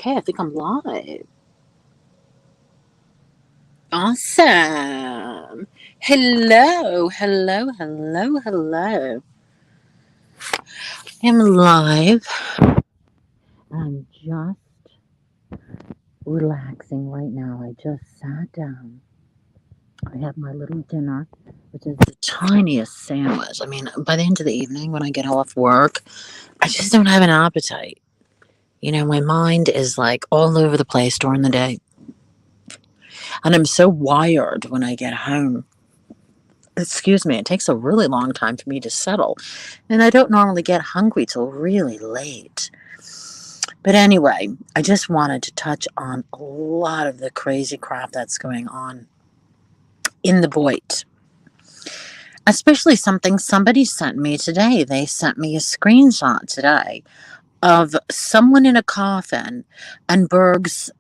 Okay, I think I'm live. Awesome. Hello, hello, hello, hello. I'm live. I'm just relaxing right now. I just sat down. I have my little dinner, which is the tiniest sandwich. I mean, by the end of the evening, when I get off work, I just don't have an appetite. My mind is like all over the place during the day. And I'm so wired when I get home. Excuse me, it takes a really long time for me to settle. And I don't normally get hungry till really late. But anyway, I just wanted to touch on a lot of the crazy crap that's going on in the Boyd. Especially something somebody sent me today. They sent me a screenshot today of someone in a coffin and Berg's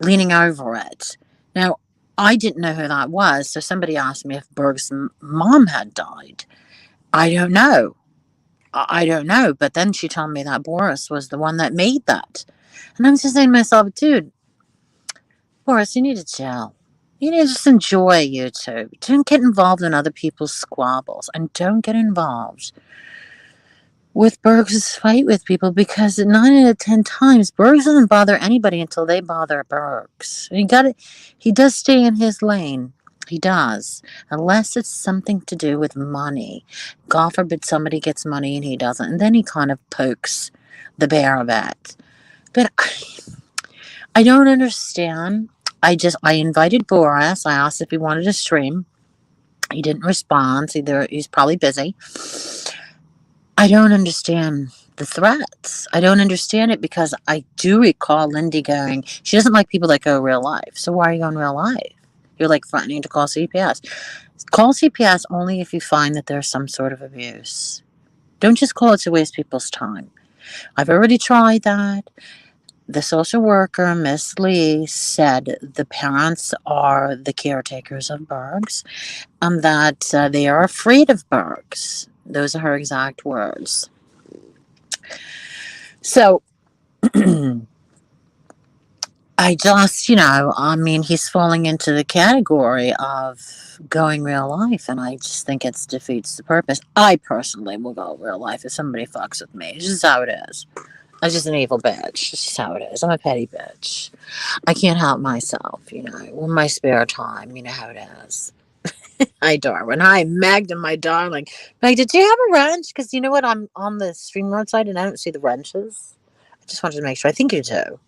leaning over it. Now, I didn't know who that was, so somebody asked me if Berg's mom had died. I don't know. I don't know. But then she told me that Boris was the one that made that. And I'm just saying to myself, dude, Boris, you need to chill. You need to just enjoy YouTube. Don't get involved in other people's squabbles and don't get involved with Berg's fight with people because 9 out of 10 times Bergs doesn't bother anybody until they bother Bergs. He does stay in his lane. He does. Unless it's something to do with money. God forbid somebody gets money and he doesn't. And then he kind of pokes the bear a bit. But I don't understand. I invited Boris. I asked if he wanted to stream. He didn't respond. He's probably busy. I don't understand the threats. I don't understand it because I do recall Lindy going, she doesn't like people that go real life. So why are you going real life? You're like threatening to call CPS. Call CPS only if you find that there's some sort of abuse. Don't just call it to waste people's time. I've already tried that. The social worker, Miss Lee, said the parents are the caretakers of Bergs and that they are afraid of Bergs. Those are her exact words. So, I just, he's falling into the category of going real life, and I just think it defeats the purpose. I personally will go real life if somebody fucks with me. It's just how it is. I'm just an evil bitch. It's just how it is. I'm a petty bitch. I can't help myself, in my spare time. You know how it is. Hi, Darwin. Hi, Magda, my darling. Magda, do you have a wrench? Because you know what? I'm on the StreamYard side and I don't see the wrenches. I just wanted to make sure. I think you do.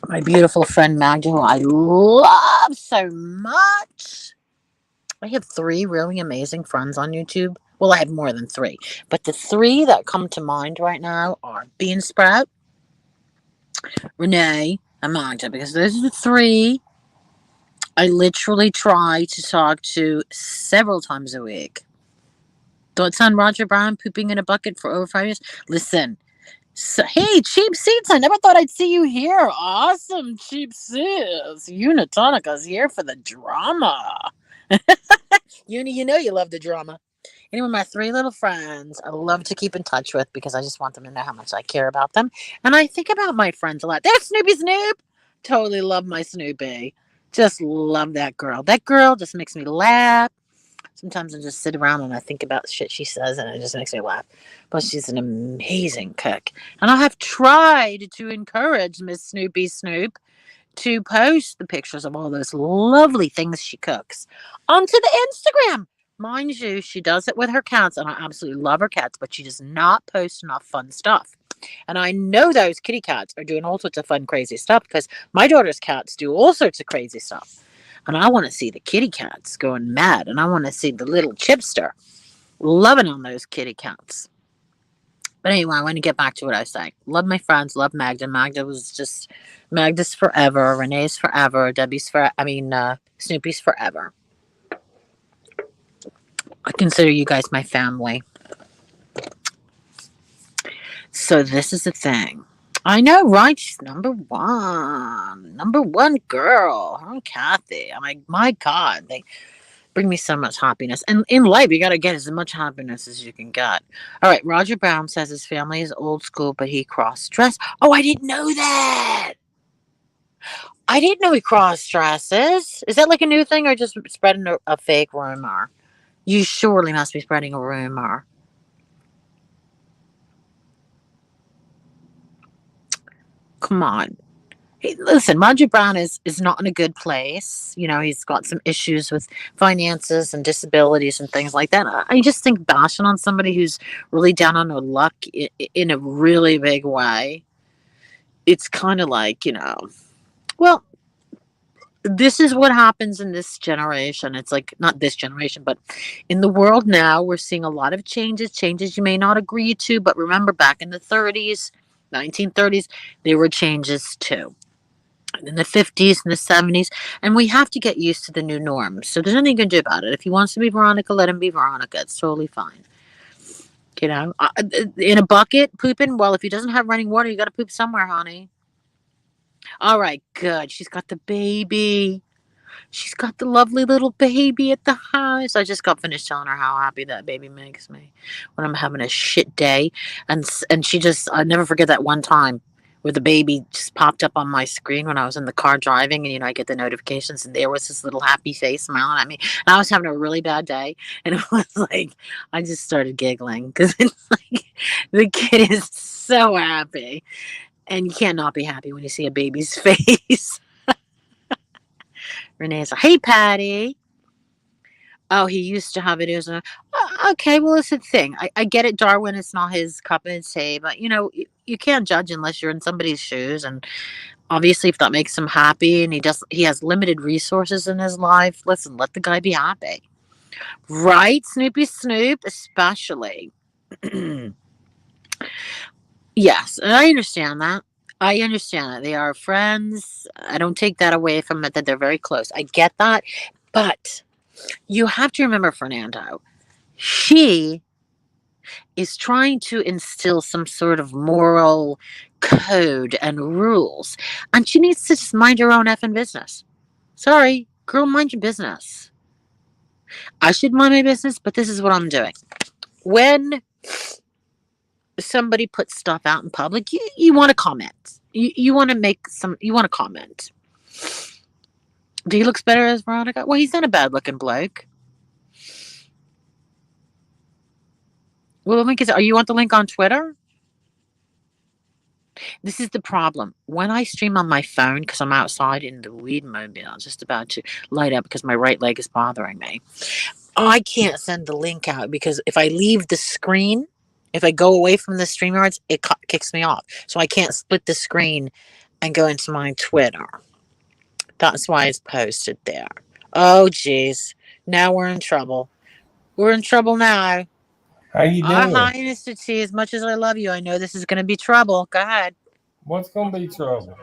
My beautiful friend Magda, who I love so much. I have 3 really amazing friends on YouTube. Well, I have more than 3. But the 3 that come to mind right now are Bean Sprout, Renee, and Magda. Because those are the 3 I literally try to talk to several times a week. Thoughts on Roger Brown pooping in a bucket for over 5 years? Listen. So, hey, Cheap Seats, I never thought I'd see you here. Awesome, Cheap Seats. Unitonica's here for the drama. You know you love the drama. Anyway, my 3 little friends I love to keep in touch with because I just want them to know how much I care about them. And I think about my friends a lot. There's Snoopy Snoop. Totally love my Snoopy. Just love that girl. That girl just makes me laugh. Sometimes I just sit around and I think about shit she says and it just makes me laugh. But she's an amazing cook. And I have tried to encourage Miss Snoopy Snoop to post the pictures of all those lovely things she cooks onto the Instagram. Mind you, she does it with her cats, and I absolutely love her cats, but she does not post enough fun stuff. And I know those kitty cats are doing all sorts of fun, crazy stuff because my daughter's cats do all sorts of crazy stuff. And I want to see the kitty cats going mad, and I want to see the little chipster loving on those kitty cats. But anyway, I want to get back to what I was saying. Love my friends, love Magda. Magda's forever, Renee's forever, Snoopy's forever. I consider you guys my family. So this is the thing. I know, right? She's number 1. Number 1 girl. Her and Kathy. I'm like, my God. bring me so much happiness. And in life, you got to get as much happiness as you can get. All right. Roger Brown says his family is old school, but he cross dress. Oh, I didn't know that. I didn't know he cross dresses. Is that like a new thing or just spreading a fake rumor? You surely must be spreading a rumor. Come on. Hey, listen, Roger Brown is not in a good place. You know, he's got some issues with finances and disabilities and things like that. I just think bashing on somebody who's really down on their luck in a really big way, it's kind of like, well, this is what happens in this generation. It's like not this generation, but in the world now, we're seeing a lot of changes you may not agree to. But remember, back in the 30s, 1930s, there were changes too. In the 50s and the 70s, and we have to get used to the new norms. So there's nothing you can do about it. If he wants to be Veronica, let him be Veronica. It's totally fine. In a bucket, pooping. Well, if he doesn't have running water, you got to poop somewhere, honey. All right, good. She's got the baby. She's got the lovely little baby at the house. I just got finished telling her how happy that baby makes me when I'm having a shit day. And she just, I never forget that one time where the baby just popped up on my screen when I was in the car driving, and I get the notifications, and there was this little happy face smiling at me. And I was having a really bad day, and it was like I just started giggling because it's like the kid is so happy, and you can't not be happy when you see a baby's face. Renee's like, "Hey, Patty." Oh, he used to have videos. Okay, well, it's a thing. I get it, Darwin. It's not his cup of tea, but you can't judge unless you're in somebody's shoes. And obviously, if that makes him happy, and he has limited resources in his life. Listen, let the guy be happy, right? Snoopy Snoop, especially. Yes, and I understand that. I understand that they are friends. I don't take that away from it that they're very close. I get that, but you have to remember, Fernando, she is trying to instill some sort of moral code and rules, and she needs to just mind her own effing business. Sorry, girl, mind your business. I should mind my business, but this is what I'm doing. When somebody puts stuff out in public, you want to comment. You want to you want to comment. Do he looks better as Veronica? Well, he's not a bad looking bloke. Well, the link is. Are you want the link on Twitter? This is the problem. When I stream on my phone, because I'm outside in the weed mobile, just about to light up because my right leg is bothering me, I can't send the link out because if I leave the screen, if I go away from the StreamYards, it kicks me off. So I can't split the screen and go into my Twitter. That's why it's posted there. Oh, geez. Now we're in trouble. We're in trouble now. How you doing? Hi, Mr. T. As much as I love you, I know this is going to be trouble. Go ahead. What's going to be trouble?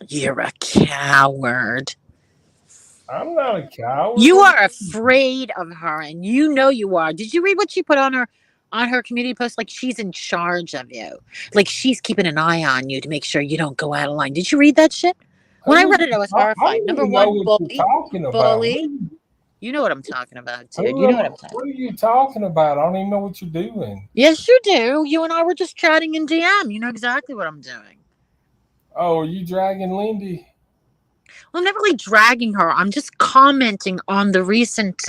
You're a coward. I'm not a coward. You are afraid of her, and you know you are. Did you read what she put on her community post? Like she's in charge of you. Like she's keeping an eye on you to make sure you don't go out of line. Did you read that shit? When I read it, I was horrified. Number one, bully. You know what I'm talking about, dude. You know what I'm talking about. What are you talking about? I don't even know what you're doing. Yes, you do. You and I were just chatting in DM. You know exactly what I'm doing. Oh, are you dragging Lindy? Well, I'm not really dragging her. I'm just commenting on the recent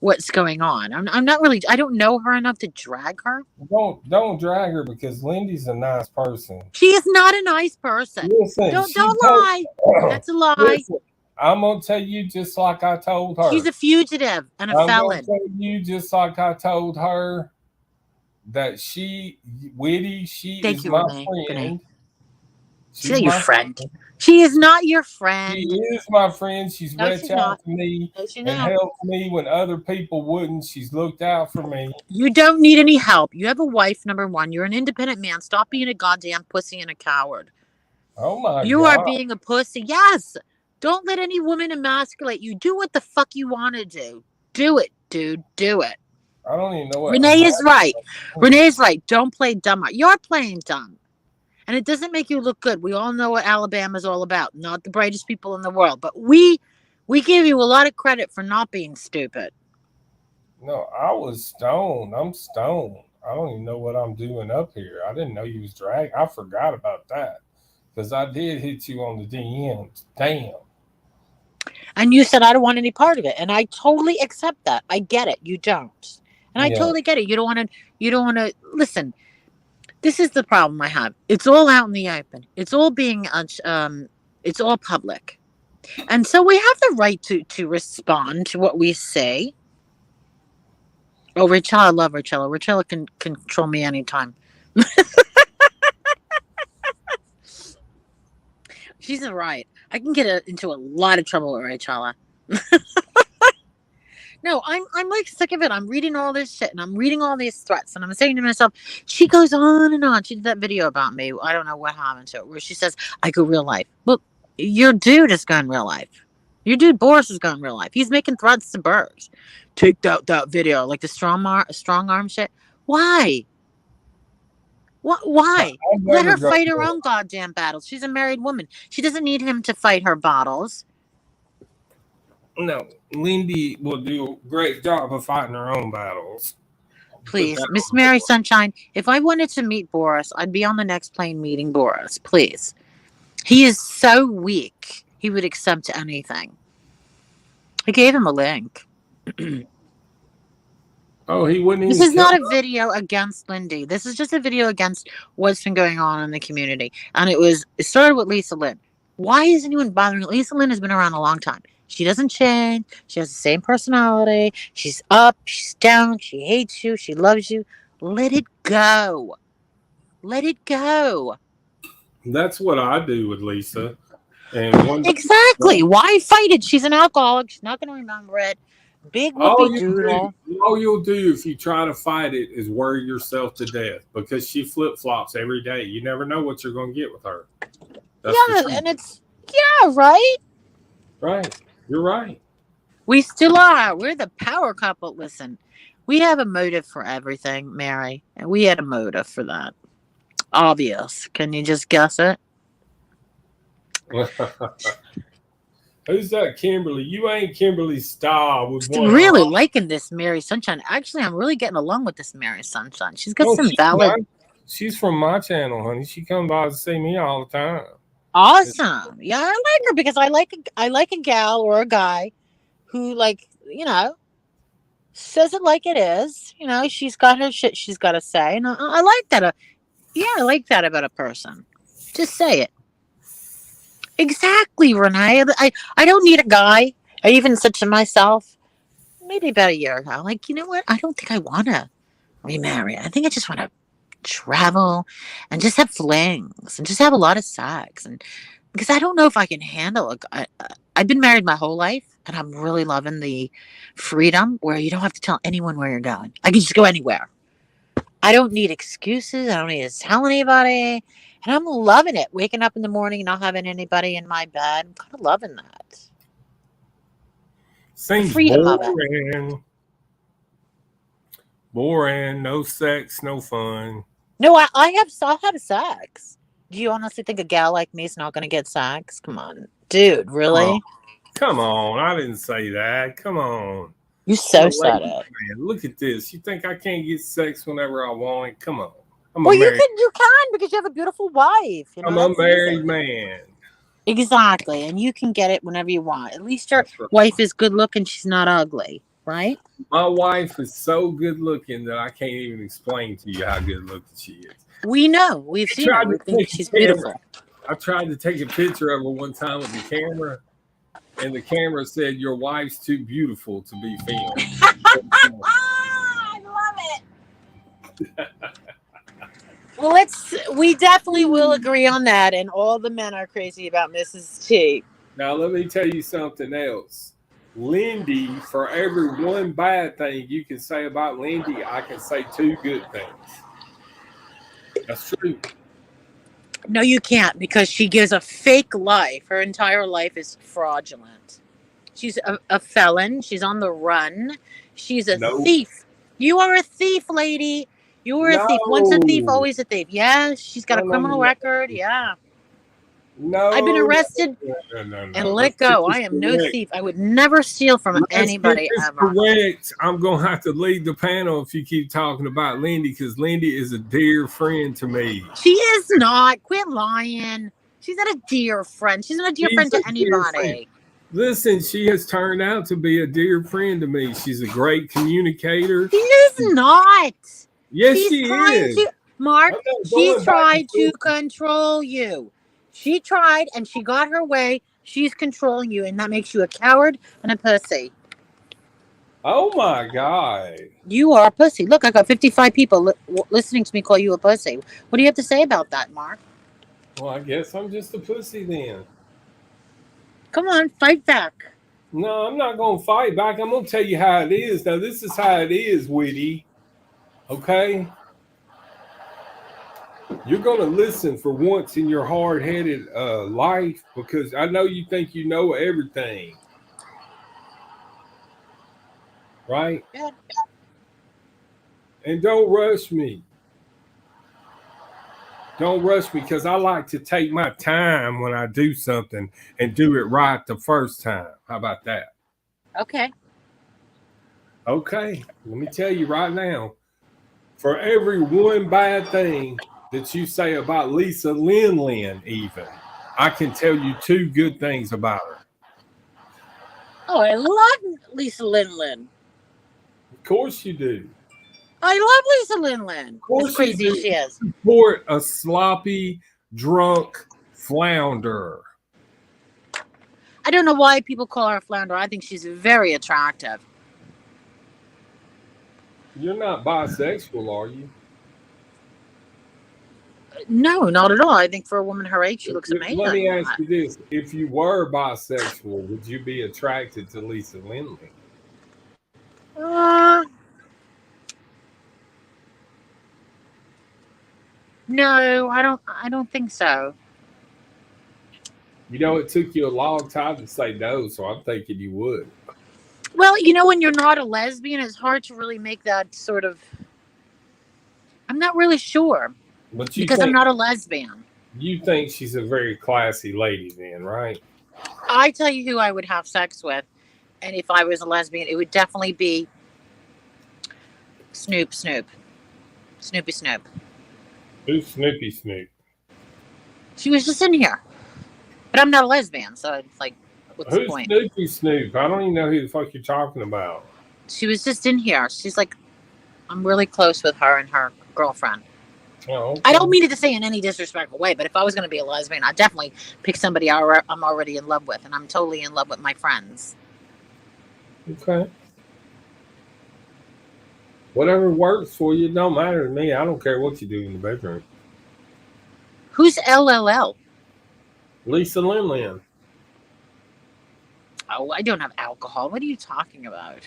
what's going on. I'm not really. I don't know her enough to drag her. Don't drag her because Lindy's a nice person. She is not a nice person. Listen, don't lie. That's a lie. Listen, I'm gonna tell you just like I told her. She's a fugitive and a felon. I'm gonna tell you just like I told her that she is my friend. She's your friend. She is not your friend. She is my friend. She's reached out to me and helped me when other people wouldn't. She's looked out for me. You don't need any help. You have a wife, number one. You're an independent man. Stop being a goddamn pussy and a coward. Oh my God. You are being a pussy. Yes. Don't let any woman emasculate you. Do what the fuck you want to do. Do it, dude. Do it. I don't even know what. Renee is right. Renee is right. Don't play dumb. You're playing dumb. And it doesn't make you look good. We all know what Alabama is all about. Not the brightest people in the world. But we We give you a lot of credit for not being stupid. No, I was stoned. I'm stoned. I don't even know what I'm doing up here. I didn't know you was drag. I forgot about that because I did hit you on the DMs. Damn. And you said, I don't want any part of it. And I totally accept that. I get it. You don't. And I Yeah. totally get it. You don't want to listen. This is the problem I have. It's all out in the open. It's all being, it's all public. And so we have the right to respond to what we say. Oh, Richella, I love Richella. Richella can control me anytime. She's a riot. I can get into a lot of trouble with Richella. No, I'm like sick of it. I'm reading all this shit and I'm reading all these threats and I'm saying to myself, she goes on and on. She did that video about me. I don't know what happened to it, where she says I go real life. Well, your dude is going real life. Your dude Boris is going real life. He's making threats to Bergs. Take that video, like the strong arm shit. Why? What? Why? I Let never her go. fight her own goddamn battles. She's a married woman. She doesn't need him to fight her battles. No, Lindy will do a great job of fighting her own battles. Please, Miss Mary Sunshine, if I wanted to meet Boris, I'd be on the next plane meeting Boris. Please. He is so weak. He would accept anything. I gave him a link. Oh, he wouldn't This even is not tell a video against Lindy. This is just a video against what's been going on in the community. And it started with Lisa Lynn. Why is anyone bothering? Lisa Lynn has been around a long time. She doesn't change. She has the same personality. She's up, she's down, she hates you, she loves you. Let it go. Let it go. That's what I do with Lisa. And one Exactly. Why fight it? She's an alcoholic. She's not going to remember it. Big all whoopee you doodle. all you'll do if you try to fight it is worry yourself to death because she flip flops every day. You never know what you're going to get with her. That's Yeah, and yeah, right? right. You're right. We still are. We're the power couple. Listen, we have a motive for everything, Mary. And we had a motive for that. Obvious. Can you just guess it? Who's that, Kimberly? You ain't Kimberly Starr with one Really arm. liking this Mary Sunshine. Actually, I'm really getting along with this Mary Sunshine. She's got No, some valid. she's from my channel, honey. She comes by to see me all the time. Awesome. Yeah, I like her because I like a gal or a guy who, like, says it like it is. She's got her shit she's got to say, and I like that. Yeah, I like that about a person. Just say it. Exactly, Renee. I don't need a guy. I even said to myself, maybe about a year ago, like, you know what? I don't think I want to remarry. I think I just want to travel and just have flings and just have a lot of sex. And because I don't know if I can handle it. I've been married my whole life, and I'm really loving the freedom where you don't have to tell anyone where you're going. I can just go anywhere. I don't need excuses. I don't need to tell anybody. And I'm loving it. Waking up in the morning and not having anybody in my bed. I'm kind of loving that. Seems Freedom of it. boring. Boring. No sex, no fun. No, I'll have sex. Do you honestly think a gal like me is not going to get sex? Come on. Dude, really? Oh, come on. I didn't say that. Come on. You so said it. Man, look at this. You think I can't get sex whenever I want it? Come on. Well, you can because you have a beautiful wife. I'm a married man. Exactly, and you can get it whenever you want. At least your wife is good looking; she's not ugly, right? My wife is so good looking that I can't even explain to you how good looking she is. We know. We've seen her. We think she's beautiful. I tried to take a picture of her one time with the camera, and the camera said, "Your wife's too beautiful to be filmed." I love it. Well, we definitely will agree on that, and all the men are crazy about Mrs. T. Now, let me tell you something else. Lindy, for every one bad thing you can say about Lindy, I can say two good things. That's true. No, you can't, because she gives a fake life. Her entire life is fraudulent. She's a felon. She's on the run. She's a thief. You are a thief, lady. You were a thief. Once a thief, always a thief. Yeah, she's got a criminal record. Yeah. No, I've been arrested and no. let Let's get go. this I am no correct. thief. I would never steal from Let's get anybody this ever. correct. I'm gonna have to leave the panel if you keep talking about Lindy, because Lindy is a dear friend to me. She is not. Quit lying. She's not a dear friend. She's not a dear She's friend a to dear friend. anybody. Listen, she has turned out to be a dear friend to me. She's a great communicator. She is not. Yes, She's she trying is. to, Mark, I'm not she's going back and tried to forth. control you. She tried and she got her way. She's controlling you, and that makes you a coward and a pussy. Oh my God. You are a pussy. Look, I got 55 people listening to me call you a pussy. What do you have to say about that, Mark? Well, I guess I'm just a pussy then. Come on, fight back. No, I'm not going to fight back. I'm going to tell you how it is. Now, this is how it is, Witty. Okay? You're going to listen for once in your hard headed life, because I know you think you know everything, right? Yeah. And don't rush me. Don't rush me, because I like to take my time when I do something and do it right the first time. How about that? Okay. Okay, let me tell you right now, for every one bad thing that you say about Lisa Lin, even, I can tell you two good things about her. Oh, I love Lisa Lin. Of course you do. I love Lisa Lin. Of As course you crazy as do. she is. Support a sloppy, drunk flounder. I don't know why people call her a flounder. I think she's very attractive. You're not bisexual, are you? No, not at all. I think for a woman her age, she looks Let me amazing. ask you this. If you were bisexual, would you be attracted to Lisa Lin? Uh, no, I don't. I don't think so. You know, it took you a long time to say no, so I'm thinking you would. Well, when you're not a lesbian, it's hard to really make that sort of. I'm not really sure But because I'm not a lesbian. you think she's a very classy lady then, right? I tell you who I would have sex with, and if I was a lesbian, it would definitely be Snoopy Snoop. Who's Snoopy Snoop? She was just in here, but I'm not a lesbian, so it's like, what's the Who's point? Snoopy Snoop? I don't even know who the fuck you're talking about. She was just in here. She's like, I'm really close with her and her girlfriend. Oh, I don't okay. mean it to say in any disrespectful way, but if I was going to be a lesbian, I'd definitely pick somebody I'm already in love with, and I'm totally in love with my friends. Okay. Whatever works for you, don't matter to me. I don't care what you do in the bedroom. Who's LLL? Lisa Lin. Oh, I don't have alcohol. What are you talking about?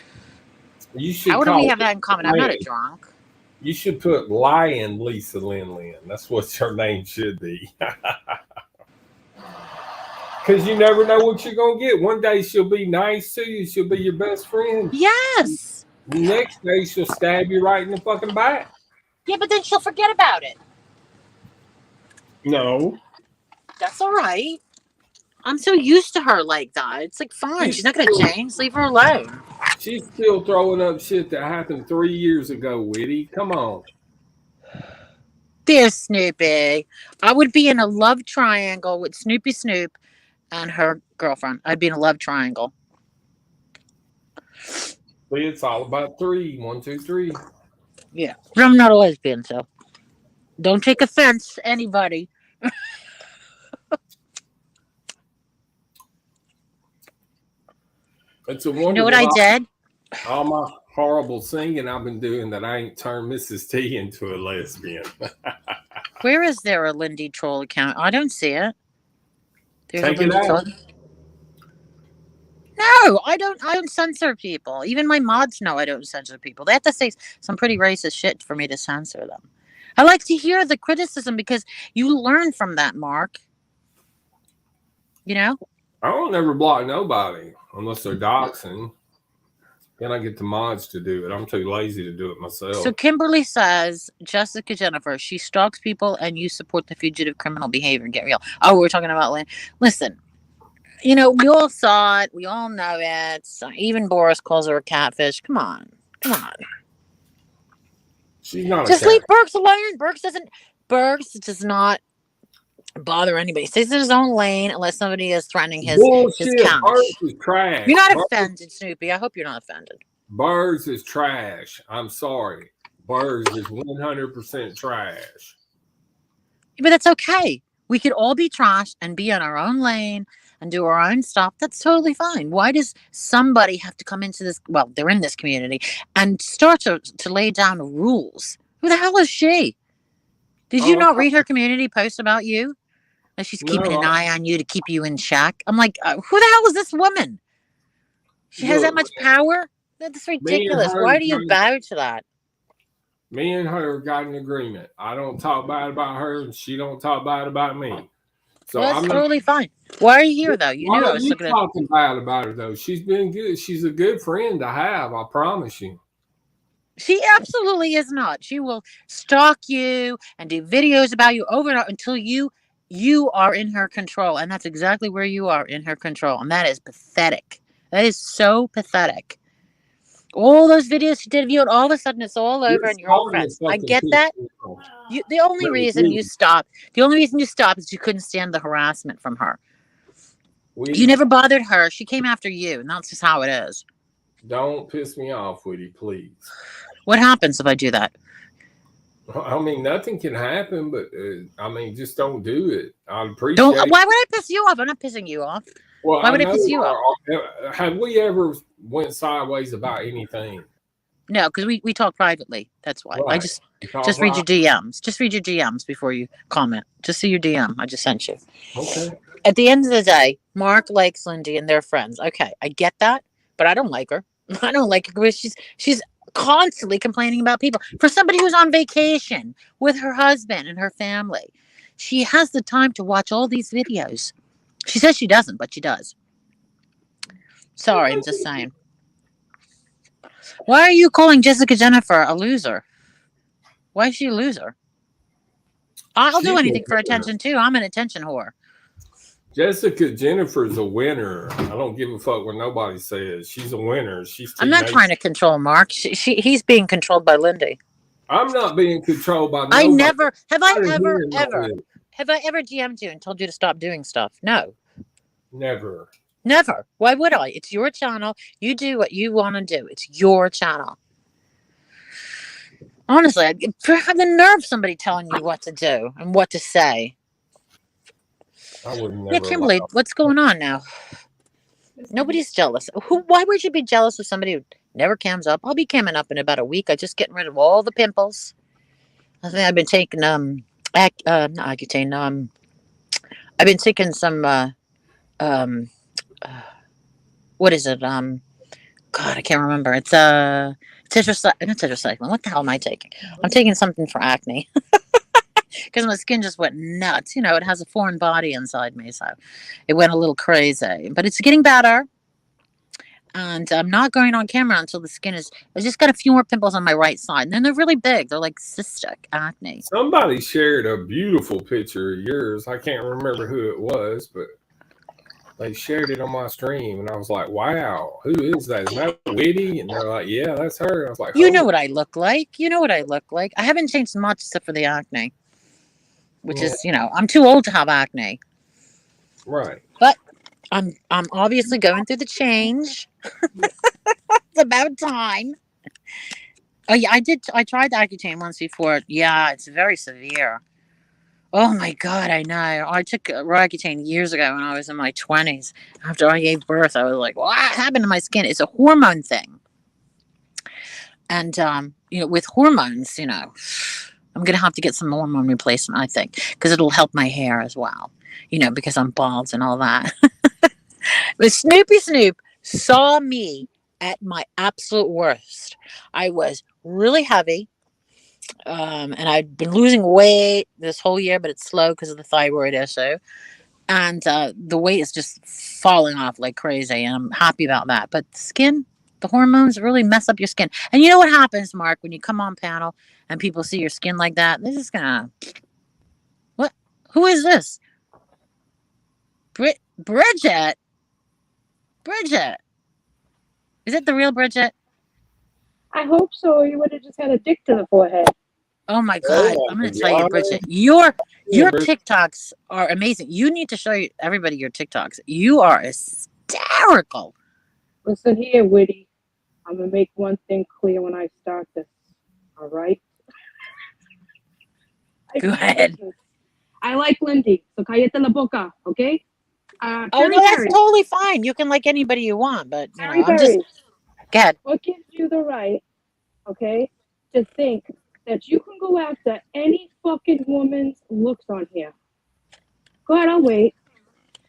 You should How do we call have that in common? I'm not a Lion. drunk. You should put Lion Lisa Lin. That's what her name should be. Because you never know what you're going to get. One day she'll be nice to you. She'll be your best friend. Yes. The next day she'll stab you right in the fucking back. Yeah, but then she'll forget about it. No. That's all right. I'm so used to her like that. It's like fine. She's She's not going to still, change. Leave her alone. she's still throwing up shit that happened 3 years ago, Witty. Come on. Dear Snoopy, I would be in a love triangle with Snoopy Snoop and her girlfriend. I'd be in a love triangle. See, it's all about three. One, two, three. Yeah. But I'm not a lesbian, so don't take offense, anybody. It's a You know what I wonderful. did? All my horrible singing I've been doing that I ain't turned Mrs. T into a lesbian. Where is there a Lindy Troll account? I don't see it. There's a Take it Lindy out. Troll. No, I don't. I don't censor people. Even my mods know I don't censor people. They have to say some pretty racist shit for me to censor them. I like to hear the criticism because you learn from that, Mark. You know? I don't ever block nobody unless they're doxing. Can I get the mods to do it? I'm too lazy to do it So myself. Kimberly says, Jessica Jennifer, she stalks people and you support the fugitive criminal behavior. Get real. Oh, we're talking about Lynn. Listen, we all saw it. We all know it. Even Boris calls her a catfish. Come on. Come on. She's not a Just cat. leave Burks alone. Burks does not bother anybody. Stays in his own lane unless somebody is threatening his Bullshit. Birds cash. is trash. You're not Birds, offended, Snoopy. I hope you're not offended. birds is trash. I'm sorry. Birds is 100% trash. But that's okay. We could all be trash and be in our own lane and do our own stuff. That's totally fine. Why does somebody have to come into this? Well, they're in this community and start to lay down rules. Who the hell is she? Did you Oh, not read her community post about you? That she's keeping an no. eye on you to keep you in check. I'm like, who the hell is this woman? She has that Look, much power? That's me and ridiculous. her, Why do you bow to that? me and her got an agreement. I don't talk bad about her, and she don't talk bad about me. So Well, that's I'm not. totally fine. Why are you here, though? You Why knew I are was you looking at. talking bad about her though? She's been good. She's a good friend to have. I promise you. She absolutely is not. She will stalk you and do videos about you over and over until you are in her control, and that's exactly where you are in her control, and that is pathetic. That is so pathetic. All those videos she did of you, and all of a sudden it's all You're over, and you're all starting to friends. I fucking get piss that. me off. The only No, reason you please, stopped, the only reason you stopped is you couldn't stand the harassment from her. You Woody, never bothered her. She came after you, and that's just how it is. don't piss me off, Woody, please. What happens if I do that? I mean, nothing can happen, but I mean, just don't do it. I'd Don't. appreciate. Why would I piss you off? I'm not pissing you off. Well, Why I would I know. piss you off? Have we ever went sideways about anything? No, because we talk privately. That's why. I Right. just read your DMs. Just read your DMs before you comment. Just see your DM. I just sent you. Okay. At the end of the day, Mark likes Lindy and they're friends. Okay, I get that, but I don't like her. I don't like her because she's constantly complaining about people. For somebody who's on vacation with her husband and her family, she has the time to watch all these videos. She says she doesn't, but she does. Sorry, I'm just saying. Why are you calling Jessica Jennifer a loser? Why is she a loser? I'll do She's a anything for winner. attention too. I'm an attention whore. Jessica Jennifer's a winner. I don't give a fuck what nobody says. She's a winner. She's I'm not trying tenacious. to control Mark. He's being controlled by Lindy. I'm not being controlled by I nobody. never have I'm I not ever hearing all ever this. have I ever DM'd you and told you to stop doing stuff? No, Never. never. Why would I? It's your channel. You do what you want to do. It's your channel. Honestly, I have the nerve of somebody telling you what to do and what to say. I would Yeah, never Kimberly, allow. what's going on now? Nobody's jealous. Who? Why would you be jealous of somebody who never cams up? I'll be camming up in about a week. I'm just getting rid of all the pimples. I think I've been taking not Accutane. I've been taking some um, uh, what is it? God, I can't remember. It's not tetracycline. What the hell am I taking? I'm taking something for acne because my skin just went nuts. It has a foreign body inside me, so it went a little crazy. But it's getting better. And I'm not going on camera until the skin is. I just got a few more pimples on my right side, and then they're really big. They're like cystic acne. Somebody shared a beautiful picture of yours. I can't remember who it was, but they shared it on my stream, and I was like, "Wow, who is that? Is that Witty?" And they're like, "Yeah, that's her." I was like, You know "Holy, what I look like. You know what I look like. I haven't changed much except for the acne, which yeah, is, I'm too old to have acne. right." But I'm obviously going through the change. It's about time. Oh yeah, I did. I tried the Accutane once before. Yeah, it's very severe. Oh my god, I know. I took Roaccutane years ago when I was in my 20s. After I gave birth, I was like, "What happened to my skin?" It's a hormone thing, and with hormones, I'm gonna have to get some hormone replacement. I think because it'll help my hair as well. Because I'm bald and all that. But Snoopy Snoop saw me at my absolute worst. I was really heavy, and I'd been losing weight this whole year, but it's slow because of the thyroid issue. And the weight is just falling off like crazy, and I'm happy about that. But the skin, The hormones really mess up your skin. And you know what happens, Mark, when you come on panel and people see your skin like that? They're just gonna, what? Who is this? Bridget? Bridget? Is it the real Bridget? I hope so. You would have just had a dick to the forehead. Oh my God. Oh I'm going my to tell you, God. Bridget, Yeah, your Bridget. TikToks are amazing. You need to show everybody your TikToks. You are hysterical. Listen here, Witty. I'm gonna make one thing clear when I start this. All right. Go ahead. I like Lindy, so cállate la boca, okay? Oh, Terry no, that's Berry. totally fine. You can like anybody you want, but, you know, Terry I'm just, Berry. go ahead. What gives you the right, okay, to think that you can go after any fucking woman's looks on here? Go ahead, I'll wait.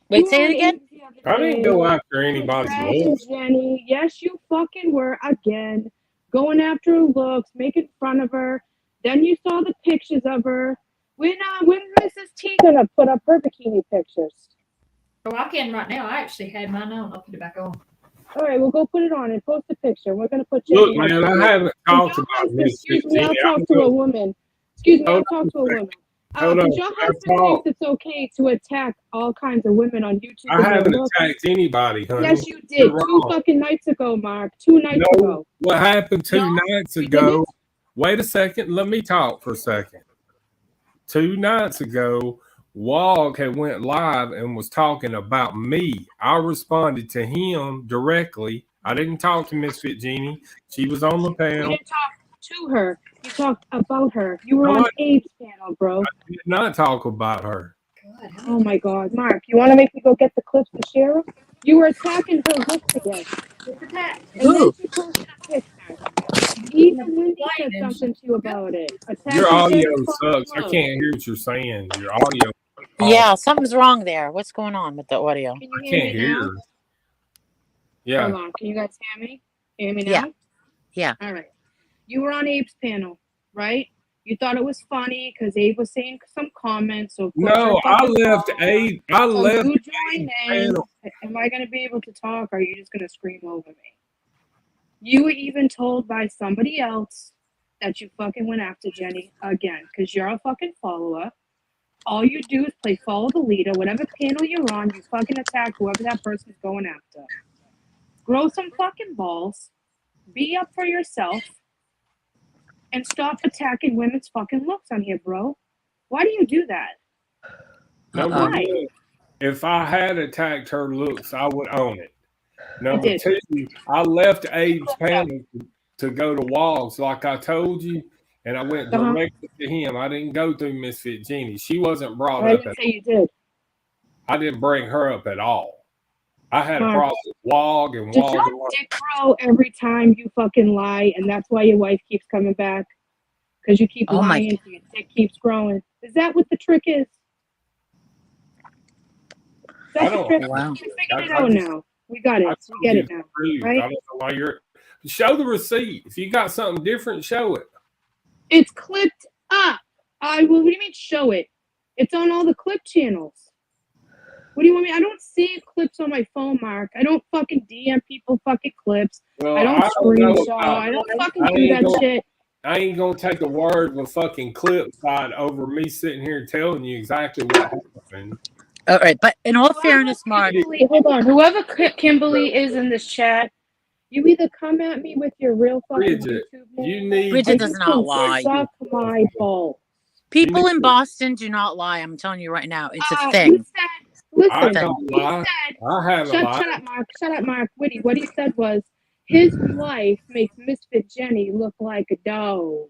Wait, say it again? I didn't go after anybody's looks. Jenny, yes, you fucking were again going after her looks, making fun of her. Then you saw the pictures of her. When Mrs. T gonna put up her bikini pictures? Oh, I can right now. I actually had mine on. I'll put it back on. All right, we'll go put it on and post a picture. We're gonna put Look, Jenny. man, I haven't talked about Miss Excuse me, I'll Virginia. talk to a woman. Excuse me, I'll talk to a woman. Hold on. But your husband thinks it's okay to attack all kinds of women on YouTube. I haven't attacked anybody, honey. Yes, you did. 2 fucking nights ago, Mark. 2 nights ago. What happened 2 nights ago? Wait a second. Let me talk for a second. 2 nights ago, Wog had went live and was talking about me. I responded to him directly. I didn't talk to Miss Fitgenie. She was on the panel. You didn't talk to her. You talked about her. You were on Abe's panel, bro. I did not talk about her. God, Oh my God, Mark! You want to make me go get the clips to share them? You were attacking her looks again. And then she posted a picture. Even Wendy said something to you about it. Your audio sucks. I can't hear what you're saying. Your audio. Yeah, something's wrong there. What's going on with the audio? Can you I hear can't me now? hear. Yeah. Hold on. Can you guys hear me? Hear me now? Yeah. Yeah. All right. You were on Abe's panel, right? You thought it was funny because Abe was saying some comments. So No, I left Abe. I left you join in. panel. Am I going to be able to talk, or are you just going to scream over me? You were even told by somebody else that you fucking went after Jenny again because you're a fucking follower. All you do is play follow the leader. Whatever panel you're on, you fucking attack whoever that person's going after. Grow some fucking balls. Be up for yourself. And stop attacking women's fucking looks on here, bro. Why do you do that? Number one, if I had attacked her looks, I would own it. Number two, I left Abe's panel to go to Walls, like I told you, and I went directly to him. I didn't go through Miss Fitgenie. She wasn't brought up. I didn't say you did. I didn't bring her up at all. I had a problem with Wog and Just Wog. dick grow every time you fucking lie, and that's why your wife keeps coming back. Because you keep lying, so your dick keeps growing. Is that what the trick is? That's the trick. Wow. We figured it out now. We got it. We get it now. Right? I don't know why you're. Show the receipt. If you got something different, show it. It's clipped up. What do you mean show it? It's on all the clip channels. What do you want me? I don't save clips on my phone, Mark. I don't fucking DM people fucking clips. Well, I don't screenshot. I don't fucking do that shit. I ain't gonna take a word of a fucking clip side over me sitting here telling you exactly what happened. All right, but in all fairness, Mark. Hold on. Whoever Kimberly is in this chat, you either come at me with your real fucking Bridget, YouTube name. Bridget does not lie. Suck my balls. People in Boston do not lie. I'm telling you right now. It's a thing. Listen, I don't lie. I haven't lied. Shut up, Mark. Shut up, Mark. Witty, what he said was his wife makes Misfit Jenny look like a dog.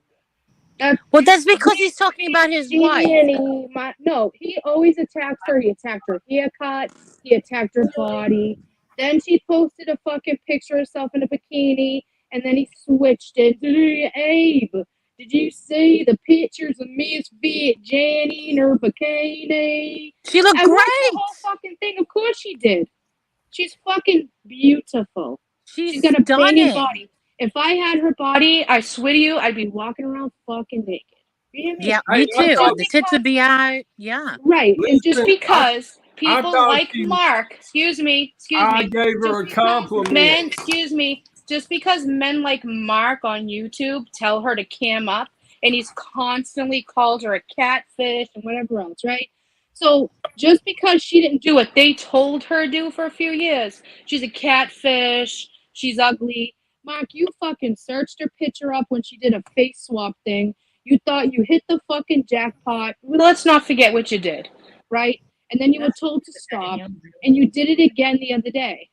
That's because he's talking about his wife. No, he always attacks her. He attacked her haircut. He attacked her body. Then she posted a fucking picture of herself in a bikini, and then he switched it. Abe, did you see the pictures of Misfit Jenny in her bikini? She looked I watched great. the whole fucking thing. Of course she did. She's fucking beautiful. She's got a banging body. If I had her body, I swear to you, I'd be walking around fucking naked. You hear me? Yeah, me too. The tits would be out. Yeah. Right. And just because people like you, Mark, excuse me. I gave her a compliment. Men, excuse me. just because men like Mark on YouTube tell her to cam up, and he's constantly called her a catfish and whatever else, right? So just because she didn't do what they told her to do for a few years, she's a catfish, she's ugly. Mark, you fucking searched her picture up when she did a face swap thing. You thought you hit the fucking jackpot. Well, let's not forget what you did, right? And then you were told to stop, and you did it again the other day.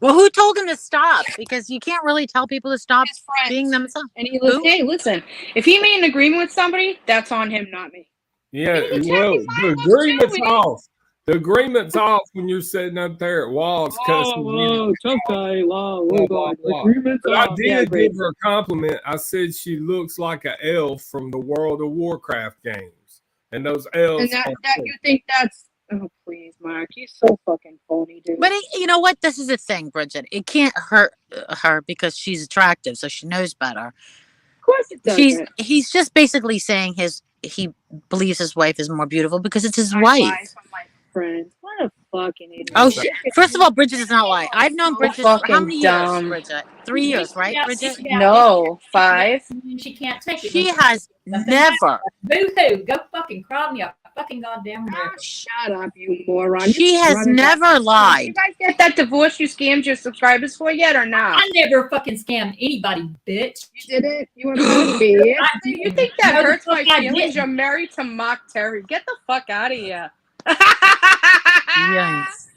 Well, who told him to stop? Because you can't really tell people to stop His friends. being themselves. And he was, hey, listen, if he made an agreement with somebody, that's on him, not me. Yeah, He was well, attacking my the house agreement's too, off. The agreement's off when you're sitting up there at Walls cussing. Whoa, tough guy, wow, Blah, oh blah, god, blah. agreement's But I off. Yeah, did great. give her a compliment. I said she looks like an elf from the World of Warcraft games. And those elves. And that you think that's, oh please, Mark, you're so fucking phony, dude. But you know what? This is the thing, Bridget. It can't hurt her because she's attractive, so she knows better. Of course it doesn't. He's just basically saying he believes his wife is more beautiful because it's his wife. My friends, what a fucking idiot. Oh, first of all, Bridget does not lie. I've known Bridget for how many dumb. years, Bridget? 3 years, right, Bridget? No, 5. She can't take it. She has never. Boo-hoo. Go fucking cry me a fucking goddamn river. Oh, shut up, you moron. She has never lied. You guys get that divorce you scammed your subscribers for yet or not? I never fucking scammed anybody, bitch. You did it? You want to be a bitch? You think that hurts my feelings? You're married to Mark Terry. Get the fuck out of here. Yes.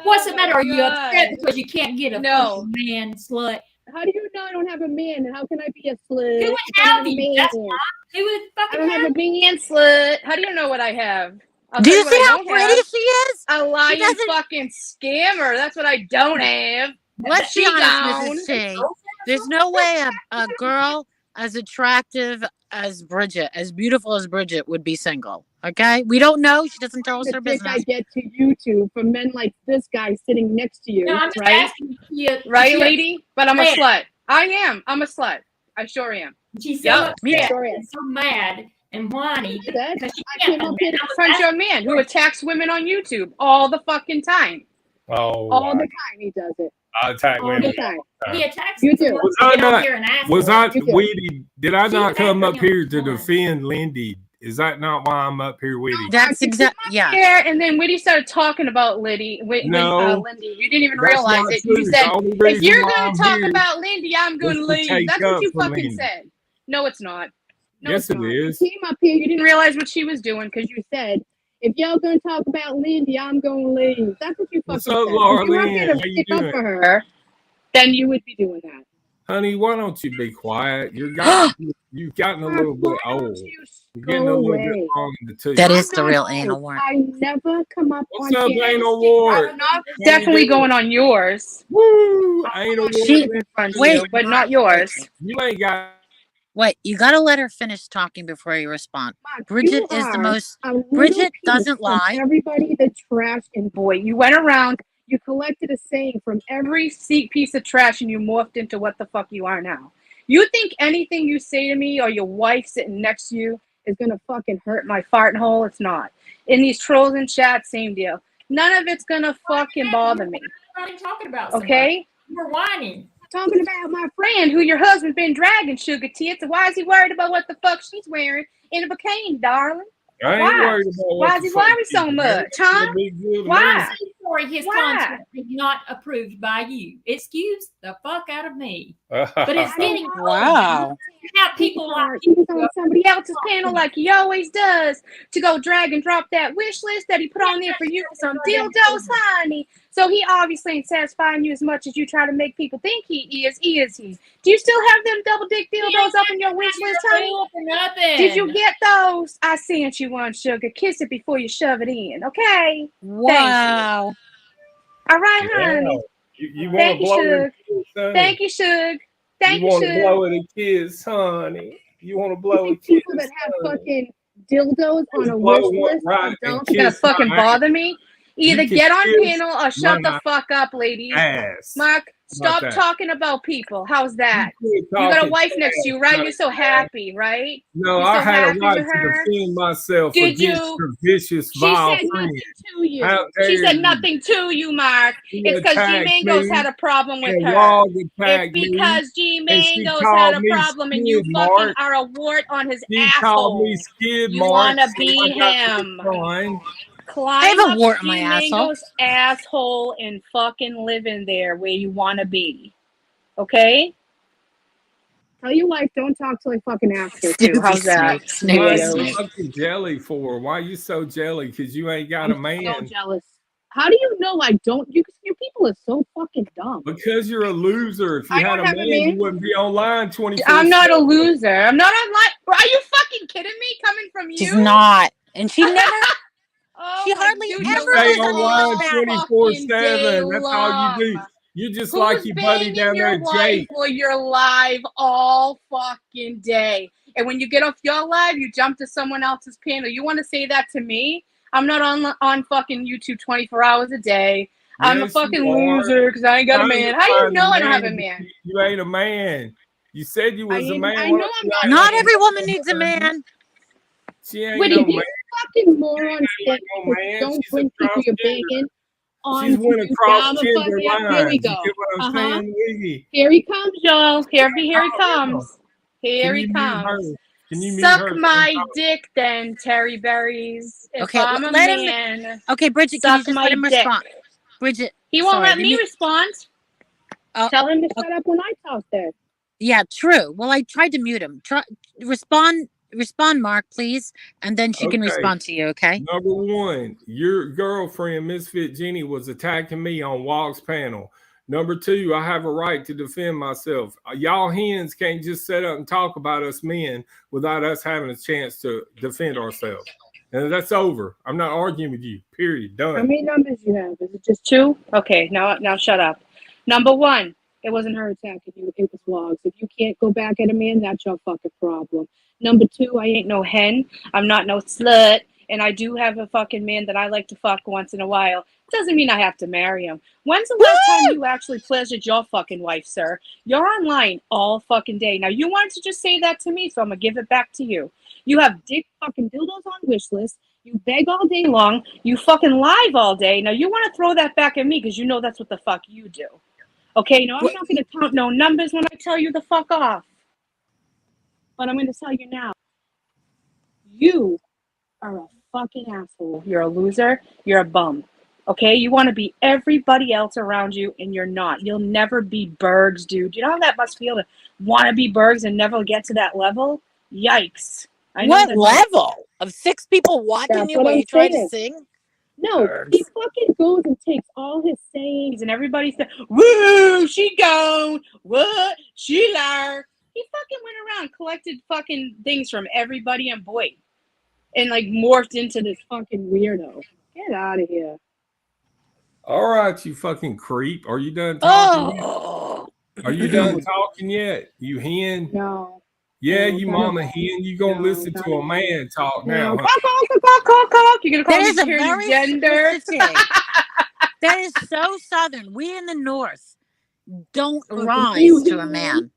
What's the matter? Are you upset because you can't get a fucking man slut? How do you know I don't have a man? And how can I be a slut? Who would have you? That's not. Who would I fucking don't have a man slut. How do you know what I have? Do you see how pretty she is? A lying fucking scammer. That's what I don't have. Let's be honest, Mrs. T. There's no way a girl as attractive as Bridget, as beautiful as Bridget, would be single. Okay? We don't know. She doesn't tell us her business. I get to YouTube for men like this guy sitting next to you, No, I'm just right? asking you, right, lady? But I'm a slut. I am. I'm a slut. I sure am. She's so upset and so mad and whiny. I came up here to confront your man who attacks women on YouTube all the fucking time. Oh, all the time he does it. I attack women. He attacks you do. Weedy? Did I not come up here to defend Lindy? Is that not why I'm up here, Witty? That's exactly, yeah. And then Witty started talking about Lindy. Lindy. You didn't even realize it. True. You said, if you're going to talk about Lindy, I'm going to leave. That's what you fucking said. No, it's not. No, yes, it is. You came up here, you didn't realize what she was doing because you said, if y'all going to talk about Lindy, I'm going to leave. That's what you fucking said. What's up, Laura if you were here to stick up for her, then you would be doing that. Honey, why don't you be quiet? You've gotten a little bit old. You're getting a little bit long in the tooth. That is the real anal wart. I never come up on yours. What's up, anal wart? I'm not definitely going on yours. Woo! Anal wart. Wait, but not yours. You ain't got. Wait, you got to let her finish talking before you respond. Bridget is the most. Bridget doesn't lie. Everybody the trash and boy, you went around. You collected a saying from every piece of trash and you morphed into what the fuck you are now. You think anything you say to me or your wife sitting next to you is going to fucking hurt my farting hole? It's not. In these trolls and chats, same deal. None of it's going to fucking bother me. We're not talking about okay? We're whining. Talking about my friend who your husband been dragging sugar tits. Why is he worried about what the fuck she's wearing in a bikini, darling? I ain't worried about why is he worried so much, huh? Why? Sorry, his content is not approved by you. Excuse the fuck out of me. But it's getting wow. Have people like he was on somebody else's panel like he always does to go drag and drop that wish list that he put on there for you for some dildos, honey. So he obviously ain't satisfying you as much as you try to make people think he is. Is he? Do you still have them double dick dildos up in your wish list, honey? Did you get those? I sent you one, sugar. Kiss it before you shove it in, okay? Wow. All right, honey. You want to blow it? Thank you, Suge. Thank you, Suge. You want to blow it a kiss, honey? You want to blow it? People that have fucking dildos on a wish list don't gonna fucking bother me. Either You can get on kiss panel or shut the fuck up, ladies. ass. Mark, stop that? talking about people. How's that? You You got a talking wife next to you, right? ass. You're so happy, right? No, You're I so had a happy right with to her. defend myself Did against you? her vicious, She vile said friend. nothing to you. How dare She said you? nothing to you, Mark. She It's because G attacked Mango's me had a problem with and her. Log It's attacked me, because G and she Mango's had called a me problem and you skid fucking mark. are a wart on his She called me asshole. skid You mark. want to So be I got to him. decline. Climb have a up wart on my G asshole. Mango's asshole and fucking live in there where you want to be. Okay? Tell your wife don't talk till I fucking ask her to. Snoopy How's that? Snoop. Why are Snoopy you Snoop. fucking jelly for? Why are you so jelly? Because you ain't got a I'm man. so jealous. How do you know I don't? You people are so fucking dumb. Because you're a loser. If you I had don't a have a man, man. you wouldn't be online 24/7. I'm not a loser. I'm not online. Are you fucking kidding me? Coming from you? She's not. And she never, Oh she my hardly dude, You ever stay is online untransparent. 24/7. That's all you do. You just like Who's your buddy banging down there, your wife Jake. while you're live all fucking day? And when you get off your live, you jump to someone else's panel. You want to say that to me? I'm not on fucking YouTube 24 hours a day. I'm a Yes, fucking you are. loser because I ain't got a Trying to man. How do you find know a I don't have a man, man? You ain't a man. You said you was a man. I Why know don't I'm you not act a Not like man. every woman needs a man. She ain't Woody, no these man. fucking morons She think ain't no because you man. don't She's a bring people you're transgender. banging on She's went you. across Yeah, gender here we lines. You go. get what I'm saying, Wiggy? Here he comes, y'all. Here he comes. Here Can he you mute her? comes. Can you mute Suck her? my dick then, Terry Berries. If Okay, I'm a let him. man, Okay, Bridget, can you suck just let my him dick. respond? Bridget, He won't sorry, let me respond. Oh, Tell him to shut up when I talk there. yeah, true. Well, I tried to mute him. Respond, Mark, please, and then she can Okay. respond to you. Okay. Number one, your girlfriend, Misfit Jenny, was attacking me on Walk's panel. Number two, I have a right to defend myself. Y'all hens can't just sit up and talk about us men without us having a chance to defend ourselves. And that's over. I'm not arguing with you. Period. Done. How many numbers you have? Is it just two? Okay, now shut up. Number one, it wasn't her attacking you. It was Logs. If you can't go back at a man, that's your fucking problem. Number two, I ain't no hen. I'm not no slut. And I do have a fucking man that I like to fuck once in a while. Doesn't mean I have to marry him. When's the last time you actually pleasured your fucking wife, sir? You're online all fucking day. Now, you wanted to just say that to me, so I'm going to give it back to you. You have dick fucking dildos on wish list. You beg all day long. You fucking live all day. Now, you want to throw that back at me because you know that's what the fuck you do. Okay, no, I'm not going to count no numbers when I tell you the fuck off. But I'm going to tell you now. You are a fucking asshole. You're a loser. You're a bum. Okay? You want to be everybody else around you, and you're not. You'll never be Bergs, dude. You know how that must feel to want to be Bergs and never get to that level? Yikes. What level of 6 people watching you while you try to sing? No, he fucking goes and takes all his sayings and everybody said, woo, she gone, what, she liar. He fucking went around, collected fucking things from everybody and Boyd and like morphed into this fucking weirdo. Get out of here. All right, you fucking creep. Are you done talking yet? Are you done talking yet, you hen? No. Yeah, you mama hen. You gonna listen to a man talk now? Huh? You gonna call me transgender? That is so southern. We in the north don't rise to a man.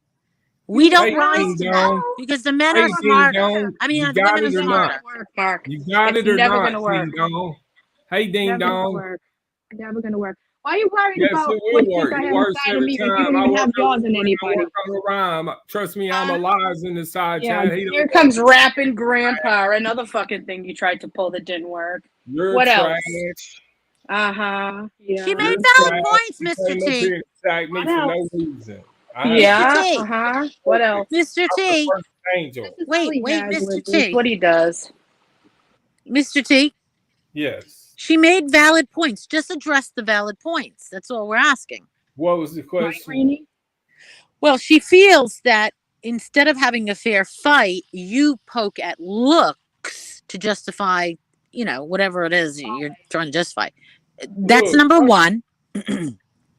We don't rise to men because the men are smarter. I mean, the women are smarter. You got it or never not, gonna work. Ding Dong? Hey, Ding Dong. Never gonna work. Why are you worried Yes, about it what will work. I have It works inside of every me when you time. don't I even work have yours in I anybody? work on the rhyme. Trust me, I'm a lies in the side Yeah, chat. here comes rapping grandpa. Another fucking thing you tried to pull that didn't work. You're what trash. else? Uh-huh. Yeah. She made valid points, Mr. T. Attack me for no reason. Yeah. Uh-huh. What else? Mr. T. Angel. Wait, Mr. T. What he does. Mr. T. Yes. She made valid points. Just address the valid points. That's all we're asking. What was the question? Well, she feels that instead of having a fair fight, you poke at looks to justify, whatever it is you're trying to justify. That's number one.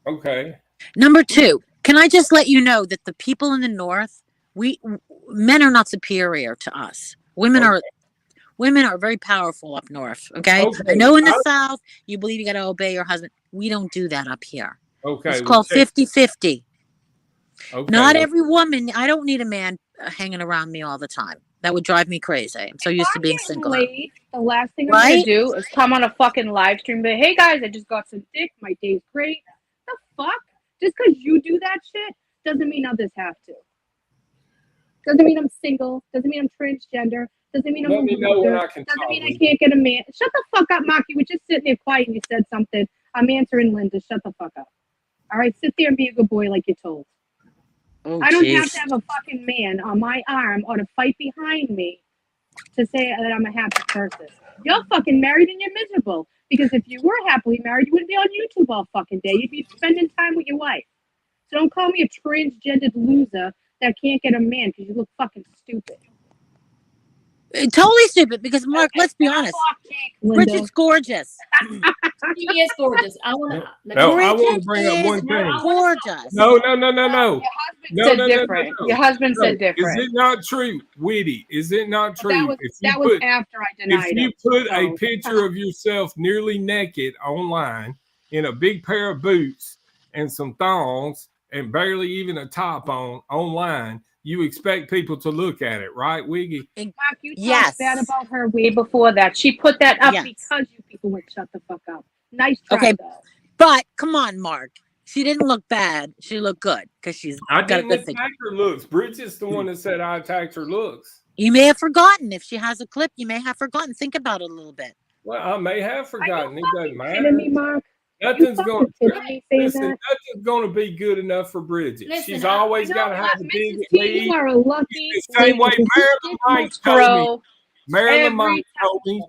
Okay. Number two, can I just let you know that the people in the North, men are not superior to us. Women Women are very powerful up north. Okay. Okay. I know in the South, you believe you got to obey your husband. We don't do that up here. Okay. It's Well, called 50-50. Okay. Not Well, every woman. I don't need a man hanging around me all the time. That would drive me crazy. I'm so used to being single now. Late, the last thing I'm Right? gonna do is come on a fucking live stream. But hey guys, I just got some dick. My day's great. The fuck? Just because you do that shit doesn't mean others have to. Doesn't mean I'm single. Doesn't mean I'm transgender. Doesn't mean I'm let a me know when loser. I can Doesn't talk. mean I can't get a man. Shut the fuck up, Mark. You were just sitting there quiet and you said something. I'm answering Linda. Shut the fuck up. All right, sit there and be a good boy like you're told. Oh, I don't have jeez. to have a fucking man on my arm or to fight behind me to say that I'm a happy person. You're fucking married and you're miserable. Because if you were happily married, you wouldn't be on YouTube all fucking day. You'd be spending time with your wife. So don't call me a transgendered loser that can't get a man because you look fucking stupid. Totally stupid because, Mark, let's be honest. Bridget's gorgeous. She is gorgeous. I want to. No, I want to bring up one thing. Gorgeous. No. Your husband said different. Your husband said different. Is it not true, Witty? Is it not true? That was after I denied If you him, put so. a picture of yourself nearly naked online in a big pair of boots and some thongs and barely even a top on online, you expect people to look at it, right, Wiggy? Mark, you talked bad about her way before that. She put that up because you people would shut the fuck up. Nice try, though. But come on, Mark. She didn't look bad. She looked good because she's I got a didn't good thing. attack her looks. Bridget's the one that said I attacked her looks. You may have forgotten. If she has a clip, you may have forgotten. Think about it a little bit. Well, I may have forgotten. It doesn't matter. Kidding me, Mark? Nothing's going to be good enough for Bridget. Listen, She's always got to have a big lead. You are a lucky the same way Marilyn Mike told me. Marilyn Mike told me.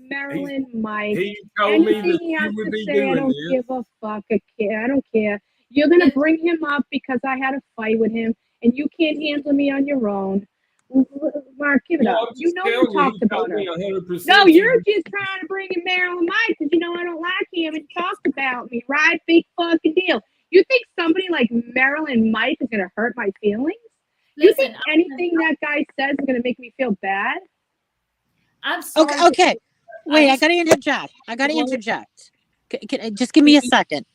Marilyn Mike. He told me that you would be doing I don't give a fuck. I don't care. You're going to bring him up because I had a fight with him, and you can't handle me on your own. Mark, give it up. You know you talked about her. No, you're just trying to bring in Marilyn Mike because you know I don't like him and talked about me, right? Big fucking deal. You think somebody like Marilyn Mike is going to hurt my feelings? You think anything that guy says is going to make me feel bad? I'm sorry. Okay. Wait, I got to interject. Just give me a second.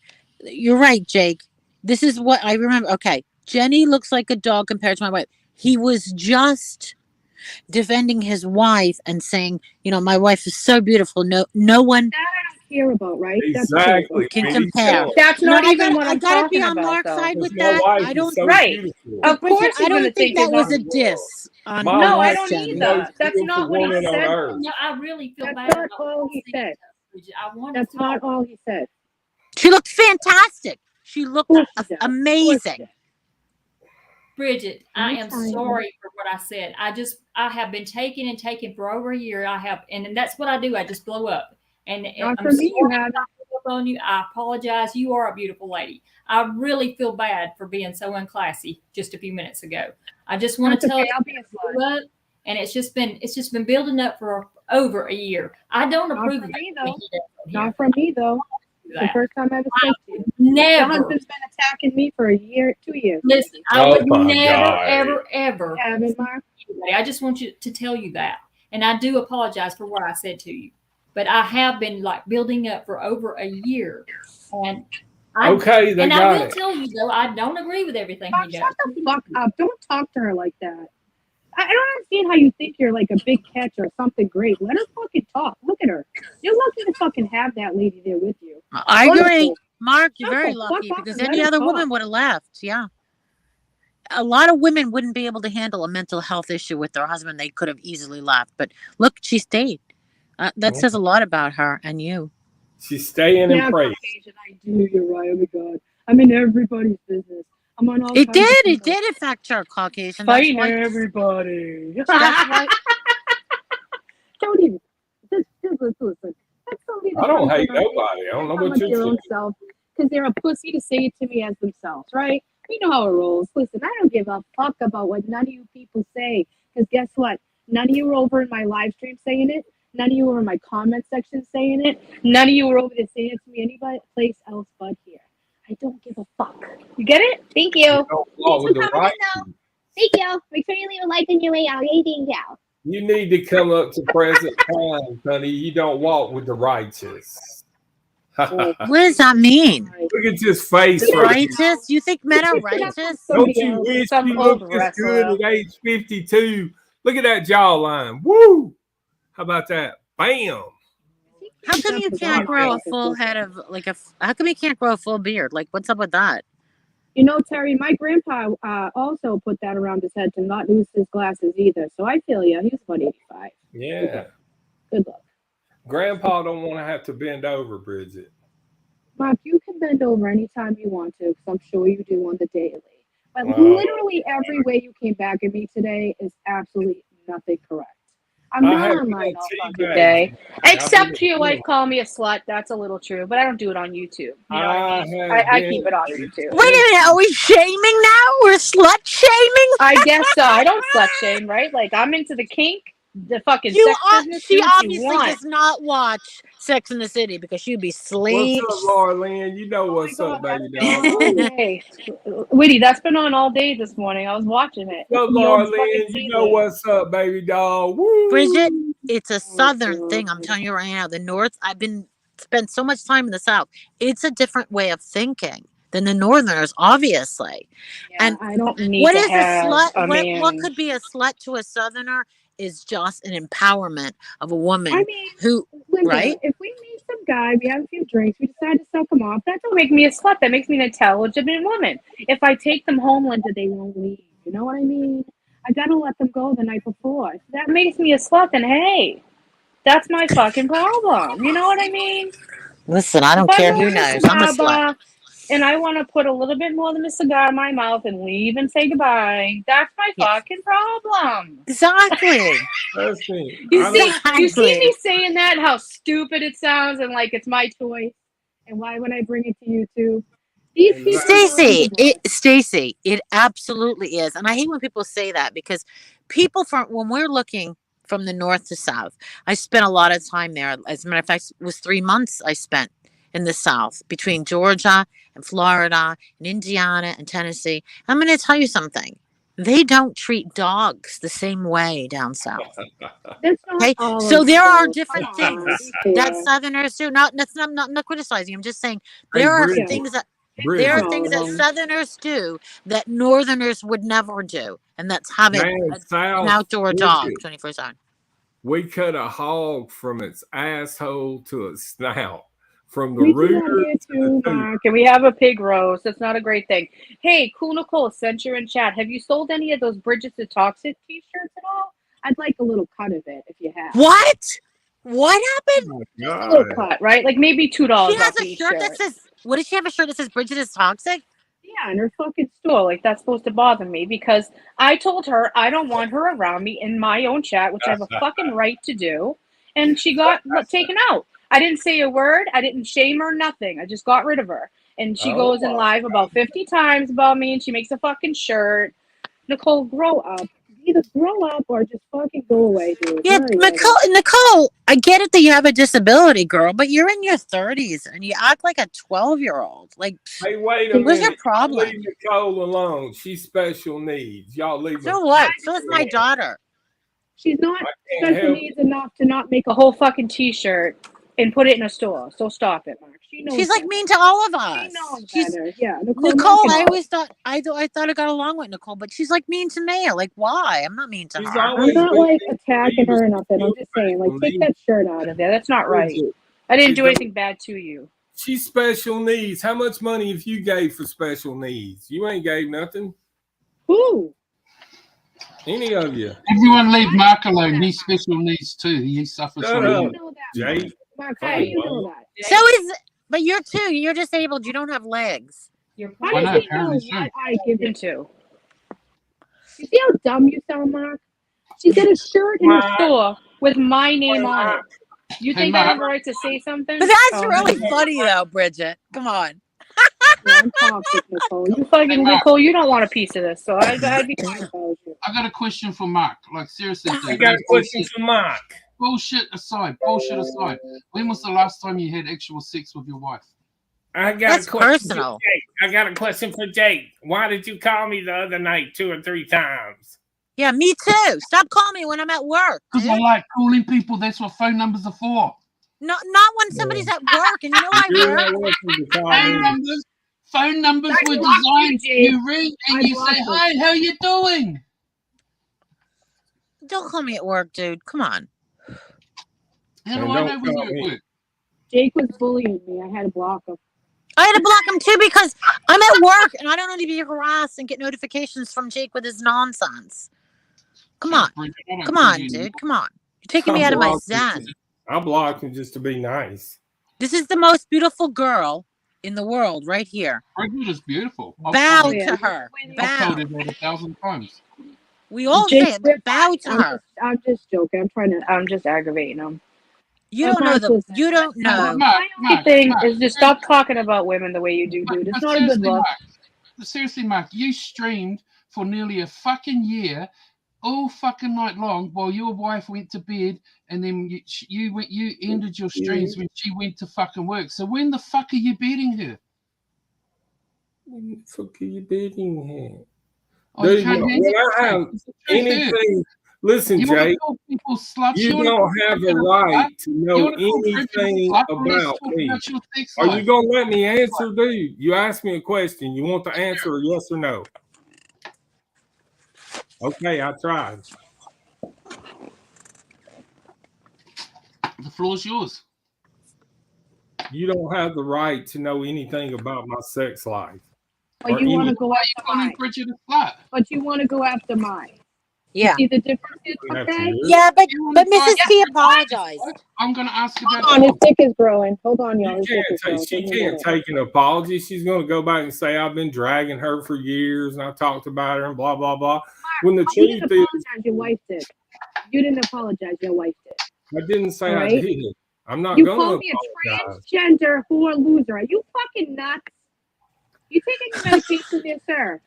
You're right, Jake. This is what I remember. Okay. Jenny looks like a dog compared to my wife. He was just defending his wife and saying, you know, my wife is so beautiful. No one that I don't care about, right? Exactly. Can compare. That's not even what I'm gotta talking be on about, Mark's though. side with that. I don't Of course, I don't think that was a diss. No, I don't either. That's not what he said. No, I really feel bad. That's not all he said. That's not all he said. She looked fantastic. She looked amazing. Bridget, I am sorry for what I said. I have been taking for over a year. And that's what I do. I just blow up. And I'm sorry on you. I apologize. You are a beautiful lady. I really feel bad for being so unclassy just a few minutes ago. I just want to tell you, and it's just been building up for over a year. I don't approve of that. Not from me though. The first time I ever spoke to you. Never. Your husband's been attacking me for 2 years. Listen, I would never, ever. I just want you to tell you that. And I do apologize for what I said to you. But I have been like building up for over a year. And I will tell you though, I don't agree with everything he does. Shut the fuck up. Don't talk to her like that. I don't understand how you think you're like a big catch or something great. Let her fucking talk. Look at her. You're lucky to fucking have that lady there with you. I agree. Mark, you're very lucky because any other woman would have left. Yeah. A lot of women wouldn't be able to handle a mental health issue with their husband. They could have easily left. But look, she stayed. That says a lot about her and you. She's staying in praise. I do. You're right. Oh my God. I'm in everybody's business. I'm on all It did affect her, Caucasian. Fighting everybody. That's why. Don't even. Listen. I don't hate nobody. I don't know what you're saying. Because they're a pussy to say it to me as themselves, right? We know how it rolls. Listen, I don't give a fuck about what none of you people say. Because guess what? None of you were over in my live stream saying it. None of you were in my comment section saying it. None of you were over there saying it to me any place else but here. I don't give a fuck. You get it? Thank you. Thank you. Thank you. Make sure you leave a like on your way out. Thank you. You need to come up to present time, honey. You don't walk with the righteous. What does that mean? Look at his face The right here. righteous? You think men are righteous? Don't you wish some you old looked this wrestler. good at age 52? Look at that jawline. Woo! How about that? Bam! How come you can't grow a full head of how come you can't grow a full beard? Like, what's up with that? You know, Terry, my grandpa also put that around his head to not lose his glasses either. So I feel you. He's about 85. Yeah. Good luck. Grandpa don't want to have to bend over, Bridget. Mark, you can bend over anytime you want to, because I'm sure you do on the daily. But literally every way you came back at me today is absolutely nothing correct. I'm not online all fucking day. Except your wife call me a slut. That's a little true, but I don't do it on YouTube. You know what I mean? I keep it off YouTube. Wait a minute, are we shaming now? We're slut shaming? I guess so. I don't slut shame, right? Like, I'm into the kink, the fucking sex business. She obviously does not watch Sex in the City because she'd be asleep. What's up, Laura Lynn? You know what's up, baby dog. Hey, Witty, that's been on all day this morning. I was watching it. What's up, Laura Lynn? You know what's up, baby dog. Woo! Bridget, it's a southern thing. I'm telling you right now. The North, spent so much time in the South. It's a different way of thinking than the Northerners, obviously. Yeah, and I don't need what to is have a slut? What man. could be a slut to a Southerner is just an empowerment of a woman who, listen, right? If we meet some guy, we have a few drinks, we decide to suck him off, that don't make me a slut. That makes me an intelligent woman. If I take them home, Linda, they won't leave. You know what I mean? I gotta let them go the night before. If that makes me a slut, then hey, that's my fucking problem. You know what I mean? Listen, I don't care who knows. I'm a slut. And I want to put a little bit more than a cigar in my mouth and leave and say goodbye. That's my fucking problem. Exactly. You see me saying that, how stupid it sounds, and like it's my choice. And why would I bring it to you two? Stacey, it absolutely is. And I hate when people say that because when we're looking from the north to south, I spent a lot of time there. As a matter of fact, it was 3 months I spent in the South between Georgia and Florida and Indiana and Tennessee. I'm going to tell you something. They don't treat dogs the same way down south. Okay, so there are different things that Southerners do. I'm not criticizing. I'm just saying there are things that Southerners do that Northerners would never do, and that's having an outdoor dog 24/7. We cut a hog from its asshole to its snout. From the rooter to Mark, and we have a pig roast. That's not a great thing. Hey, Cool Nicole, since you're in chat, have you sold any of those Bridget the Toxic t-shirts at all? I'd like a little cut of it if you have. What happened? Just a little cut, right? Like maybe $2. She has a shirt that says. What does she have? A shirt that says Bridget is toxic? Yeah, in her fucking store. Like, that's supposed to bother me because I told her I don't want her around me in my own chat, which I have a fucking right to do. And she got taken out. I didn't say a word. I didn't shame her, nothing. I just got rid of her. And she goes in live about 50 times about me, and she makes a fucking shirt. Nicole, grow up. Either grow up or just fucking go away, dude. Yeah, Nicole, I get it that you have a disability, girl, but you're in your 30s and you act like a 12-year-old. Like, hey, wait a minute. What's your problem? Leave Nicole alone. She's special needs. Y'all leave her. So what? So is my daughter. She's not special needs enough to not make a whole fucking t-shirt and put it in a store. So stop it, Mark. She's like mean to all of us. She's better. Yeah, Nicole, I always thought I thought I got along with Nicole, but she's like mean to me. Like, why? I'm not mean to her. I'm not like attacking her or nothing. I'm just saying, like, take that shirt out of there. That's not right. I didn't do anything bad to you. She's special needs. How much money have you gave for special needs? You ain't gave nothing. Who? Any of you? Everyone leave Mark alone. He's special needs too. He suffers from Jay. Mark, how do you know that? So but you're too. You're disabled. You don't have legs. I give him two. You see how dumb you sound, Mark? She got a shirt in her store with my name on it. You think I have a right to say something? But that's really funny, though, Bridget. Come on. I'm toxic, Nicole. You fucking Nicole. You don't want a piece of this, so I'd be fine if I was you. I got a question for Mark. Like, seriously, I got a question for Mark. Bullshit aside. When was the last time you had actual sex with your wife? That's personal. I got a question for Jake. Why did you call me the other night 2 or 3 times? Yeah, me too. Stop calling me when I'm at work, Because I dude. like calling people. That's what phone numbers are for. Not when somebody's at work, and you know I You're work. not welcome to call Phone me. numbers. Phone numbers I were blocked you, designed. Jake. You ring and I you say, blocked you. "Hi, how you doing?" Don't call me at work, dude. Come on. How do And I don't know when call you're at me. work? Jake was bullying me. I had to block him. I had to block him too because I'm at work and I don't need to be harassed and get notifications from Jake with his nonsense. Come on. Bridget, I don't Come call on, you dude. Come on. You're taking me I'm out of my blocking. zen. I'm blocking just to be nice. This is the most beautiful girl in the world right here. Bridget is beautiful. I've Bow told to her. I've told Bow. her that 1,000 times. We all Jake, say it, but bow to her. I'm just joking. I'm just aggravating him. You But don't know Mark, the. listen, You don't know. my only thing Mark, is just stop talking about women the way you do, dude. It's But not a good look. seriously, Mark, you streamed for nearly a fucking year, all fucking night long, while your wife went to bed, and then you ended your streams when she went to fucking work. So when the fuck are you beating her? When the fuck are you beating him? Oh, you Dude, can't when I have It's the truth, anything, listen, You want to Jake, call people sluts? you wanna call don't have Bridget a a right slut? to You know want to call Bridget a anything slut? Well, let's about talk me. about your sex Are life. you going to let me answer, dude? You asked me a question. You want the answer, yes or no? Okay, I tried. The floor's yours. You don't have the right to know anything about my sex life. But you want to go Why are after you calling mine. Bridget a slut? But you want to go after mine. Yeah. You see the difference? That's Okay. weird. Yeah, but You wanna Mrs. talk- T apologized. I'm going to ask Hold about on, his dick is growing. Hold on, y'all. You His dick is growing. she can't take an apology. She's going to go back and say, I've been dragging her for years and I talked about her and blah, blah, blah. When the You didn't truth is, apologize. Your wife did. You didn't apologize. Your wife did. I didn't say All I right. did. I'm not You going called to me apologize. a transgender whore loser. Are you fucking nuts? You taking your medication there, sir?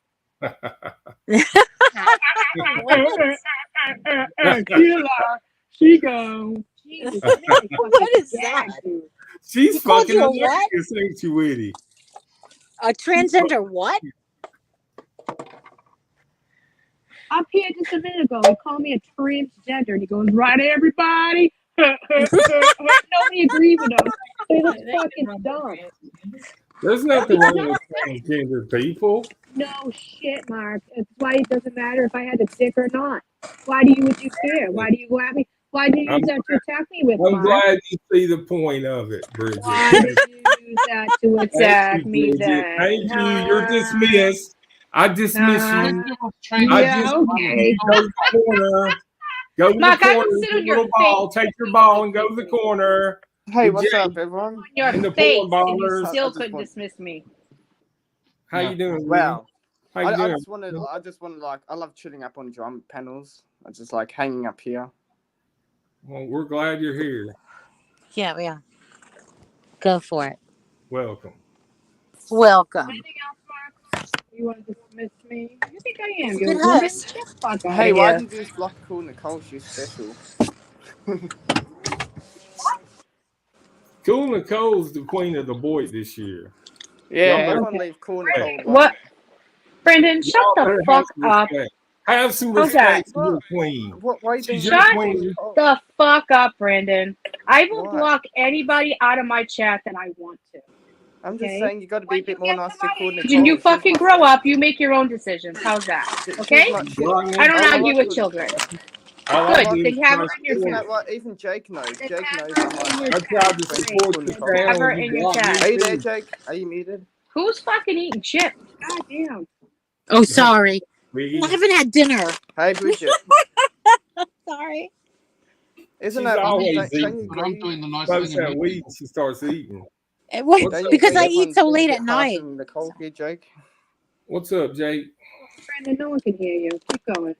She go. Jesus, What is that? She's He called fucking you a hilarious, ain't you, Witty? A transgender what? Up here just a minute ago, he called me a transgender, and he goes, "Right, everybody." Nobody agreed with him. So he looks fucking dumb. There's nothing wrong with transgender people. No shit, Mark. That's why it doesn't matter if I had the dick or not. Why would you care? Why do you go at me? Why do you use that to attack me with, I'm Mark? glad you see the point of it, Bridget. Why did you use that to attack me then? Thank you. You're dismissed. I dismiss you. Yeah, okay. Go to the corner. Go to Mark, the I corner. will sit on Your your little ball. face. Take your ball and go to the corner. Hey, With what's Jake up, everyone? Your and the face, porn and you ballers. still couldn't dismiss me. How you doing, Willie? Well, How you I doing? just wanted, like, I love chilling up on drum panels. I just like hanging up here. Well, we're glad you're here. Yeah. Go for it. Welcome. Welcome. Anything else, Mark? You want to dismiss me? You think I am? Good You're a woman? host. Get the fuck out Hey, of why here. didn't you just block Cool Nicole? She's special. Cool Nicole's the queen of the Boyd this year. Yeah, Y'all everyone Okay. leave Cool Nicole alone. What? Brendan, shut Y'all the better fuck up. have some How's that? respect for your queen. Why are you being She's rude your to Cool queen. Nicole? The fuck up, Brandon. I will Why? block anybody out of my chat that I want to. I'm just Okay? saying you got to be When a bit you more get nice to to my Cool age Nicole. and you She's fucking my grow friend. up, you make your own decisions. How's that? Okay? I don't argue with children. Good. Then have her in your Isn't chat. that what even Jake knows? Then Jake have knows her I'm like in your I chat. tried to support Cool you Nicole. down Have her when in you your blocked chat. Are me. you there, Jake? Are you muted? Who's fucking eating chips? God damn. Oh, sorry. Me. I haven't had dinner. Hey, Bridget. Sorry. Isn't She's that always don't you eating. But I'm agree? doing the nice By the thing and time we muting. eat, she starts eating. What? What's Don't up, you Because agree I Jake? eat so everyone's late being a at bit harsh night. on Nicole here, Jake? What's up, Jake? Brandon, no one can hear you. Keep going.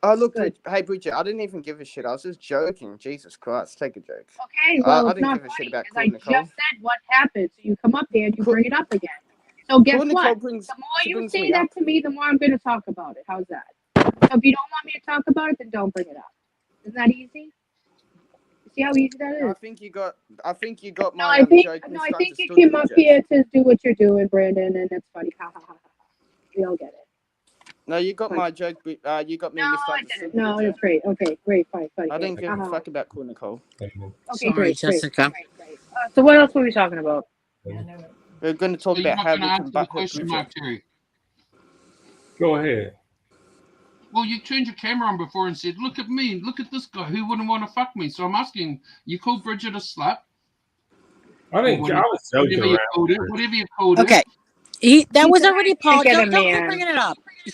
Oh, look, Good. hey, Bridget, I didn't even give a shit. I was just joking. Jesus Christ, take a joke. Okay, well, I it's didn't not give a shit funny about because Cool I Nicole. just said what happened. So you come up there and you Cool- bring it up again. So guess Cool Nicole what? brings, The more she you brings say me that up. to me, the more I'm going to talk about it. How's that? So if you don't want me to talk about it, then don't bring it up. Isn't that easy? You see how easy that I is? think you got No, my I think joke no, I think you misunderstood, came up Bridget. here to do what you're doing, Brandon, and it's funny. Ha ha ha ha. We all get it. No, you got my joke. You got me No, mixed up I with didn't. Cindy, No, did it's great. Okay, great, fine, fine. I didn't give a Uh-huh. fuck about cool Nicole. Okay, Sorry, great, Jessica. great. So what else were we talking about? Yeah, I know it. We're going to talk So you're about not how going to we can answer the butt hurt question, Mark Bridget. Terry. Go ahead. Well, you turned your camera on before and said, "Look at me, look at this guy. Who wouldn't want to fuck me?" So I'm asking, you called Bridget a slut? I didn't. I was joking Whatever you around. called it. Whatever you called Okay. it. That He was said already I can't get apologized. a Don't keep man. bringing it up. They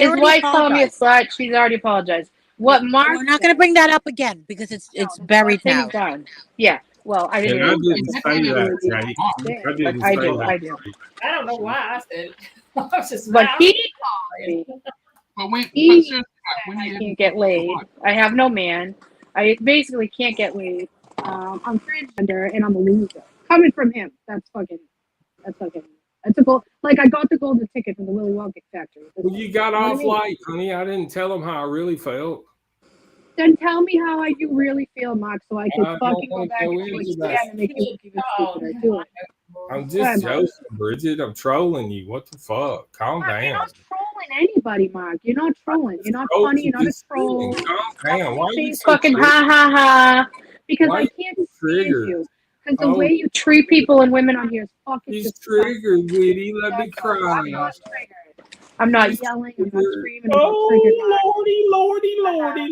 His already wife called me a apologized. slut. She's already apologized. What Mark We're not going to bring that up again because it's buried thing now. is done. Yeah. Well, I didn't And I really didn't That's say what that, it Jake. was. I didn't but I say do. that. I do. I don't know why I said it. I was just But mad. he called me. But when He when I you can't get laid. I have no man. I basically can't get laid. I'm transgender and I'm a loser. Coming from him, that's a goal. Like I got the golden ticket from the Willy Wonka factory. Well, you got You know what I off mean? light, honey. I didn't tell them how I really felt. Then tell me how you really feel, Mark, so I can I don't fucking go want back to go and do it into that. again and make you look even stupider. Do it. I'm Go ahead, just Mark. joking, Bridget. I'm trolling you. What the fuck? Calm Mark, you're down. not trolling anybody, Mark. You're not trolling. You're not Oh, funny. You're not a just troll. calm down. Why are you Saying so fucking triggered? ha ha ha because Why are I you can't so stand triggered? you. Because the Oh, way you treat people and women on here is fucking he's disgusting. triggered, Witty. Let me That's all. cry. I'm not triggered. I'm not He's yelling. I'm not triggered. screaming. I'm not triggered. Oh, lordy.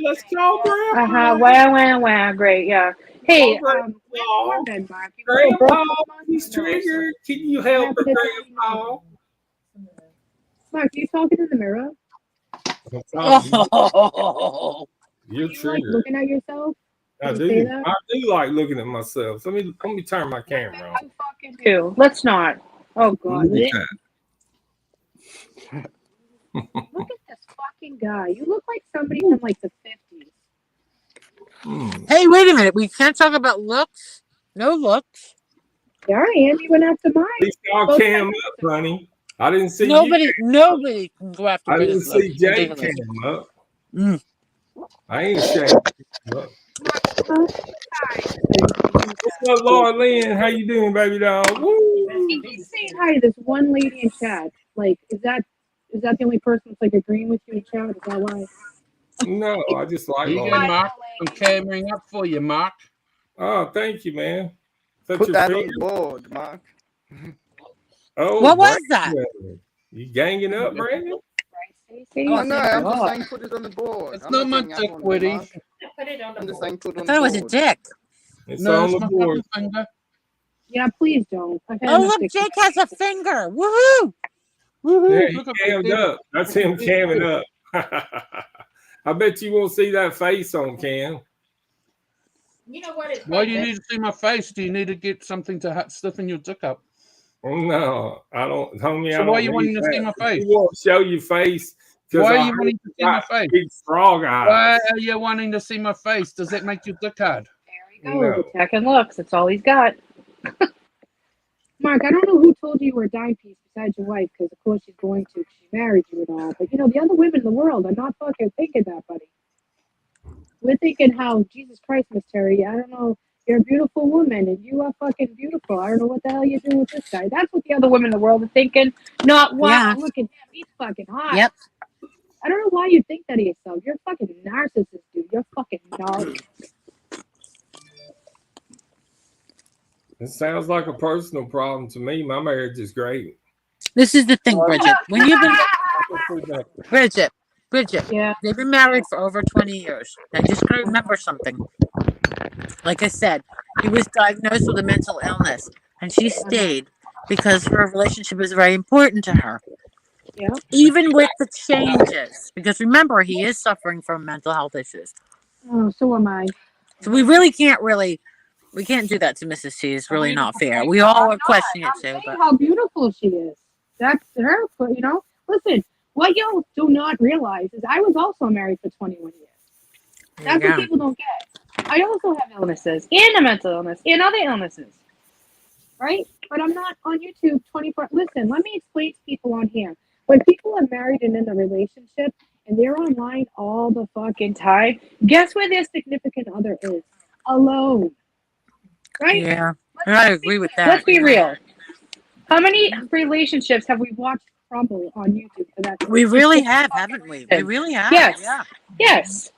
Let's call Grandpa. Wow. Great. Yeah. Hey, Oh, where's Grandpa. Corbin, Mark? You broke Grandpa, this month he's or no? triggered. Can you What help happened her, to Daddy? Grandpa? Mark, are you talking in the mirror? I'm talking to you. Oh, You're Are you like triggered. looking at yourself? I Did you say do. that? I do like looking at myself. Let me turn my camera on. I fucking do. Let's not. Oh God. Look at that. Look at this fucking guy. You look like somebody from like the 50s. hey, wait a minute. We can't talk about looks. No looks. Yeah, I am. You went after mine. Please call Both Cam seconds up, ago. honey. I didn't see Nobody can go after I didn't Bridget's see looks. Jay Ridiculous. Cam up. Mm. I ain't ashamed. Look. What's up, Laura Lynn? How you doing, baby doll? Woo! He keeps saying hi to this one lady in chat. Like, is that the only person that's like agreeing with you in chat? Is that why? No, I just like Here you Laura. go, Mark. I'm cameraing up for you, Mark. Oh, thank you, man. Such Put a that fan. on the board, Mark. Oh, What was that? Brandon. You ganging up, Brandon? I know. I'm just God. saying, put it on the board. It's I'm not my getting up dick, on you, Woody. Mark. Put it on I'm the just board. saying, put it I on thought the it was a board. dick. It's No, on it's the my board. fucking finger. Yeah, please don't. I've had Oh, enough look, dick Jake pics. has a finger. Woohoo! Yeah, he Look at cammed this. up. That's him camming up. I bet you won't see that face on cam. You know what? It's Why do you need to see my face? Do you need to get something to stiffen your dick up? Oh, no, I don't, homie. So I why are don't you need wanting to see that. my If face? you won't show your face because Why are I you wanting to see my face? big frog eyes. Why are you wanting to see my face? Does that make your dick hard? There he goes, attacking looks. That's all he's got. Mark, I don't know who told you you were a dime piece besides your wife, because of course she's going to. She married you and all. But, the other women in the world are not fucking thinking that, buddy. We're thinking how, Jesus Christ, Miss Terry, I don't know, you're a beautiful woman, and you are fucking beautiful. I don't know what the hell you're doing with this guy. That's what the other women in the world are thinking. Not, wow, Yeah. look at him. He's fucking hot. Yep. I don't know why you think that of yourself. You're a fucking narcissist, dude. You're fucking gnarly. It sounds like a personal problem to me. My marriage is great. This is the thing, Bridget. When you've been Bridget, Yeah. they've been married for over 20 years. And just gotta remember something. Like I said, he was diagnosed with a mental illness, and she stayed because her relationship is very important to her. Yeah. Even with the changes, because remember, he is suffering from mental health issues. Oh, so am I. So we can't do that to Mrs. T. It's really not fair. We all are questioning it too. I'm saying But how beautiful she is. That's her. Listen, what you do not realize is I was also married for 21 years. That's what people don't get. I also have illnesses and a mental illness and other illnesses, right? But I'm not on YouTube 24. Listen, let me explain to people on here. When people are married and in a relationship and they're online all the fucking time, guess where their significant other is? Alone. Right? Yeah, I agree with that. Let's be real. How many relationships have we watched crumble on YouTube for that. We really have, haven't we? We really have. Yes. Yeah. Yes.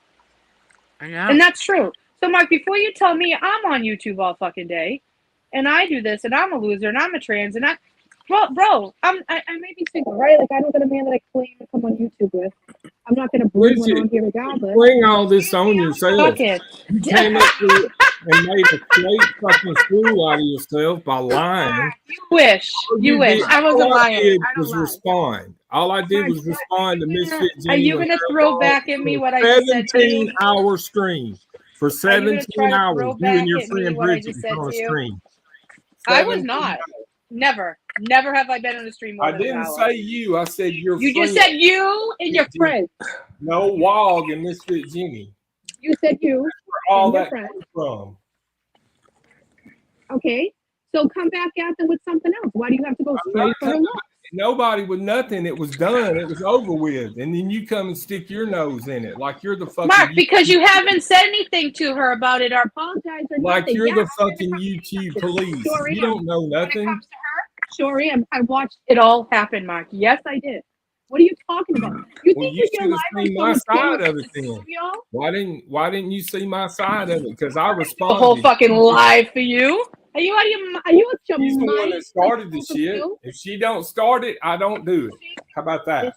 I know. And that's true. So, Mark, before you tell me I'm on YouTube all fucking day, and I do this, and I'm a loser, and I'm a trans, and bro, I may be single, right? Like, I don't got a man that I claim to come on YouTube with. I'm not going to bring one on here regardless. Bring all this on yourself. Fuck it. You came up here and made a straight fucking fool out of yourself by lying. You wish. You wish. I wasn't lying. All I did was respond. All I did was respond to Misfit Jenny. Are you going to throw back at me what I just said to you? 17-hour stream. For 17 hours, you and your friend Bridget was on a stream. I was not. Never. Never have I been on a stream more I than an didn't hour. say you. I said your You friend. just said you and your friend. No, Wog and Misfit Jenny. You said you. Where all and your that friend. comes from. Okay. So come back at them with something else. Why do you have to go straight for a look? Nobody with nothing. It was done. It was over with. And then you come and stick your nose in it like you're the fucking Mark, because you haven't said anything to her about it or apologized or like nothing. you're the fucking YouTube police. You don't know nothing. Sorry, I watched it all happen, Mark. Yes, I did. What are you talking about? You think you you're should have seen my side of it then. Studio? Why didn't you see my side of it? Because I The responded. whole fucking live for you. Are you at your She's the one mind? that started the shit. If she don't start it, I don't do it. How about that?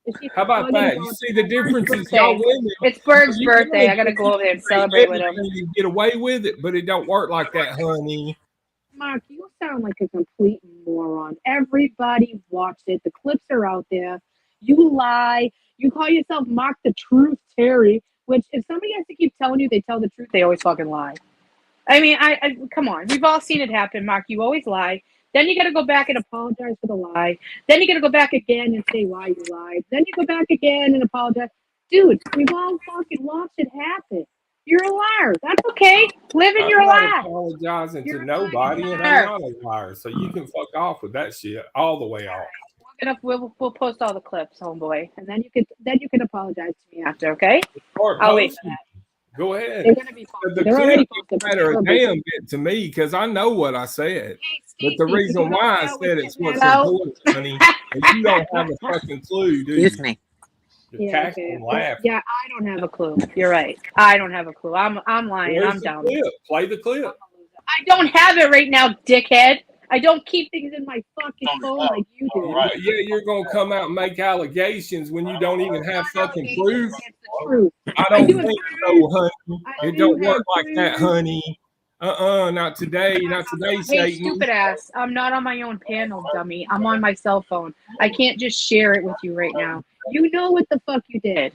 Is she How about that? You see the difference is y'all women. It's Berg's birthday. I gotta go over there and celebrate with him. You get away with it, but it don't work like that, honey. Mark, you sound like a complete moron. Everybody watched it. The clips are out there. You lie. You call yourself Mark the Truth Terry, which if somebody has to keep telling you they tell the truth, they always fucking lie. I mean, I come on. We've all seen it happen, Mark. You always lie. Then you got to go back and apologize for the lie. Then you got to go back again and say why you lied. Then you go back again and apologize. Dude, we've all fucking watched it happen. You're a liar. That's okay. Live in your life. I'm not apologizing to nobody, and I'm not a liar. So you can fuck off with that shit all the way off. We'll post all the clips, homeboy, and then you can apologize to me after, okay? Or I'll wait for that. Go ahead. They're gonna be posted. The clip don't matter a damn bit to me because I know what I said. But the reason why I said it's what's important, honey, and you don't have a fucking clue, do you? Excuse me. Yeah, okay. Yeah, I don't have a clue. You're right. I don't have a clue. I'm lying. Where's I'm down. Play the clip. I don't have it right now, dickhead. I don't keep things in my fucking phone like you do. Right. Yeah, you're gonna come out and make allegations when you don't even have fucking proof. I don't think so, honey. It don't work like that, honey. Not today. Not today, Hey, Satan. stupid ass. I'm not on my own panel, dummy. I'm on my cell phone. I can't just share it with you right now. You know what the fuck you did.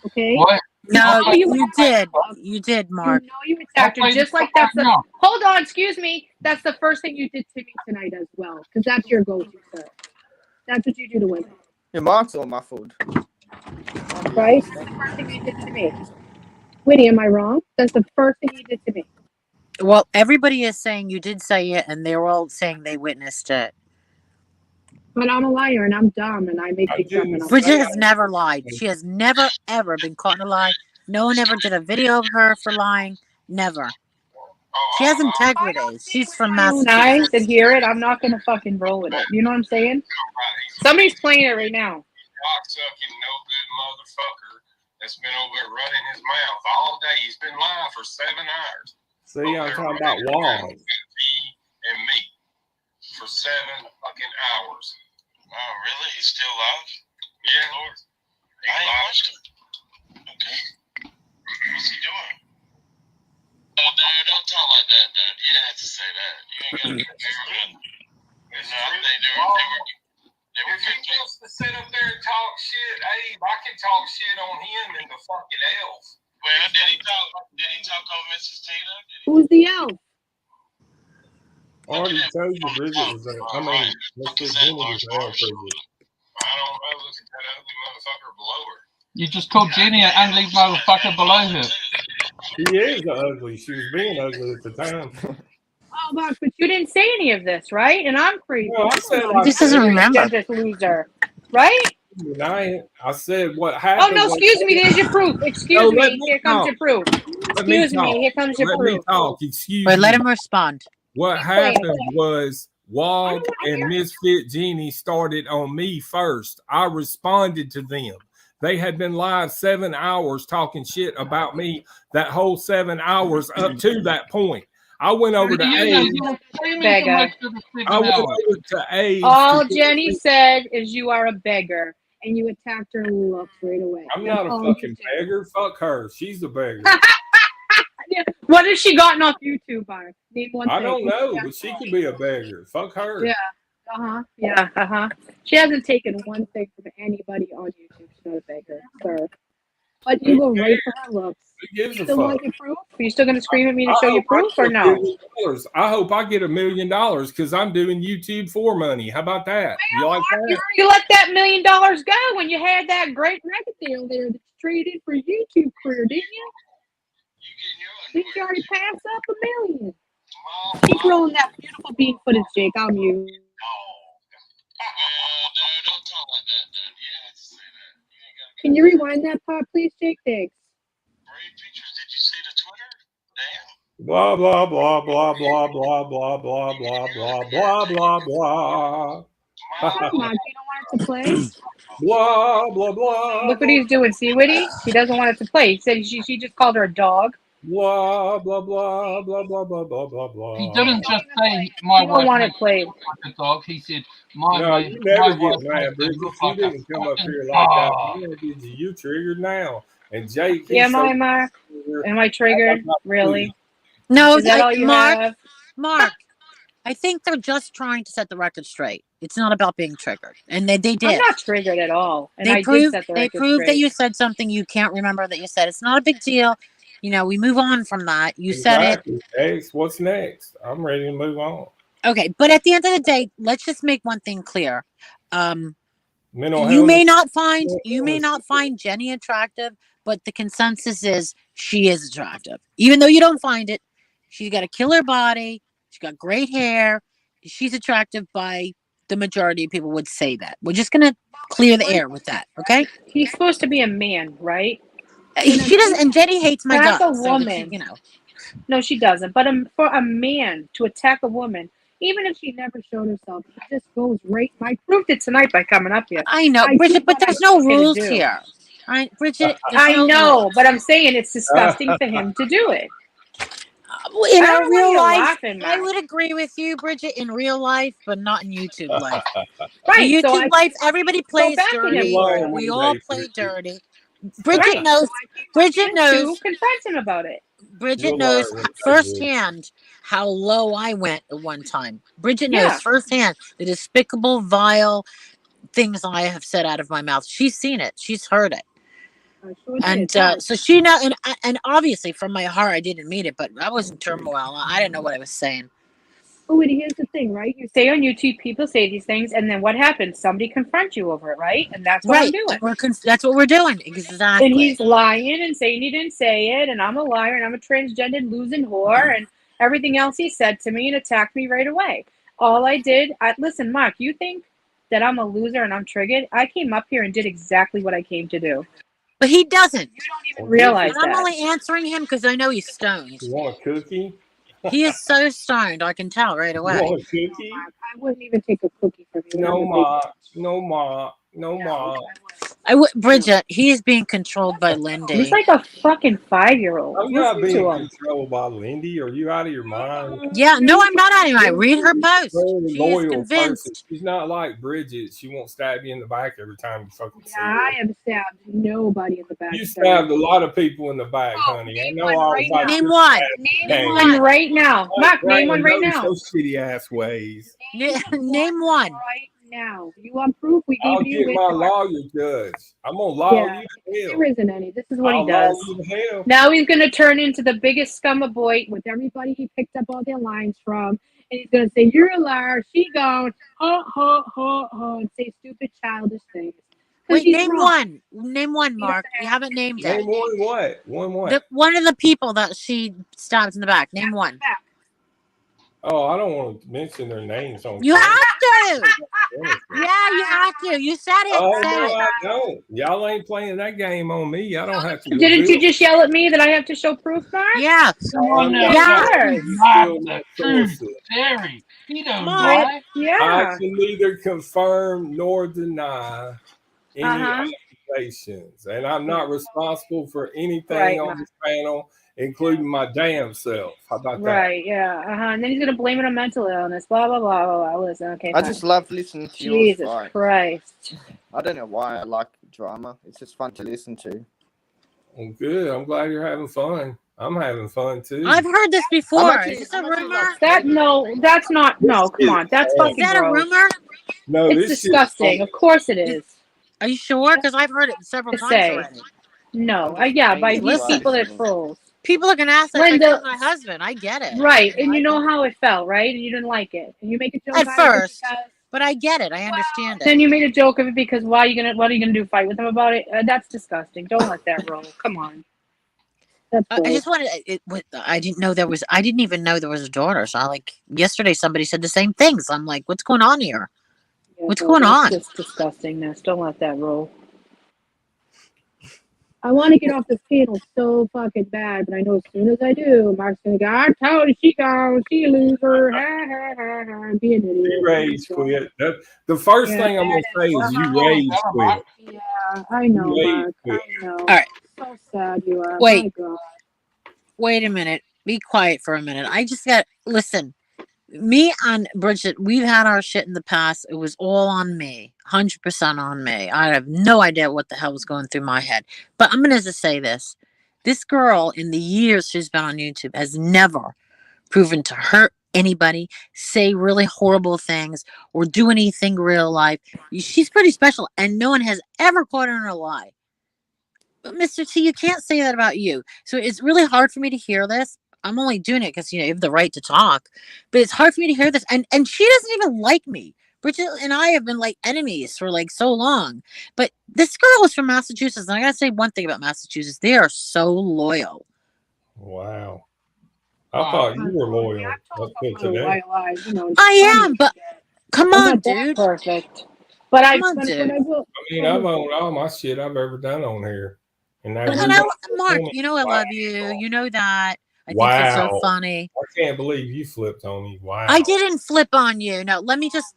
Okay? What? No, you did. You did, Mark. You know you attacked her just like that's the. Hold on, excuse me. That's the first thing you did to me tonight as well, because that's your go-to, sir. That's what you do to women. Your marks all muffled. Right? That's the first thing you did to me. Whitney, am I wrong? That's the first thing you did to me. Well, everybody is saying you did say it, and they're all saying they witnessed it. But I'm a liar, and I'm dumb, and I make things up. And Bridget has never lied. She has never, ever been caught in a lie. No one ever did a video of her for lying. Never. She has integrity. She's from Massachusetts. And hear it, I'm not going to fucking roll with it. You know what I'm saying? Somebody's playing it right now. Cocksucking no good motherfucker that's been over there running his mouth all day. He's been lying for 7 hours. See, I'm talking about walls. And me for 7 fucking hours. Oh, really? He's still alive? Yeah, Lord. He lost him. Okay. What's he doing? Oh, Dad, don't talk like that, Dad. You didn't have to say that. You ain't got to compare him. No, they were if he wants to sit up there and talk shit, Abe, I can talk shit on him and the fucking elf. Well, did he talk on Mrs. Tina? Who's the elf? I already told you Bridget was there. I mean, Mr. Jimmy was there, Bridget. I don't know. Look at that ugly motherfucker below her. You just called Jenny an ugly motherfucker below her. She is ugly. She was being ugly at the time. Oh, Mark, but you didn't say any of this, right? And I'm crazy. No, I said He just doesn't remember. This loser, right? I said what happened. Oh, no, excuse me. There's your proof. Excuse me. Here comes your proof. Excuse me. Here comes your proof. Let me talk. Excuse Wait, me. let him respond. What happened was Wog and Misfit Genie started on me first. I responded to them. They had been live 7 hours talking shit about me that whole 7 hours up to that point. I went over to A's. Beggar. I went over to A's. All Jenny said is you are a beggar, and you attacked her looks right away. I'm not a fucking beggar. Fuck her. She's a beggar. What has she gotten off YouTube by? Name one I thing. don't know, but she could be a beggar. Fuck her. Yeah. Yeah. She hasn't taken one thing from anybody on YouTube. She's not a beggar, sir. But you go right for her looks. Who gives a Still fuck? want your proof? Are you still going to scream at me to show you proof or no? I hope I get $1 million because I'm doing YouTube for money. How about that? You like that? You let that $1 million go when you had that great record deal there that traded for YouTube career, didn't you? Didn't you already pass up $1 million? Keep rolling that beautiful bean footage, Jake. I'll mute. Can you rewind that part, please, Jake? Thanks. Blah blah blah blah blah blah blah blah blah blah blah blah blah. Mark, you don't want it to play? Blah blah blah. Look what he's doing. See, Whitty? He doesn't want it to play. He said she just called her a dog. Blah blah blah blah blah blah blah blah blah. He didn't just say my wife want it played like a dog. He said my no, wife. You never my get mad, Bridget. You didn't come up here like that. You triggered now, and Jake. Yeah, Mark. Am I triggered? Really? No, is that all you have? Mark. I think they're just trying to set the record straight. It's not about being triggered, and they did. I'm not triggered at all. And they proved that you said something you can't remember that you said. It's not a big deal. You know, we move on from that. You said it. Next, what's next? I'm ready to move on. Okay, but at the end of the day, let's just make one thing clear. You may not find Jenny attractive, but the consensus is she is attractive. Even though you don't find it, she's got a killer body. She's got great hair. She's attractive by the majority of people would say that. We're just going to clear the air with that, okay? He's supposed to be a man, right? She doesn't, and Jenny hates my guts. Attack a woman. So No, she doesn't. But for a man to attack a woman, even if she never showed herself, it just goes right. I proved it tonight by coming up here. I know, Bridget, but there's no rules here. Bridget, I know, but I'm saying it's disgusting for him to do it. In real life, I would agree with you, Bridget, in real life, but not in YouTube life. Right. In YouTube life, everybody plays dirty. We all play dirty. Bridget knows. Bridget knows. Confront him about it. Bridget knows firsthand how low I went at one time. Bridget knows firsthand the despicable, vile things I have said out of my mouth. She's seen it. She's heard it. And so she know, and obviously from my heart, I didn't mean it, but I was in turmoil. I didn't know what I was saying. Oh, and here's the thing, right? You say on YouTube, people say these things, and then what happens? Somebody confronts you over it, right? And that's what I'm doing. That's what we're doing, exactly. And he's lying and saying he didn't say it, and I'm a liar, and I'm a transgendered losing whore, and everything else he said to me and attacked me right away. All I did, listen, Mark, you think that I'm a loser and I'm triggered? I came up here and did exactly what I came to do. But he doesn't. You don't even realize that. I'm only answering him because I know he's stoned. You want a cookie? He is so stoned, I can tell right away. You want a cookie? I wouldn't even take a cookie from you. No, Ma. Bridget, he is being controlled by Lindy. He's like a fucking 5-year-old. I'm not being controlled by Lindy. Are you out of your mind? Yeah, no, I'm not out of my mind. Read her post. She is convinced. Person. She's not like Bridget. She won't stab you in the back every time you fucking see her. I have stabbed nobody in the back. You stabbed a lot of people in the back, honey. I know I was like, name one. Name one right now. Mark, name one right now. Those shitty ass ways. Name one. Right now. You want proof? We gave I'll you get my lawyer judge. I'm gonna law you to hell. There isn't any. This is what he does. Now he's gonna turn into the biggest scum of boy with everybody he picked up all their lines from. And he's gonna say, "You're a liar." She going, and say stupid childish things. Wait, name one. Name one, Mark. You haven't named it. Name one what? One what? One of the people that she stabs in the back. Name one. Oh, I don't want to mention their names on You camera. have to. Yeah, you have to. You said it. Oh Say no, it. I don't. Y'all ain't playing that game on me. I don't have to Didn't reveal. you just yell at me that I have to show proof, Mark? Yeah. Come on now, Yeah. Terry. Spill Mark, my the truth. sources. Terry, he don't Mark. lie. I Yeah. can neither confirm nor deny any Uh-huh. accusations, and I'm not responsible for anything Right, on Mark. this panel, including my damn self. How about that? Right, yeah. Uh-huh. And then he's gonna blame it on mental illness. Blah blah blah blah blah. Listen, okay, I fine. just love listening to yours Jesus fight. Christ. I don't know why I like drama. It's just fun to listen to. Well, good. I'm glad you're having fun. I'm having fun too. I've heard this I'm before. actually, Is this I'm a actually rumor? like That hating. no, that's not no, come This on. That's is Is fucking that a gross. rumor? No, It's this shit's disgusting. Of course it is. Are you sure? Because I've heard it several To times say. already. No. I'm just Yeah, by hating these while people that listening. trolls. People are gonna ask that if I Linda, killed my husband. I get it. right, and you know how it felt, right? And you didn't like it. And you make a joke At out of it first, because but I get it. I understand it. then you made a joke of it because what are you gonna do? Fight with them about it? That's disgusting. Don't let that roll. Come on. That's I gross. just wanted I didn't know there was. I didn't even know there was a daughter. So I like yesterday somebody said the same thing. So I'm like, what's going on here? Yeah, What's no, going that's on? just disgustingness. Don't let that roll. I want to get off this panel so fucking bad, but I know as soon as I do, Mark's gonna go, I told you she goes, she a loser, ha ha ha ha, and be an you idiot. rage quit. The first Yeah, thing I'm gonna say is you Tell him, rage Mark. quit. yeah, I know, You rage Mark. quit. I know. All right. So sad you are. Wait. My God. Wait a minute. Be quiet for a minute. I just got listen. Me and Bridget, we've had our shit in the past. It was all on me, 100% on me. I have no idea what the hell was going through my head. But I'm gonna just say this: this girl, in the years she's been on YouTube, has never proven to hurt anybody, say really horrible things, or do anything real life. She's pretty special, and no one has ever caught her in a lie. But Mr. T, you can't say that about you. So it's really hard for me to hear this. I'm only doing it because you have the right to talk, but it's hard for me to hear this. And she doesn't even like me. Bridget and I have been like enemies for like so long. But this girl is from Massachusetts, and I gotta say one thing about Massachusetts: they are so loyal. Wow. I thought you were loyal up to today. I am, but come I'm on, not that dude. perfect. But Come on, dude. I will. I mean, I've owned all my shit I've ever done on here. And now And Mark, you know I love you. You know that. I think you're so wow. funny. I can't believe you flipped on me. Wow. I didn't flip on you. No, let me just.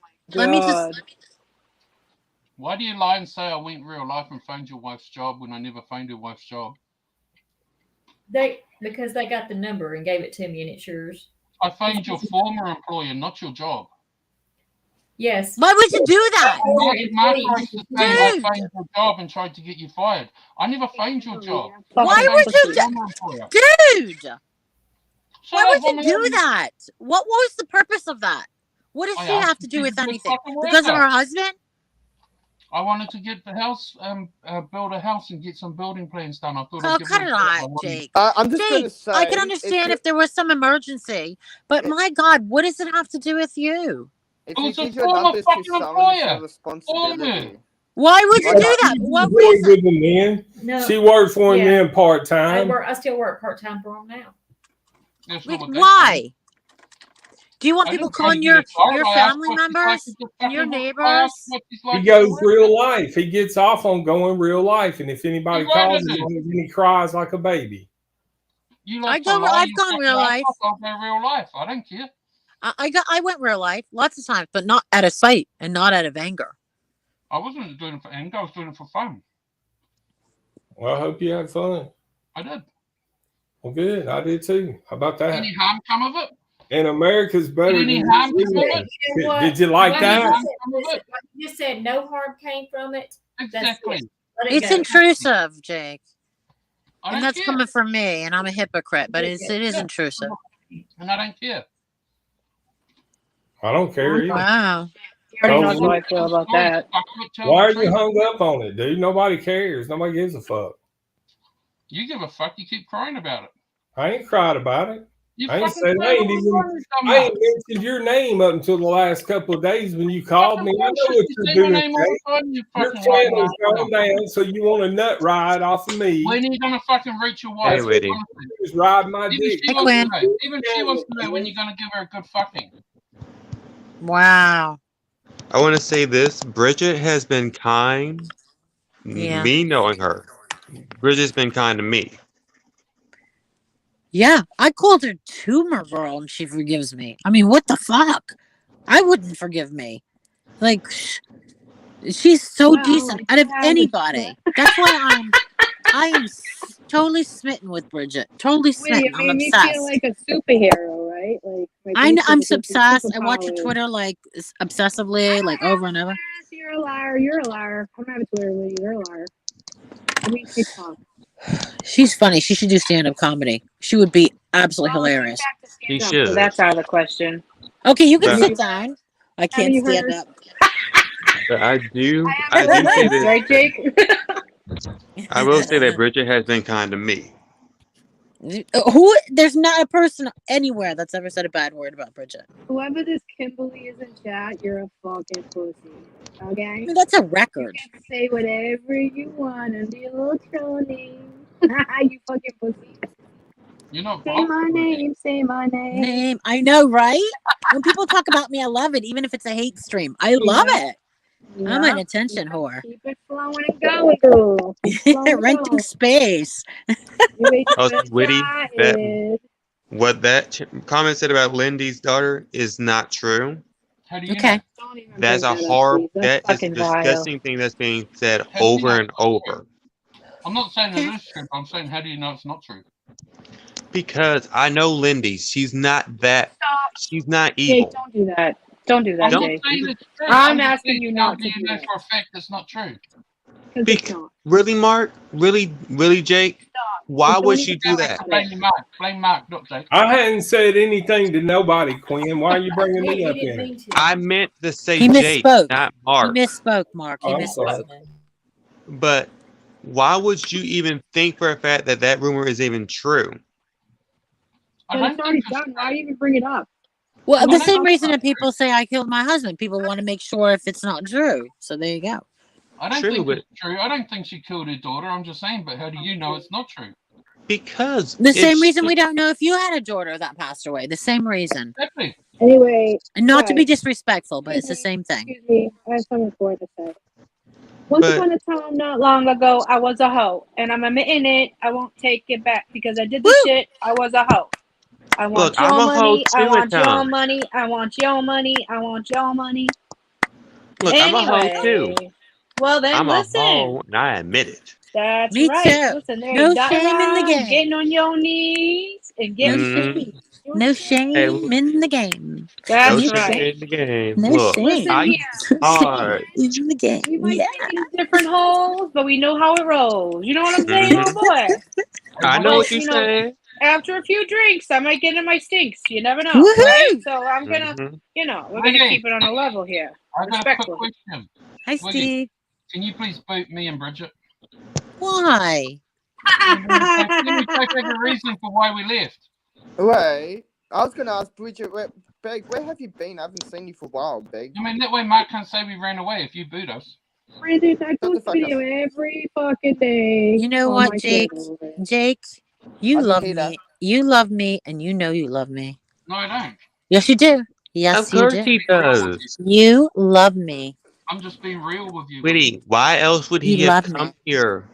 Why do you lie and say I went real life and found your wife's job when I never found your wife's job? Because they got the number and gave it to me, and it's yours. I found your former employer, not your job. Yes. Why would you do that? Mark likes to say I found your job and tried to get you fired. I never found your job. Why would you dude? Shut Why up, would you do that? What was the purpose of that? What does she have to do with anything? Because of her husband? I wanted to get the house, build a house and get some building plans done. I thought Oh, cut it out, Jake. I'm just going to say, I can understand if there was some emergency, but my God, what does it have to do with you? If you give your numbers to someone, it's your responsibility. Why would you do that? What reason? With the men. No. She worked for him then part time. I still work part time for him now. Why? Do you want people calling your family members and your neighbors? He goes real life. He gets off on going real life, and if anybody calls him, he cries like a baby. I've gone real life. I'll go real life. I don't care. I went real life lots of times, but not out of sight and not out of anger. I wasn't doing it for anger. I was doing it for fun. Well, I hope you had fun. I did. Well, good. I did too. How about that? Any harm come of it? And America's better than any harm come of it? Did you like that? You said no harm came from it. Exactly. It's intrusive, Jake. And that's care. coming from me, and I'm a hypocrite, but it is intrusive. And I don't care. I don't care either. Wow. You already know how I feel about that. Why are you hung up on it, dude? Nobody cares. Nobody gives a fuck. You give a fuck. You keep crying about it. I ain't cried about it. I ain't said I ain't mentioned your name up until the last couple of days when you called me. I know what you're doing. Your channel's gone down, so you want a nut ride off of me. When are you gonna fucking reach your wife? Hey, Whitty. Just ride my dick. Even she wants to know when you're gonna give her a good fucking. Wow. I want to say this. Bridget has been kind. Yeah. Me knowing her. Bridget's been kind to me. Yeah, I called her tumor girl and she forgives me. I mean, what the fuck? I wouldn't forgive me. Like, she's so decent out of anybody. That's why I am totally smitten with Bridget. Totally smitten. I'm me obsessed. feel like a superhero, right? Like I'm obsessed. I watch your Twitter like obsessively, like over and over. You're a liar. You're a liar. I'm not a Twitter lady. You're a liar. I mean, TikTok. She's funny. She should do stand-up comedy. She would be absolutely hilarious. She should. So that's out of the question. Okay, you can sit down. I can't stand up. But I do say this. Right, Jake? I will say that Bridget has been kind to me. There's not a person anywhere that's ever said a bad word about Bridget. Whoever this Kimberly is in chat, you're a fucking pussy. Okay? I mean, that's a record. You can say whatever you want and be a little trolling. You fucking pussy. You're not say my name, say my name. I know, right? When people talk about me, I love it, even if it's a hate stream. I love it. Yeah. I'm an attention whore. Keep it flowing and going, girl. Renting space. Witty, what that comment said about Lindy's daughter is not true. How do you know? That's a horrible, that is a disgusting thing that's being said over and over. I'm not saying it is true. I'm saying, how do you know it's not true? Because I know Lindy. She's not that. She's not evil. Jake, don't do that. Don't do that, Jake. I'm asking you not to do that. For a fact that's not true. Really, Mark? Really, Jake? Why would you do that? Blame Mark, not Jake. I hadn't said anything to nobody, Quinn. Why are you bringing me up in it? I meant to say he Jake, misspoke. not Mark. He misspoke, Mark. He misspoke. But why would you even think for a fact that that rumor is even true? It's already done. Why even bring it up? Well, the same reason that people say I killed my husband. People want to make sure if it's not true. So there you go. I don't think it's true. I don't think she killed her daughter. I'm just saying, but how do you know it's not true? Because the same reason we don't know if you had a daughter that passed away. The same reason. Exactly. Anyway, and not to be disrespectful, but it's the same thing. Excuse me. I have something for to say. Once upon a time, not long ago, I was a hoe, and I'm admitting it. I won't take it back because I did the shit. I was a hoe. I want your money. I want your money. I want your money. I want your money. Look, I'm a hoe too. Well, then listen. I'm a hoe, and I admit it. That's Me right. too. Listen, no shame in the game. Getting on your knees and getting no shame in the game. That's no right. Shame in the game. No Look, shame. hard. In the game. We might be in different holes, but we know how it rolls. You know what I'm saying, oh boy? I know what you're saying. After a few drinks, I might get in my stinks. You never know, right? So I'm gonna, we're gonna keep it on a level here. I got a quick question. Hi, Steve. Can you please boot me and Bridget? Why? Give me a reason for why we left. Wait, I was gonna ask Bridget, Beg, where have you been? I haven't seen you for a while, Beg. I mean, that way Mark can't say we ran away if you boot us. Bridget, I post video every fucking day. You know what, Jake? Jake, you love me. You love me, and you know you love me. No, I don't. Yes, you do. Yes, of course you do. He does. You love me. I'm just being real with you. Witty, why else would he have come here?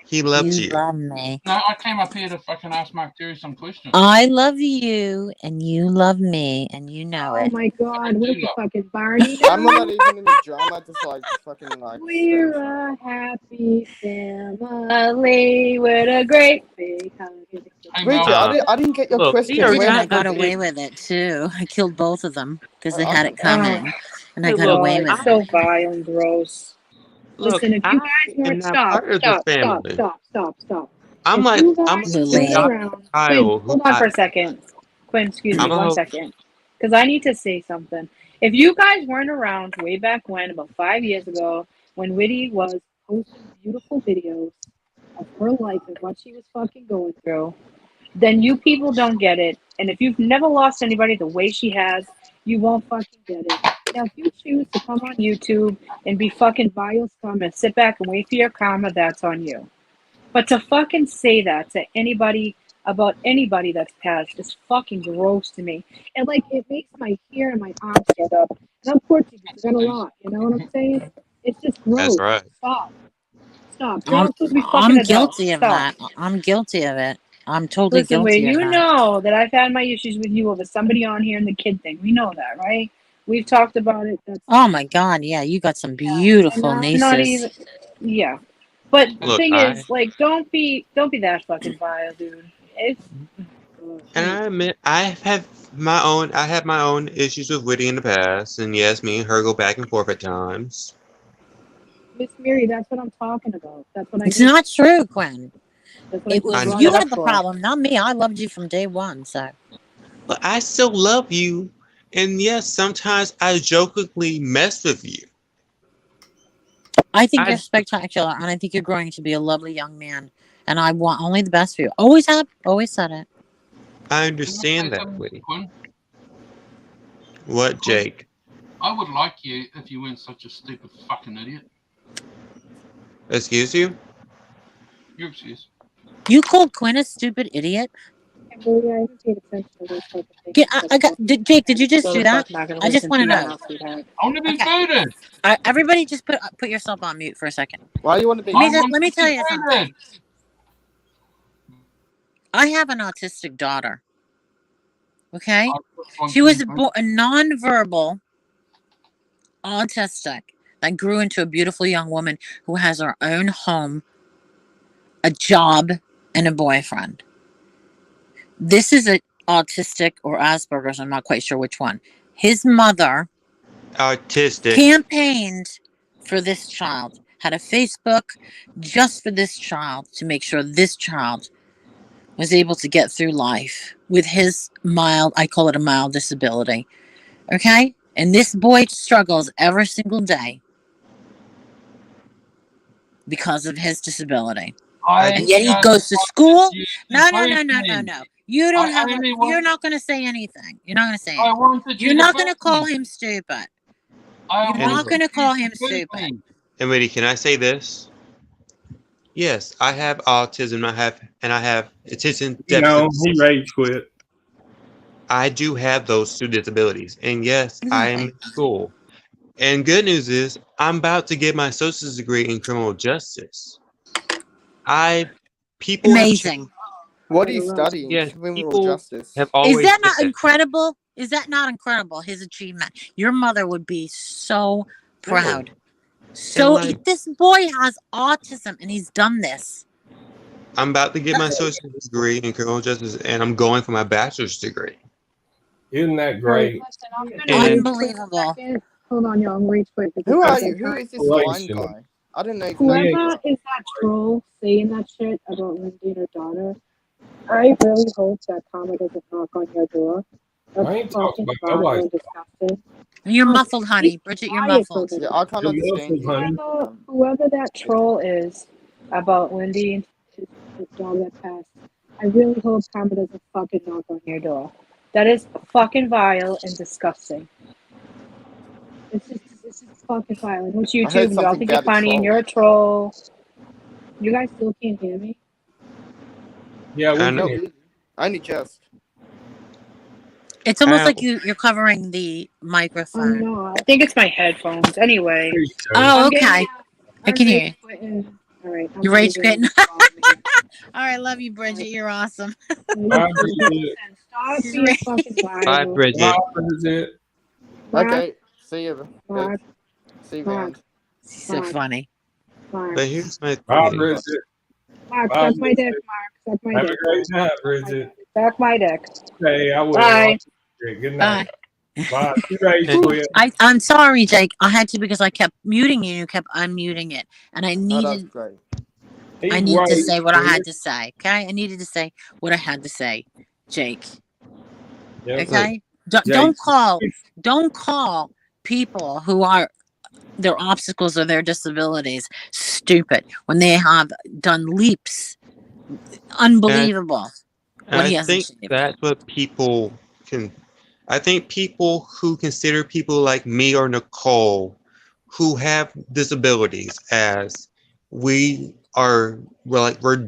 He loves you. You love me. No, I came up here to fucking ask Mark Terry some questions. I love you, and you love me, and you know it. Oh my God, what is the fucking Barney? I'm not even in the drama, just like fucking like. We're a happy family with a great big hug. Bridget, I didn't get your question. I got away with it too. I killed both of them because they had it coming, and I got away with it. So vile and gross. Look, listen, if you guys weren't stop. I'm like, I'm hold on for a second. Quinn, excuse me, 1 second. Because I need to say something. If you guys weren't around way back when, about 5 years ago, when Witty was posting beautiful videos of her life and what she was fucking going through, then you people don't get it. And if you've never lost anybody the way she has, you won't fucking get it. Now, if you choose to come on YouTube and be fucking vile scum and sit back and wait for your karma, that's on you. But to fucking say that to anybody about anybody that's passed is fucking gross to me. And like it makes my hair and my arms stand up. And I'm Portuguese, I got a lot, you know what I'm saying? It's just gross. That's right. Stop. You're not supposed to be fucking I'm adults. guilty of Stop. that. I'm guilty of it. I'm totally Listen, where guilty of you that. know that I've had my issues with you over somebody on here and the kid thing. We know that, right? We've talked about it. That's Oh my God, yeah, you got some and beautiful I'm nieces. not even yeah. But the Look, thing is, like, don't be that fucking vile, dude. It's and I admit I have my own issues with Whitty in the past, and yes, me and her go back and forth at times. Miss Mary, that's what I'm talking about. That's what I It's do. not true, Quinn. That's what It I was brought you it up had the for. problem, not me. I loved you from day one. So, But I still love you, and yes, sometimes I jokingly mess with you. I think I you're spectacular, and I think you're growing to be a lovely young man. And I want only the best for you. Always have, always said it. I Can I understand say that, something, Whitty. Quinn? What, Jake? I would like you if you weren't such a stupid fucking idiot. Excuse you? Your excuse. You called Quinn a stupid idiot. Kimberly, I haven't paid attention to those type of things. Jake, did you just So do the that? fuck not gonna I just listen want to to you know. now, sweetheart. I want to be Okay. booted. Everybody, just put yourself on mute for a second. Why do you want to be? Let me to tell be you booted. something. I have an autistic daughter. Okay, she was a nonverbal autistic that grew into a beautiful young woman who has her own home, a job, and a boyfriend. This is a autistic or Asperger's. I'm not quite sure which one. His mother Autistic. campaigned for this child, had a Facebook just for this child to make sure this child was able to get through life with his mild, I call it a mild disability. Okay? And this boy struggles every single day because of his disability. And yet he goes to school. No. You don't have. You're not going to say anything. You're not going to say it. You're not going to call him stupid. You're not going to call him stupid. And Whitty, can I say this? Yes, I have autism. I have attention deficits. He rage quit. I do have those two disabilities, and yes, I am in school. And good news is, I'm about to get my associate's degree in criminal justice. People Amazing. What are you studying? Yes, Criminal people justice. have always Is that not said, incredible? Is that not incredible? His achievement. Your mother would be so proud. So like- this boy has autism, and he's done this. I'm about to get my associate's degree in criminal justice, and I'm going for my bachelor's degree. Isn't that great? Listen, I'm gonna And- Unbelievable. hold on, y'all. I'm reach quick. Who are you? Who is this blind Escalation. guy? I don't know. Whoever is that troll saying that shit about Lindsay and her daughter, I really hope that karma doesn't knock on your door. That's I ain't talking fucking about vile nobody. and disgusting. You're muffled, honey. Bridget, you're Quiet muffled. for a Yeah, I can't You're understand muffled, you. honey. Whoever that troll is about Lindy and his dog that passed, I really hope karma doesn't fucking knock on your door. That is fucking vile and disgusting. It's just fucking vile. And it's I heard YouTube, and y'all something think you're about a funny, and troll. you're a troll. You guys still can't hear me? Yeah, we I know. can. Only just. It's almost like you're covering the I'm microphone. not. I think it's my headphones. Anyway. Oh, I'm okay. getting- I can hear you. All right. You're rage quitting. All right, love you, Bridget. You're awesome. Bye, Bridget. Stop being fucking wild. Bye, Bridget. Bye, Bridget. Okay. See you. Mark, See you Mark. around. So funny. Mark, But here's my Bye, thing. Bridget. Mark, Bye, suck my dick, Bridget. Mark. Suck my Have dick. a great Mark. night, Bridget. Suck my dick. Hey, I will. Bye. Good night. Bye. Bye. You rage quit. I'm sorry, Jake. I had to because I kept muting you. You kept unmuting it, and I Oh, that's needed great. I needed to say what I had to say. Okay, I needed to say what I had to say, Jake. Yep. Okay, Jake. don't call people who are their obstacles or their disabilities stupid when they have done leaps. Unbelievable. And Well, I he hasn't think shaved yet. that's what people can. I think people who consider people like me or Nicole who have disabilities as we're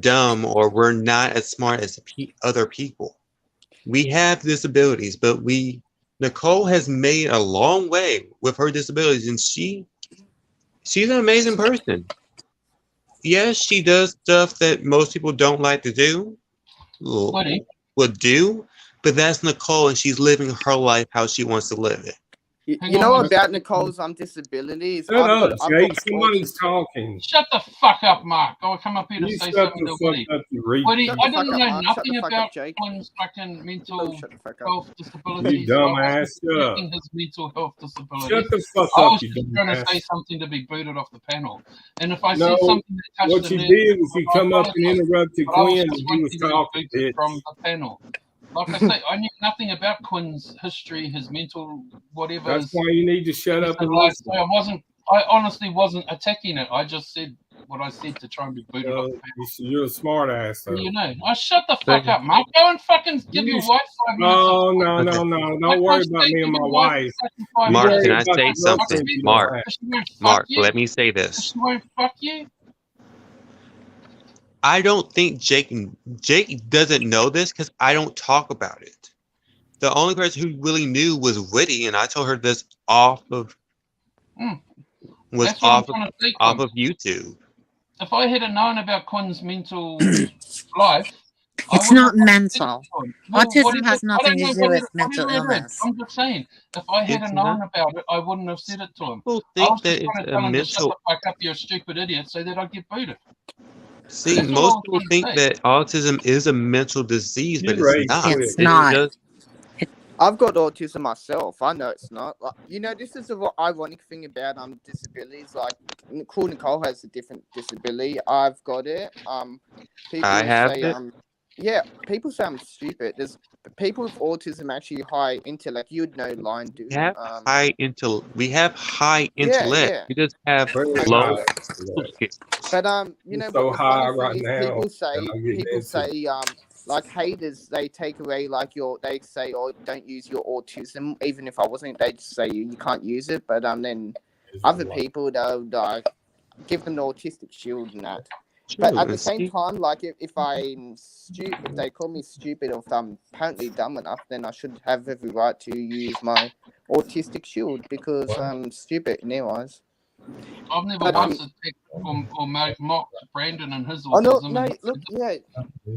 dumb or we're not as smart as other people. We have disabilities, but Nicole has made a long way with her disabilities, and she's an amazing person. Yes, she does stuff that most people don't like to do, Woody, would do, but that's Nicole, and she's living her life how she wants to live it. hang You on know one about second. Nicole's disabilities? Shut up, I've got Jake. Somebody's autism. talking. Shut the fuck up, Mark. I'll come up here to You say shut something the to fuck Woody. up, you Woody, Shut I the fuck didn't up, know Mark. Shut nothing the fuck about up, Jake. Quinn's fucking Oh, mental shut the fuck up. health You disabilities. I dumbass. wasn't Shut up. disputing his mental health Shut disabilities. the fuck I up, was you just trying to say dumbass. something to be booted off the panel. And if I No, said something that touched what the you nerve, did was you I come up and apologize. interrupted But I was Quinn just when he was wanting to be talking, booted from bitch. the panel. Like I say, I knew nothing about Quinn's history, his mental whatever. That's why you need to shut up and Like, listen. so I honestly wasn't attacking it. I just said what I said to try and be booted off the panel. You're a smart ass, though. You know, I shut the fuck up, Mark. Go and fucking give your wife 5 minutes. Oh, no. I Don't can't worry say about me and give my your wife wife. fucking 5 You Mark, minutes. worry can I about say the girlfriend something? you Mark, don't have. She won't fuck Mark, you. let me say this. She won't fuck you. I don't think Jake doesn't know this because I don't talk about it. The only person who really knew was Witty, and I told her this off of That's what I'm trying to say, off Quinn. of YouTube. If I had known about Quinn's mental life, It's not mental. Well, Autism has I nothing don't to know do with mental whatever it is. illness. I'm just saying, if I had It's known not. about it, I wouldn't have said it to him. People I was think just that trying it's to a tell him to shut the mental. fuck up, you're a stupid idiot, so that I'd get booted. See, That's all I most was people trying to think say. that autism is a mental disease, but You're it's right. not. It's It's not. just I've got autism myself. I know it's not. Like, you know, this is the ironic thing about disabilities. Like, cool, Nicole has a different disability. I've got it. People I have say it. yeah, people say I'm stupid. There's people with autism actually high intellect. You'd know, Lion, dude. We have We have high Yeah, intellect. yeah. We just have Very low high. social skills. But you I'm know so what the high funny thing right is? now, People and I'm getting into say like haters, they take away like they say, oh, don't use your autism. Even if I wasn't, they just say you can't use it. But then other people they'll give them the autistic shield and that. But True. at the And same see, time, like if I'm stupid, if they call me stupid, or if I'm apparently dumb enough, then I should have every right to use my autistic shield because I'm stupid in their eyes. I've never But once attacked or mocked Brandon and his oh no, autism. no, And look, yeah,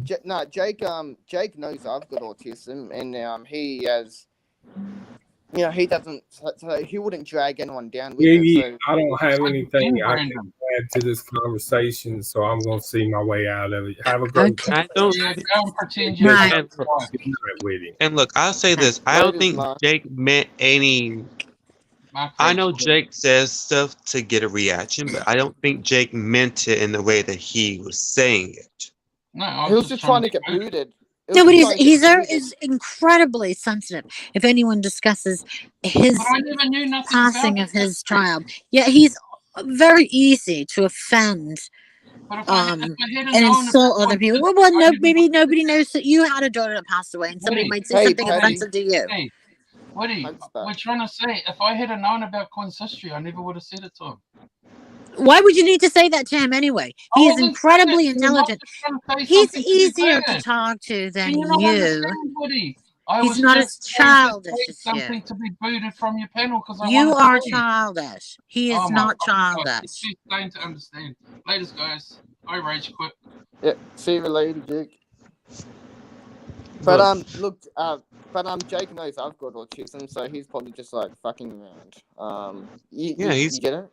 Jake knows I've got autism, and he has, he doesn't, so he wouldn't drag anyone down with it. So I don't have so anything then, I can Brandon. add to this conversation, so I'm going to see my way out of it. Have a great Okay. day. I don't. Yeah, go and pretend Good you're Right. And look, wife. night, and look, I'll say this. I don't Later's think Mark. Jake meant any. Mark I know Rage. Jake says stuff to get a reaction, but I don't think Jake meant it in the way that he was saying it. No, I He was just trying to get get booted. No, but he's incredibly sensitive. If anyone discusses his But I never knew nothing passing about of his child, yeah, he's very easy to offend. But if I And hadn't known insult about other people. this, Well, I no, never maybe would- nobody knows that you had a daughter that passed away, and somebody Woody, might say Hey, something Patty. offensive to you. Hey, Woody, Thanks, Dad. we're trying to say, if I had known about Quinn's history, I never would have said it to him. Why would you need to say that to him anyway? He is incredibly intelligent. He's easier to talk to than Can you not you. understand, Woody? He's not as childish as something you. to be booted from your panel because I You wanted are to see. childish. He is Oh my not God. childish. She's starting to understand. Ladies, guys, I rage quit. Yeah, see you later, Jake. But look, Jake knows I've got autism, so he's probably just like fucking around. You get it?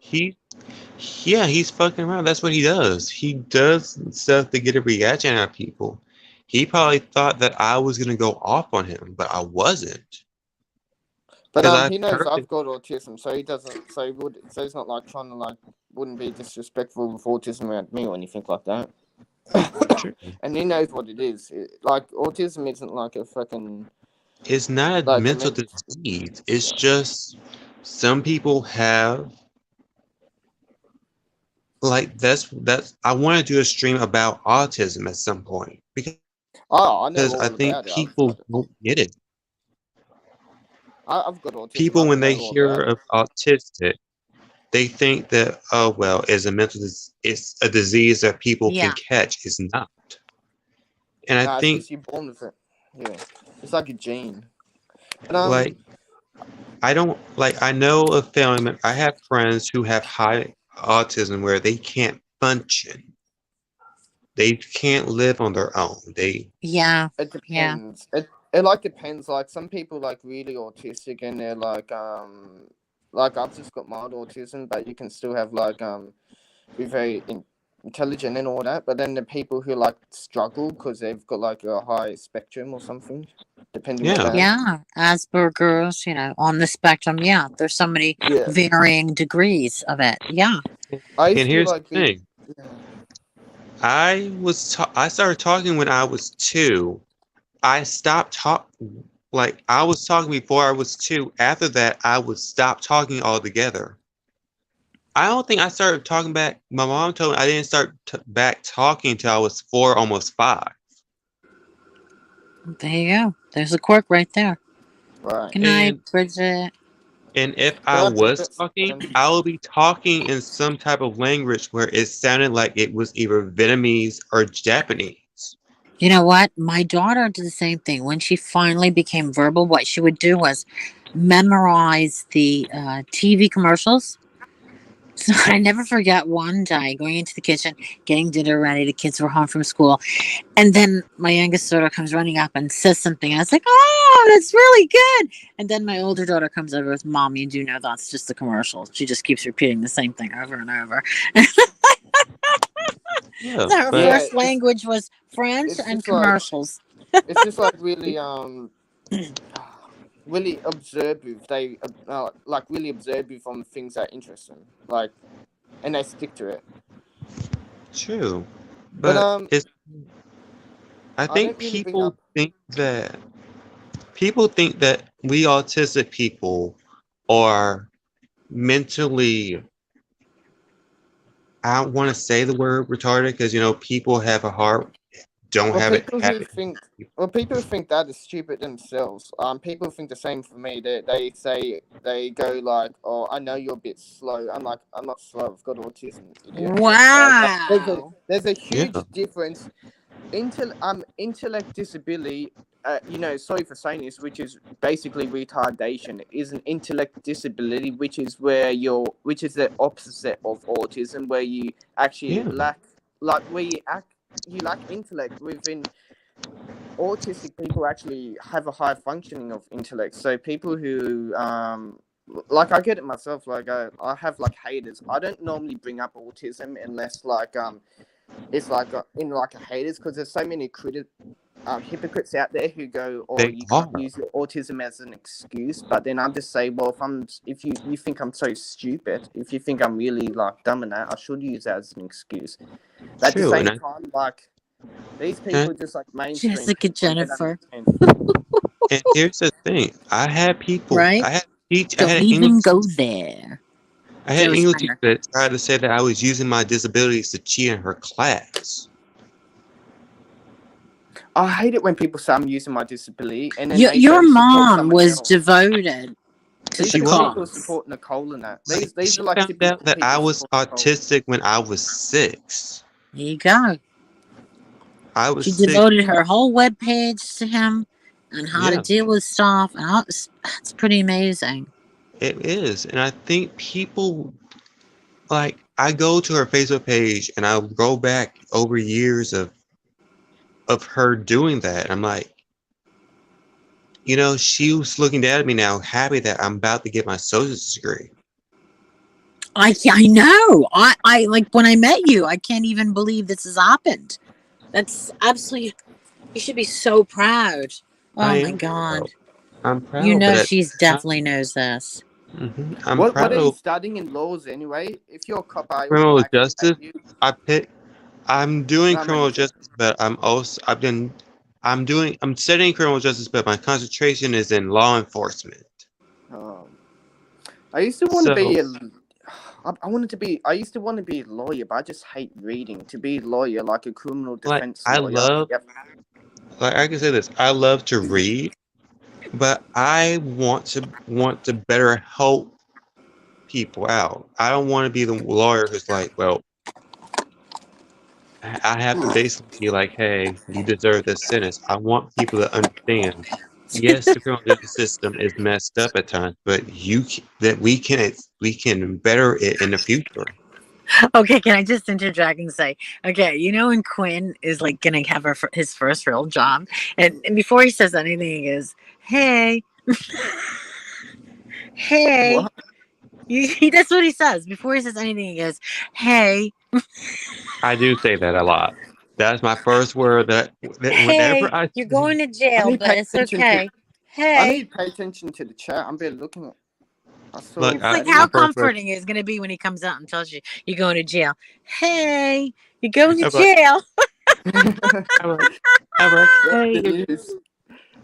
He's fucking around. That's what he does. He does stuff to get a reaction out of people. He probably thought that I was gonna go off on him, but I wasn't. But he knows I've got autism, so he doesn't. So he's not like trying to wouldn't be disrespectful with autism around me or anything like that. And he knows what it is. Autism isn't like a fucking. It's not a mental disease. It's just some people have. That's I want to do a stream about autism at some point because Oh, I know Because all I think about it. people don't get it. I've got autism. People, when I they know all hear about it. of autistic, they think that, oh, well, it's a disease that people can Yeah. catch. It's not. And I No, it's think, just you're born with it. Yeah, it's like a gene. But like, I know of I have friends who have high autism where they can't function. They can't live on their own. Yeah. it Yeah. depends. It like depends. Like some people like really autistic and they're like I've just got mild autism, but you can still have be very intelligent and all that. But then the people who like struggle because they've got like a high spectrum or something, depending what Yeah. that is. Yeah. Asperger's, on the spectrum. Yeah. There's so many Yeah, varying degrees of it. Yeah. I And used to here's like the be. thing. Yeah. I started talking when I was 2. I stopped talking. Like, I was talking before I was 2. After that, I would stop talking altogether. I don't think I started talking back. My mom told me I didn't start back talking until I was 4, almost 5. There you go. There's a quirk right there. Right. Good night, And Bridget. if I But was that's talking, I would be talking in some type of language where it sounded like it was either Vietnamese or Japanese. You know what? My daughter did the same thing. When she finally became verbal, what she would do was memorize the TV commercials. So I never forget one day going into the kitchen, getting dinner ready. The kids were home from school. And then my youngest daughter comes running up and says something. And I was like, oh, that's really good. And then my older daughter comes over with, Mom, you do know that's just the commercial. She just keeps repeating the same thing over and over. Yeah, So her but yeah. first language was French It's and just like commercials. it's just like really really observative. They like really observative on things that interest them. Like, and they stick to it. true. But But I I think don't really bring up. people think that we autistic people are mentally, I don't want to say the word retarded because people have a heart, don't Well, have it people have who it. think people who think that is stupid themselves. People think the same for me. They go like, "Oh, I know you're a bit slow." I'm like, "I'm not slow. I've got autism, idiot." Like, Wow. there's a Yeah, huge difference. Intellect disability. Sorry for saying this, which is basically retardation, is an intellect disability, which is which is the opposite of autism, where you actually yeah, lack, where you lack intellect. Within autistic people, actually have a high functioning of intellect. So people who like I get it myself. Like I have like haters. I don't normally bring up autism unless it's like in like a haters, because there's so many hypocrites out there who go, "Oh, they you are. can't use your autism as an excuse." But then I just say, well, if you think I'm so stupid, if you think I'm really like dumb in that, I should use that as an excuse. But at the True. same time, like these people just like mainstream Jessica people, and they don't Jennifer. understand. And here's the thing. I had people, Right? I Don't had an even English, go there. I had an Jerry English teacher Springer. that tried to say that I was using my disabilities to cheat in her class. I hate it when people say I'm using my disability, and then they Your go support mom someone was else. devoted to These the are She the was. people who cause. support Nicole and that. Like, These she are like found typical out that I people was support Nicole. autistic when I was 6. There you go. I was She 6. devoted her whole webpage to him and how to Yeah, deal with stuff. And it's pretty amazing. it is. And I think people, like, I go to her Facebook page and I'll go back over years of her doing that. I'm like, she was looking down at me now, happy that I'm about to get my associate's degree. I know. I like when I met you, I can't even believe this has happened. That's absolutely, you should be so proud. I Oh my am proud. God. I'm proud, but at the She's same time, definitely knows this. I'm What proud are you of studying in laws anyway? If you're a cop, I will criminal actually hate justice. you. I'm doing No, I'm only criminal joking. justice, but I'm studying criminal justice, but my concentration is in law enforcement. I used to want to be So, I used to want to be a lawyer, but I just hate reading. To be a lawyer, like a criminal like, defense lawyer, like I can say this, I love to read, but I want to better help people out. I don't want to be the lawyer who's like, well, I have to basically be like, hey, you deserve this sentence. I want people to understand. Yes, the criminal justice system is messed up at times, but that we can better it in the future. Okay, can I just interject and say, okay, you know when Quinn is like gonna have his first real job, and before he says anything, he goes, "Hey, hey." What? That's what he says before he says anything. He goes, "Hey, I do say that a lot. That's my first word. That hey, whenever I you're going to I jail, need to but pay it's attention okay. I need Hey." to pay attention to the chat. I'm barely looking at. I saw look, It's like my how Freddie. first word, comforting it's gonna be when he comes out and tells you you're going to jail. Hey, you're going to I'm like, jail. I'm like, That's hey, the news.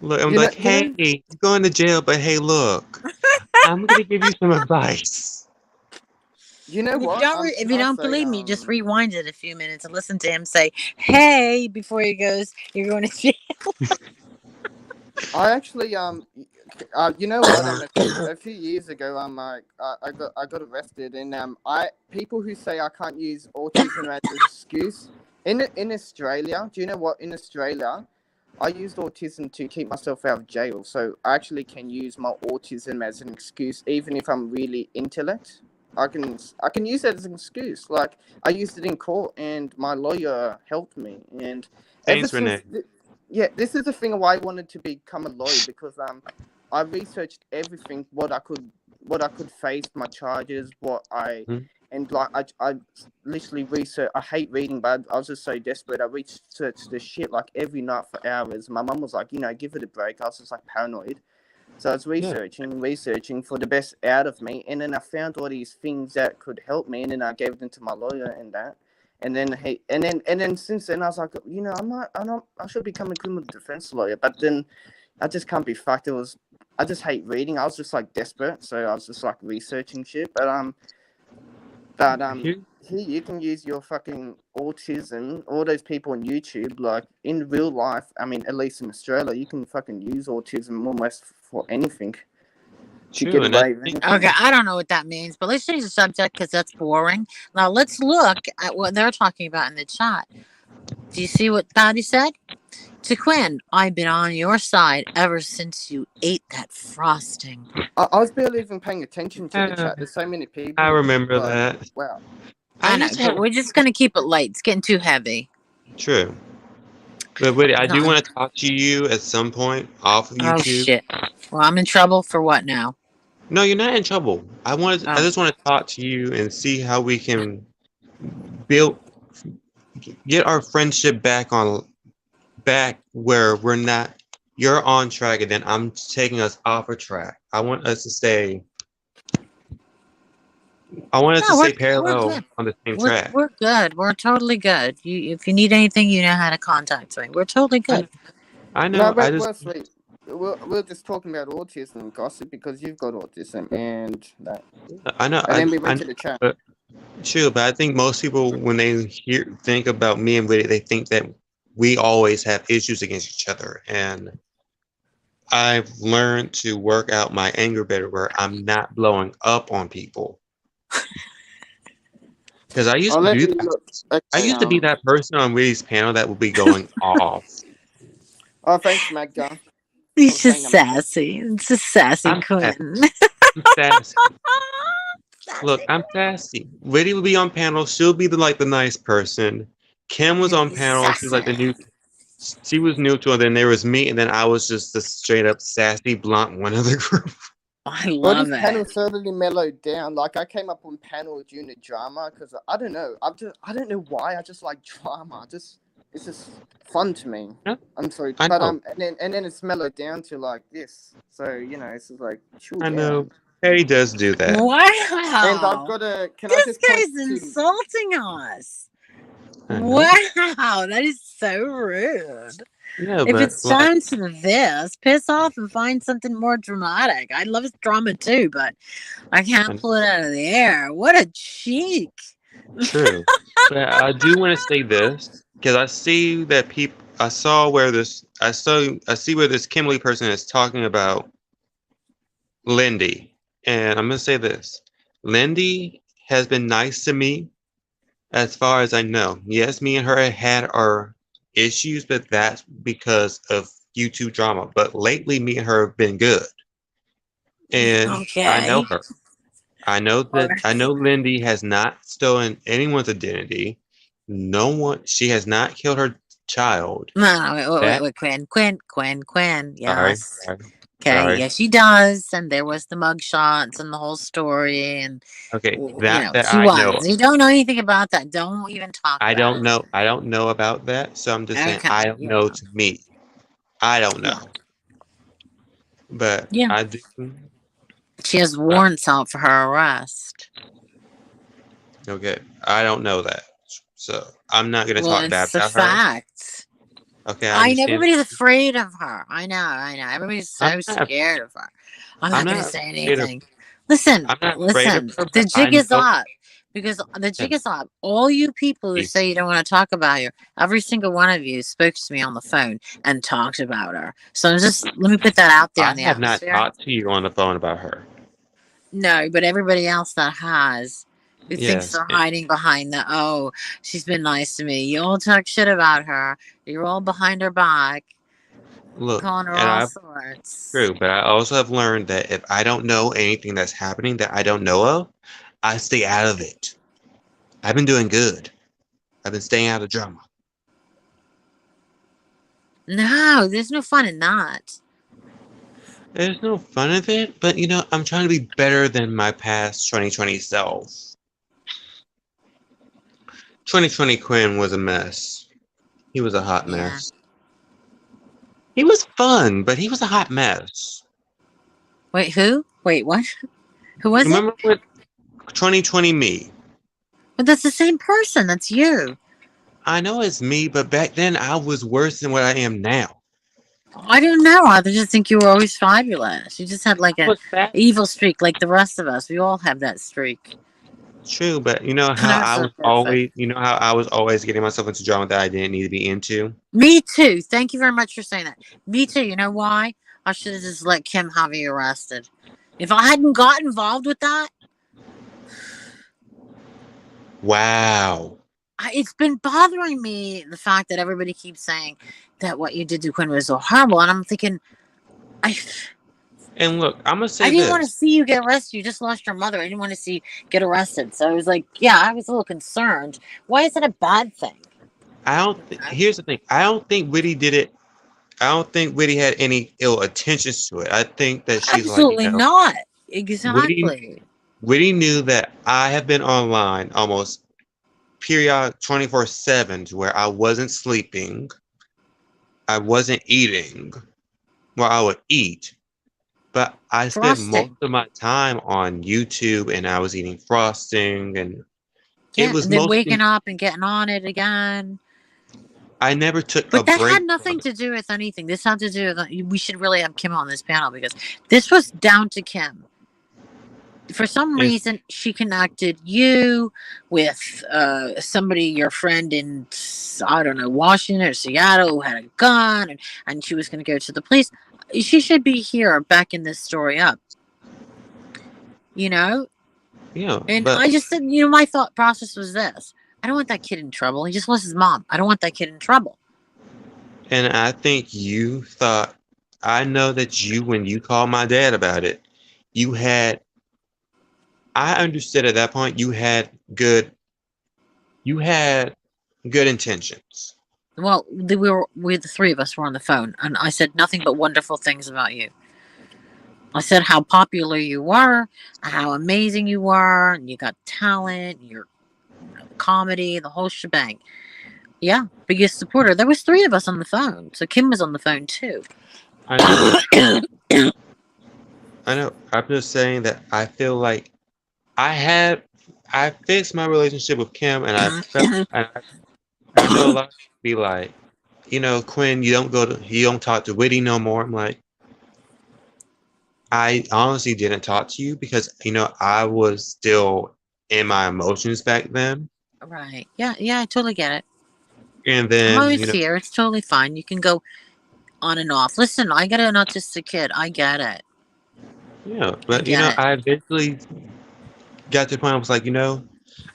look, I'm You know, like, you hey, know, you're going to jail, but hey, look, I'm gonna give you some advice. you know And if you what? don't, if Can you I don't say believe me, just rewind it a few minutes and listen to him say "Hey" before he goes. You're going to jail. I actually you know what? A few years ago, I got arrested, and I people who say I can't use autism as an excuse in Australia. Do you know what? In Australia, I used autism to keep myself out of jail, so I actually can use my autism as an excuse, even if I'm really intellect. I can use that as an excuse. Like I used it in court, and my lawyer helped me, and ever Thanks, since. Renee. Yeah, this is the thing why I wanted to become a lawyer because I researched everything what I could face my charges what I Hmm? and like I literally researched. I hate reading, but I was just so desperate. I researched this shit like every night for hours. My mum was like, give it a break. I was just like paranoid. So I was Yeah, researching for the best out of me, and then I found all these things that could help me, and then I gave them to my lawyer and that. And then since then I was like, I should become a criminal defense lawyer, but then I just can't be fucked. I just hate reading. I was just like desperate, so I was just like researching shit. But here, here you can use your fucking autism. All those people on YouTube, like in real life. I mean, at least in Australia, you can fucking use autism almost for anything to true, get and I away with think Okay, anything. I don't know what that means, but let's change the subject because that's boring. Now let's look at what they're talking about in the chat. Do you see what Patty said? To Quinn, I've been on your side ever since you ate that frosting. I was barely even paying attention to the uh, chat. There's so many I people. remember Like, that. wow. I I know, used to but have we're just gonna keep it light. It's getting too heavy. true, but wait, I do No. want to talk to you at some point off of Oh YouTube. shit. Well, I'm in trouble for what now? No, you're not in trouble. I Oh. just want to talk to you and see how we can build, get our friendship back where we're not. You're on track, and then I'm taking us off a track. I want us to No, stay we're parallel good. on the same We're track. we're good. We're totally good. If you need anything, you know how to contact me. We're totally I good. know. I No, know. I but just. well, sweet. We're just talking about autism and gossip because you've got autism and that. I know. And then we I went know. to the chat. But true. But I think most people, when they think about me and Whitty, they think that we always have issues against each other, and I've learned to work out my anger better, where I'm not blowing up on people. Because I Oh, used to let do me that. look. I Okay. used to be that person on Whitty's panel that would be going off. Oh, thanks, Magda, He's for saying just I'm okay. sassy. It's just sassy I'm Quinn. sassy. Look, Sassy I'm sassy. Whitty would be on panel. She'll be the nice person. Kim was Quinn. on He's panel. She was like sassy. the new. She was neutral. And then there was me, and then I was just the straight up sassy blunt one of the group. I Well, love this it. panel certainly mellowed down. Like I came up on panel during the drama because I don't know. I don't know why. I just like drama. It's just fun to me. Yeah, I'm sorry, I but know. and then it's mellowed down to like this. So it's just like chill I know. down. Patty does do that. And I've Wow. got a. Can I This just point guy's to? insulting us. I know. Wow. That is so rude. Yeah, If but it's like, time to this, piss off and find something more dramatic. I love his drama too, but I can't and pull it out of the air. What a cheek. true. But I do want to say this because I see that people. I see where this Kimberly person is talking about Lindy. And I'm gonna say this. Lindy has been nice to me as far as I know. Yes, me and her had our issues, but that's because of YouTube drama. But lately me and her have been good. And I know Okay. her. I know Lindy has not stolen anyone's identity. No one she has not killed her child. No, That wait, Quinn. sorry, Yes. sorry, Okay, sorry. yes, she does. And there was the mugshots and the whole story. And, Okay, you that know, that she I know. was. You don't know anything about that. Don't even talk about it. I don't know about that, so I'm just saying Okay. I don't know Yeah. to me. I don't Yeah. know. But Yeah. I do She has I, warrants out for her arrest. okay. I don't know that. So I'm not gonna Well, talk bad it's a about her. fact. Okay, I understand. Everybody's afraid of her. I know. Everybody's I'm so not scared of her. I'm I'm not going to not say afraid of anything. Listen, I'm not afraid of listen. her, The but I jig is know up. Because the jig is up. All you people who say you don't want to talk about her, every single one of you spoke to me on the phone and talked about her. So just let me put that out there I in the have not atmosphere. talked to you on the phone about her. No, but everybody else that has, who thinks Yes. they're hiding behind the, oh, she's been nice to me. You all talk shit about her. You're all behind her back, Look, calling her and all I've sorts. true, but I also have learned that if I don't know anything that's happening that I don't know of, I stay out of it. I've been doing good. I've been staying out of drama. No, there's no fun in that. There's no fun of it, but I'm trying to be better than my past 2020 self. 2020 Quinn was a mess. He was a hot Yeah. mess. He was fun, but he was a hot mess. Wait, who? Wait, what? Who was it? Remember what 2020 me? But that's the same person. That's you. I know it's me, but back then I was worse than what I am now. I don't know. I just think you were always fabulous. You just had like I a was fat. evil streak, like the rest of us. We all have that streak. True, but you know None how of us I are was perfect. always, getting myself into drama that I didn't need to be into. Me too. Thank you very much for saying that. Me too. You know why? I should have just let Kim have you arrested. If I hadn't got involved with that, Wow. it's been bothering me the fact that everybody keeps saying that what you did to Quinn was so horrible, and I'm thinking, And look, I'm gonna say I didn't want to this. see you get arrested. You just lost your mother. I didn't want to see you get arrested. So I was like, yeah, I was a little concerned. Why is that a bad thing? Here's the thing. I don't think Whitty did it. I don't think Whitty had any ill intentions to it. I think that she's like, Absolutely not. Whitty, Exactly. Whitty knew that I have been online almost periodic 24/7 to where I wasn't sleeping. I wasn't eating. Well, I would eat, but I spent most Frosting. of my time on YouTube and I was eating frosting and it Yeah, was and then mostly waking up and getting on it again. I never took a But that break had from nothing it. to do with anything. This had to do with, we should really have Kim on this panel because this was down to Kim. For some It's, reason, she connected you with somebody, your friend in, I don't know, Washington or Seattle, who had a gun, and she was going to go to the police. She should be here backing this story up. And but I just said, my thought process was this. I don't want that kid in trouble. He just lost his mom. I don't want that kid in trouble. and I think you thought I know that when you called my dad about it, I understood at that point you had good intentions. Well, the three of us were on the phone, and I said nothing but wonderful things about you. I said how popular you were, how amazing you were, and you got talent, your comedy, the whole shebang. Yeah, biggest supporter. There was three of us on the phone, so Kim was on the phone too. I know. I know. I'm just saying that I feel like I fixed my relationship with Kim, and I know a lot of people be like, Quinn, you don't talk to Whitty no more. I'm like, I honestly didn't talk to you because I was still in my emotions back then. Right. Yeah, I totally get it. And I'm then, always here. It's totally fine. You can go on and off. Listen, I got an autistic kid. I get it. yeah, but I eventually got to the point I was like,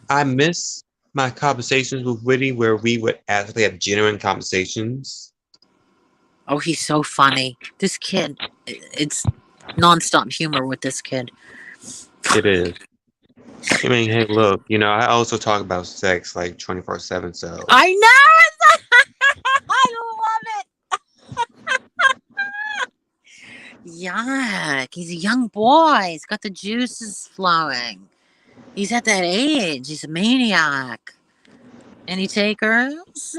I miss my conversations with Woody where we would actually have genuine conversations. Oh, he's so funny. This kid, it's nonstop humor with this kid. It is. I mean, hey, look, I also talk about sex like 24/7, so. I know! I love it! Yuck. He's a young boy. He's got the juices flowing. He's at that age. He's a maniac. Any takers?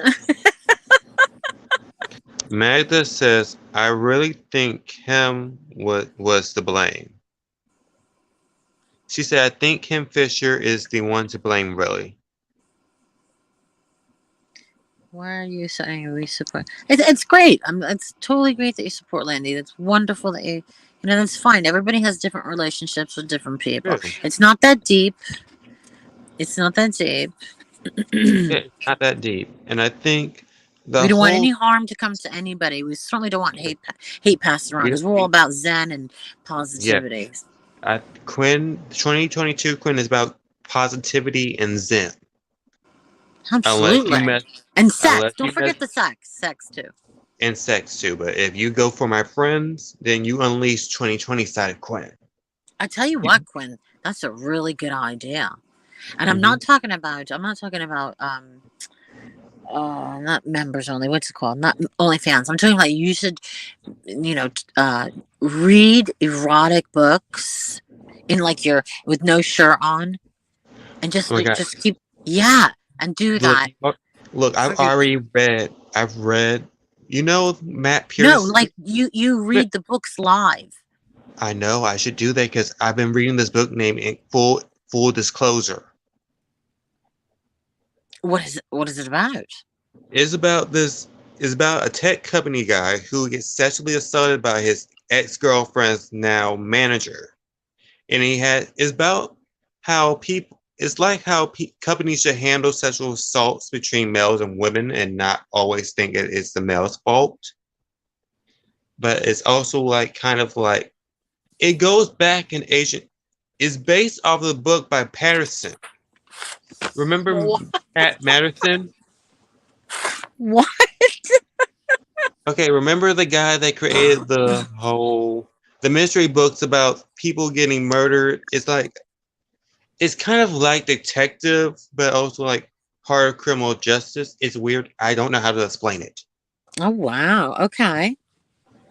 Magda says, I really think him was to blame. She said, I think Kim Fisher is the one to blame, really. Why are you saying we support? It's great. It's totally great that you support Landy. It's wonderful that that's fine. Everybody has different relationships with different people. Really? It's not that deep. It's not that deep. It's not that deep. And I think we don't want any harm to come to anybody. We certainly don't want hate passed around because we're all about Zen and positivity. Yeah. Quinn, 2022 Quinn is about positivity and Zen. Absolutely. And sex. Don't forget the sex. Sex too. And sex too. But if you go for my friends, then you unleash 2020 side of Quinn. I tell you what, Quinn, that's a really good idea. And I'm not talking about not members only. What's it called? Not OnlyFans. I'm talking about you should, read erotic books in with no shirt on, and just keep and do that. Look, I've read. Matt Pierce. No, like you read the books live. I know I should do that because I've been reading this book named Full Disclosure. What is it about? It's about a tech company guy who gets sexually assaulted by his ex-girlfriend's now manager. And it's about how companies should handle sexual assaults between males and women and not always think it's the male's fault. But it's also it goes back in Asian. It's based off of the book by Patterson. Remember Pat Matterson? What? Okay, remember the guy that created the mystery books about people getting murdered? It's kind of like detective, but also like harder criminal justice. It's weird. I don't know how to explain it. Oh wow. Okay.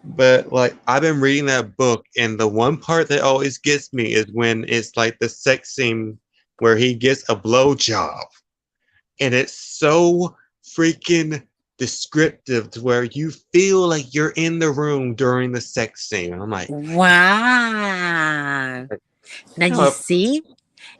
But I've been reading that book, and the one part that always gets me is when it's like the sex scene where he gets a blowjob, and it's so freaking descriptive to where you feel like you're in the room during the sex scene. I'm like, wow. Now you see,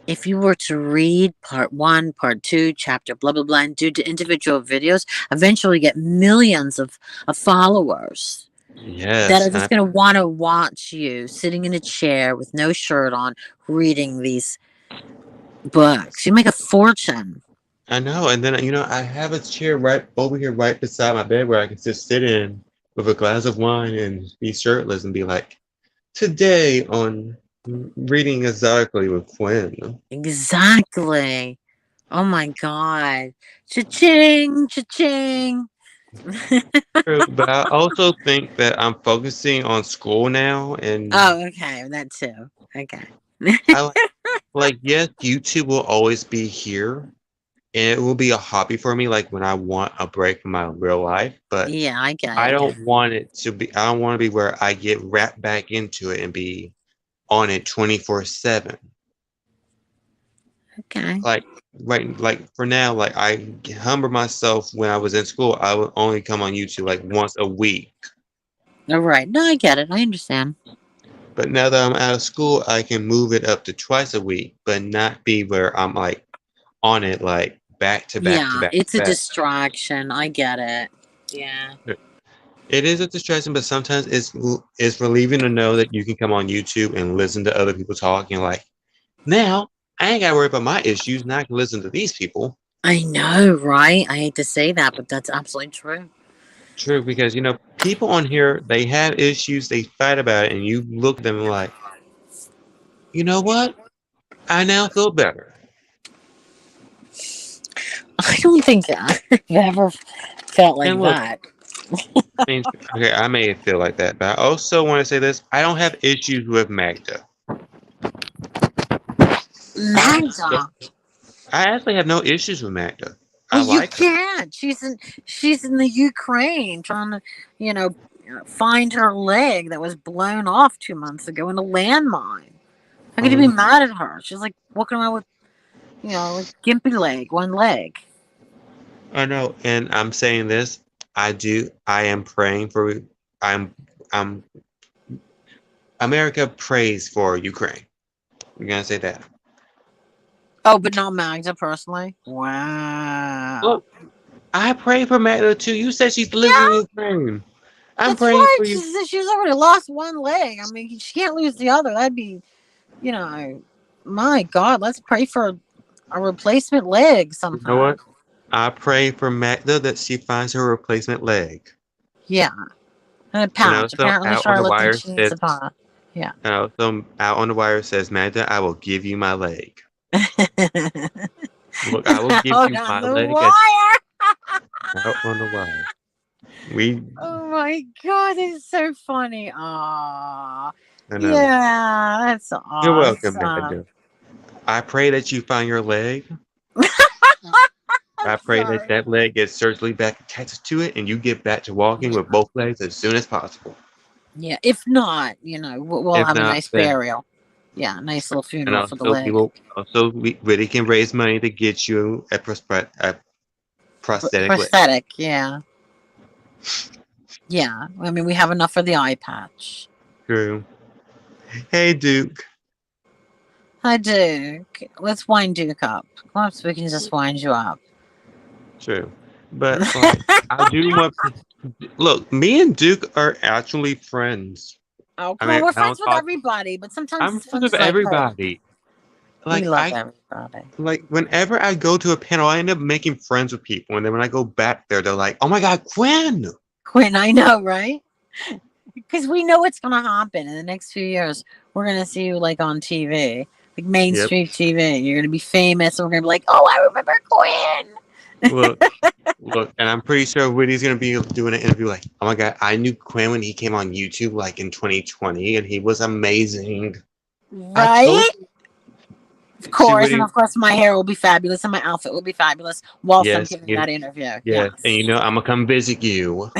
if you were to read part 1, part 2, chapter blah blah blah, and do the individual videos, eventually get millions of followers. Yes, that are just going to want to watch you sitting in a chair with no shirt on reading these books. You make a fortune. I know. And then, I have a chair right over here, right beside my bed where I can just sit in with a glass of wine and be shirtless and be like, today on Reading Exotically with Quinn. Exactly. Oh my God. Cha-ching, cha-ching. True, but I also think that I'm focusing on school now, and okay, that too. Okay. Yes, YouTube will always be here, and it will be a hobby for me, like when I want a break from my real life. But yeah, I get it. I don't want to be where I get wrapped back into it and be on it 24/7. Okay. For now, I humble myself when I was in school. I would only come on YouTube once a week. All right. No, I get it. I understand. But now that I'm out of school, I can move it up to twice a week, but not be where I'm on it back to back to back. Yeah, it's a distraction. I get it. Yeah. It is a distraction, but sometimes it's relieving to know that you can come on YouTube and listen to other people talk and now I ain't gotta worry about my issues. Now I can listen to these people. I know, right? I hate to say that, but that's absolutely true. True, because people on here, they have issues, they fight about it, and you look at them like, you know what? I now feel better. I don't think I've ever felt like And look, that. I mean, okay, I may feel like that, but I also want to say this: I don't have issues with Magda. I actually, Magda. I actually have no issues with Magda. I Well, you like her. can't. She's in the Ukraine trying to, you know, find her leg that was blown off 2 months ago in a landmine. How could you be mad at her? She's like walking around with, like gimpy leg, one leg. I know, and I'm saying this. I am praying for. I'm. America prays for Ukraine. I'm gonna say that. Oh, but not Magda personally. Wow. Look, I pray for Magda too. You said she's living Yeah, in Ukraine. I'm that's praying right. for you. She's already lost one leg. I mean, she can't lose the other. That'd be, you know, my God. Let's pray for a replacement leg You know sometime. what? I pray for Magda that she finds her replacement leg. Yeah. And a And patch. also Apparently, out on the Charlotte wire thinks she needs says, a patch. Yeah. and also out on the wire says, Magda, I will give you my leg. Look, I will give Out you on my the leg wire. out on the wire. We, Oh my God, it's so funny. Aw. I know. Yeah, that's You're welcome, awesome. Magda. I pray that you find your leg. I'm I pray that sorry. that leg gets surgically back attached to it and you get back to walking with both legs as soon as possible. Yeah, if not, we'll If have a not, nice then burial. Yeah, nice little and funeral for the also leg. people also we really can raise money to get you a prosthetic leg. Prosthetic, yeah. Yeah, I mean, we have enough for the eye patch. True. Hey Duke. Hi, Duke. Let's wind Duke up. Perhaps we can just wind you up. True. But like I do want look, me and Duke are actually friends. Oh, I come on. mean, We're I don't friends with talk everybody, but I'm sometimes friends with friends like her. everybody. We Like love everybody. whenever I go to a panel, I end up making friends with people, and then when I go back there, they're like, "Oh my God, Quinn!" Quinn, I know, right? Because we know what's going to happen in the next few years. We're going to see you like on TV, like Yep. mainstream TV. You're going to be famous, and we're going to be like, oh, I remember Quinn. Look, and I'm pretty sure Witty's gonna be doing an interview like, "Oh my God, I knew Quinn when he came on YouTube like in 2020, and he was amazing." I told Right? Of see course. And Witty, of course, my hair will be fabulous and my outfit will be fabulous whilst I'm yes, giving that interview. yes, Yes. and I'm gonna come visit you.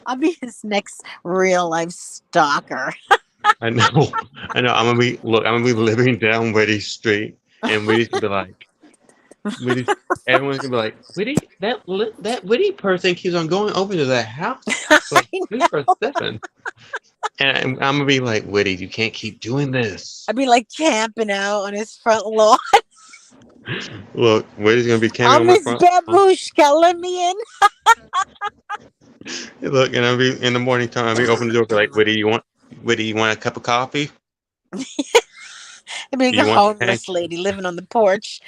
I'll be his next real life stalker. I know, I'm gonna be I'm gonna be living down Witty Street, and Witty's gonna be like, Witty, everyone's gonna be like, Witty, that Witty person keeps on going over to that house like I know. 2 for 7. And I'm gonna be like, Witty, you can't keep doing this. I'd be like camping out on his front lawn. Look, Witty's gonna be camping I'm on my his front lawn. babushka. Let me in. Look, and I'll be in the morning time. I'll be open the door, be like, Witty, you want a cup of coffee? I'd be like Do you a want homeless pancakes? lady living on the porch.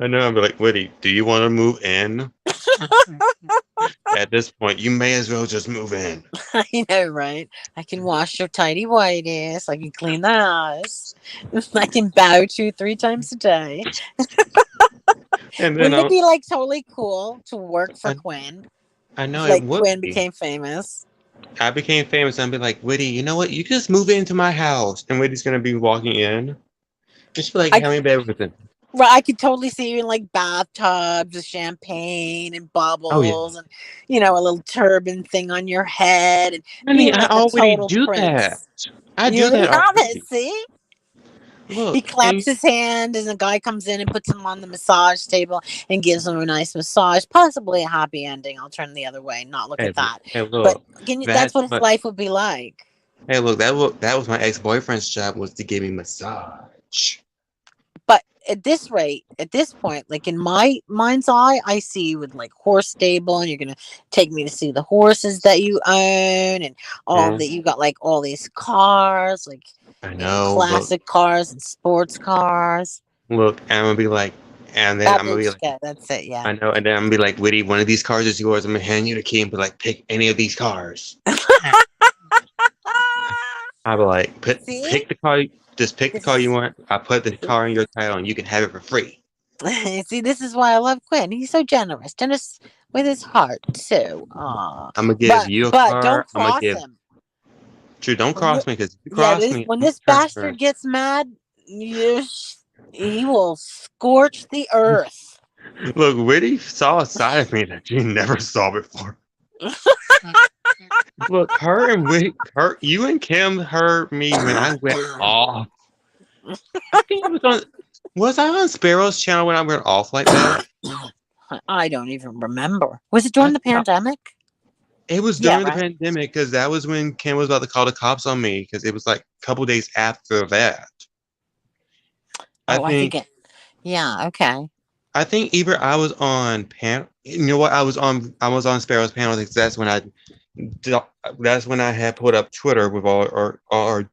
I know. I'll be like, Witty, do you want to move in? At this point, you may as well just move in. I know, right? I can wash your tidy whities. I can clean the house. I can bow to 3 times a day. And then Wouldn't it be like totally cool to work for Quinn? I know If, it like would Quinn be. became famous. I became famous. And I'd be like, Witty, you know what? You can just move into my house. And Witty's gonna be walking in. Just be like, I, having everything. right, I could totally see you in like bathtubs with champagne and Oh yeah. bubbles and a little turban thing on your head and Honey, being I like a already total do that. prince. I You do already that have already. it, see? He Look, claps and his hand and the guy comes in and puts him on the massage table and gives him a nice massage, possibly a happy ending. I'll turn the other way, not look at that. hey, But look, that's that's what his what. life would be like. Hey, look, that was my ex-boyfriend's job was to give me massage. But at this rate, at this point, like in my mind's eye, I see you with like horse stable, and you're gonna take me to see the horses that you own, and all that you got like all these cars, like I know, but classic cars and sports cars. Look, and I'm gonna be like, and then I'm gonna be like, Babushka, that's it, yeah. I know, and then I'm gonna be like, Witty, one of these cars is yours. I'm gonna hand you the key and be like, pick any of these cars. I'll be like, See? pick the car, just pick the This car you is want. I put the car in your title, and you can have it for free. see, this is why I love Quinn. He's so generous with his heart too. I'm gonna give But you a don't car. I'm gonna cross give. him. True, don't When cross me, because if you yeah, cross me, when I'm this gonna bastard turn. gets mad, he will scorch the earth. Look, Witty saw a side of me that you never saw before. Look, her and Witty, you and Kim heard me when I went off. I think I was on. Was I on Sparrow's channel when I went off like that? I don't even remember. Was it I during the thought pandemic? it was Yeah, during the right. pandemic, because that was when Kim was about to call the cops on me, because it was like a couple days after that. I Oh, I think think it. Yeah, okay. I think either I was on panel. You know what? I was on Sparrow's panel, because that's when I had put up Twitter with all our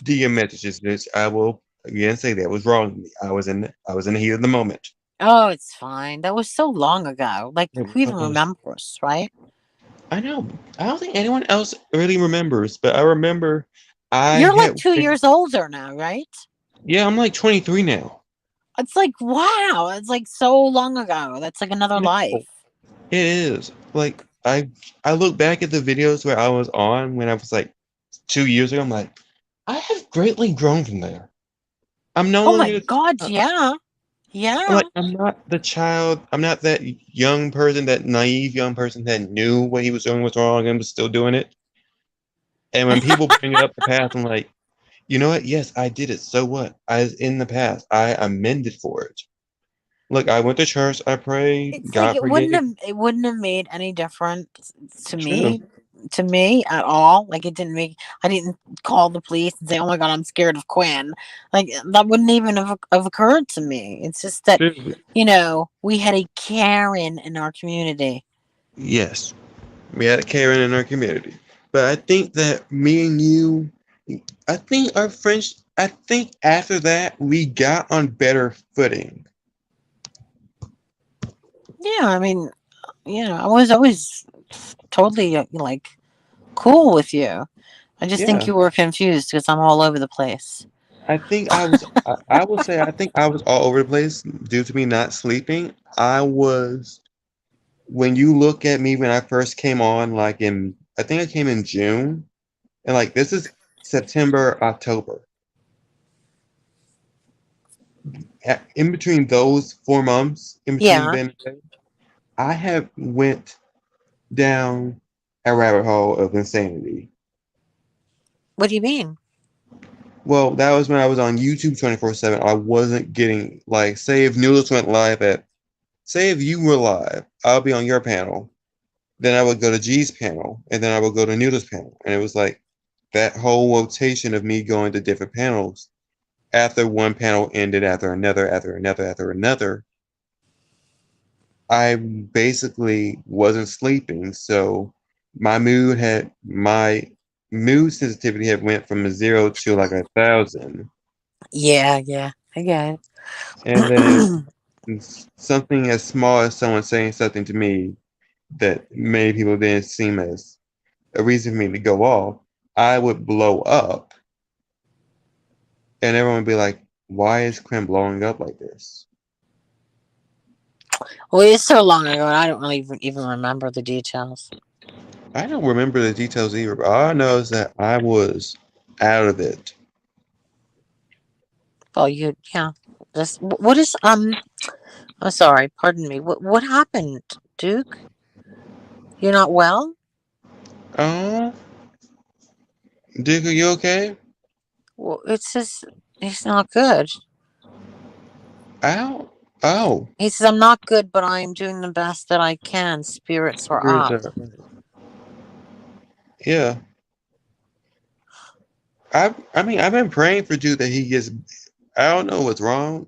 DM messages. Which I will again say that was wrong of me. I was in the heat of the moment. Oh, it's fine. That was so long ago. Like, It who even was. remembers, right? I know. I don't think anyone else really remembers, but I remember I You're like had. 2 years older now, right? Yeah, I'm like 23 now. It's like, wow. It's like so long ago. That's like another I know. life. It is. Like I look back at the videos where I was on when I was like 2 years ago. I'm like, I have greatly grown from there. I'm no Oh my longer. God, yeah. I'm Yeah. like, I'm not the child. I'm not that young person, that naive young person that knew what he was doing was wrong and was still doing it. And when people bring up the past, I'm like, you know what? Yes, I did it. So what? I was in the past. I amended for it. Look, I went to church. I prayed. It's like God forgave. it wouldn't have made any difference to True. me at all. Like it didn't make I didn't call the police and say, "Oh my God, I'm scared of Quinn." Like that wouldn't even have occurred to me. It's just that, True. we had a Karen in our community. Yes, we had a Karen in our community. But I think that me and you, I think our friends, I think after that, we got on better footing. Yeah, I mean, I was always totally like cool with you. I just think Yeah. you were confused because I'm all over the place. I will say, I think I was all over the place due to me not sleeping. When you look at me when I first came on, I think I came in June, and like this is September, October. In between those 4 months, in between Yeah. then, I have went down a rabbit hole of insanity. What do you mean? Well, that was when I was on YouTube 24/7. I wasn't getting, like, say if Noodles went live say if you were live, I'll be on your panel. Then I would go to G's panel, and then I would go to Noodles panel, and it was like that whole rotation of me going to different panels. After one panel ended, after another, after another, after another, I basically wasn't sleeping, so my mood sensitivity had went from a 0 to like 1,000, Yeah, yeah, I get and then it. something as small as someone saying something to me that many people didn't seem as a reason for me to go off, I would blow up, and everyone would be like, "Why is Quinn blowing up like this?" Well, it's so long ago, and I don't really even remember the details. I don't remember the details either, but all I know is that I was out of it. Well, yeah. What is I'm sorry, pardon me. What happened, Duke? You're not well? Oh, Duke, are you okay? Well, it's just he's not good. Ow. Oh. He says I'm not good, but I'm doing the best that I can. Spirits were Yours up. are- Yeah. I mean, I've been praying for Duke that he gets. I don't know what's wrong.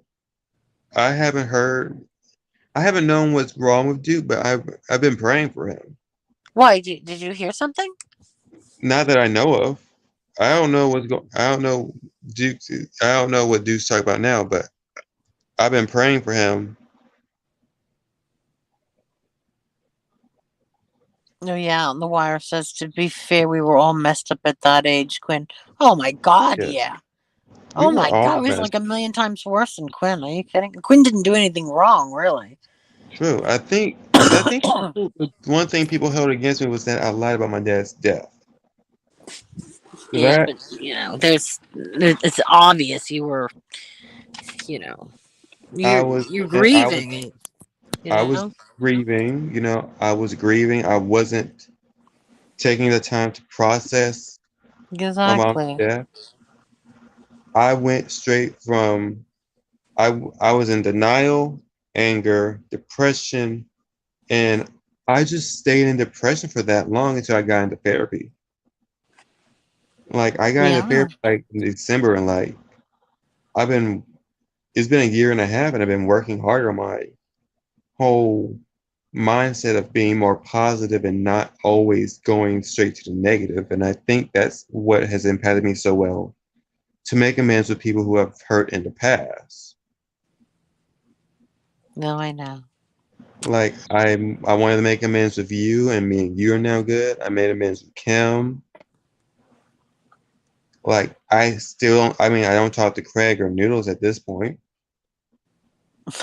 I haven't heard. I haven't known what's wrong with Duke, but I've been praying for him. Why? Did you hear something? Not that I know of. I don't know what's going. I don't know Duke. I don't know what Duke's talking about now, but I've been praying for him. Oh yeah, and the wire says to be fair, we were all messed up at that age, Quinn. Oh my god, Yeah, yeah. we Oh were my god, all it was messed. like a million times worse than Quinn. Are you kidding? Quinn didn't do anything wrong, really. True. I think because I think one thing people held against me was that I lied about my dad's death. Yeah, That but it's obvious you were, you know, I was, you're I was, grieving, you I was know. grieving. I was grieving. I wasn't taking the time to process my mom's Exactly. death. I went straight from I was in denial, anger, depression, and I just stayed in depression for that long until I got into therapy. Like I got into Yeah. therapy like in December, and like I've been it's been a year and a half, and I've been working harder on my whole mindset of being more positive and not always going straight to the negative. And I think that's what has impacted me so well to make amends with people who have hurt in the past. No, I know. Like I wanted to make amends with you, and me and you are now good. I made amends with Kim. Like I still don't. I mean, I don't talk to Craig or Noodles at this point.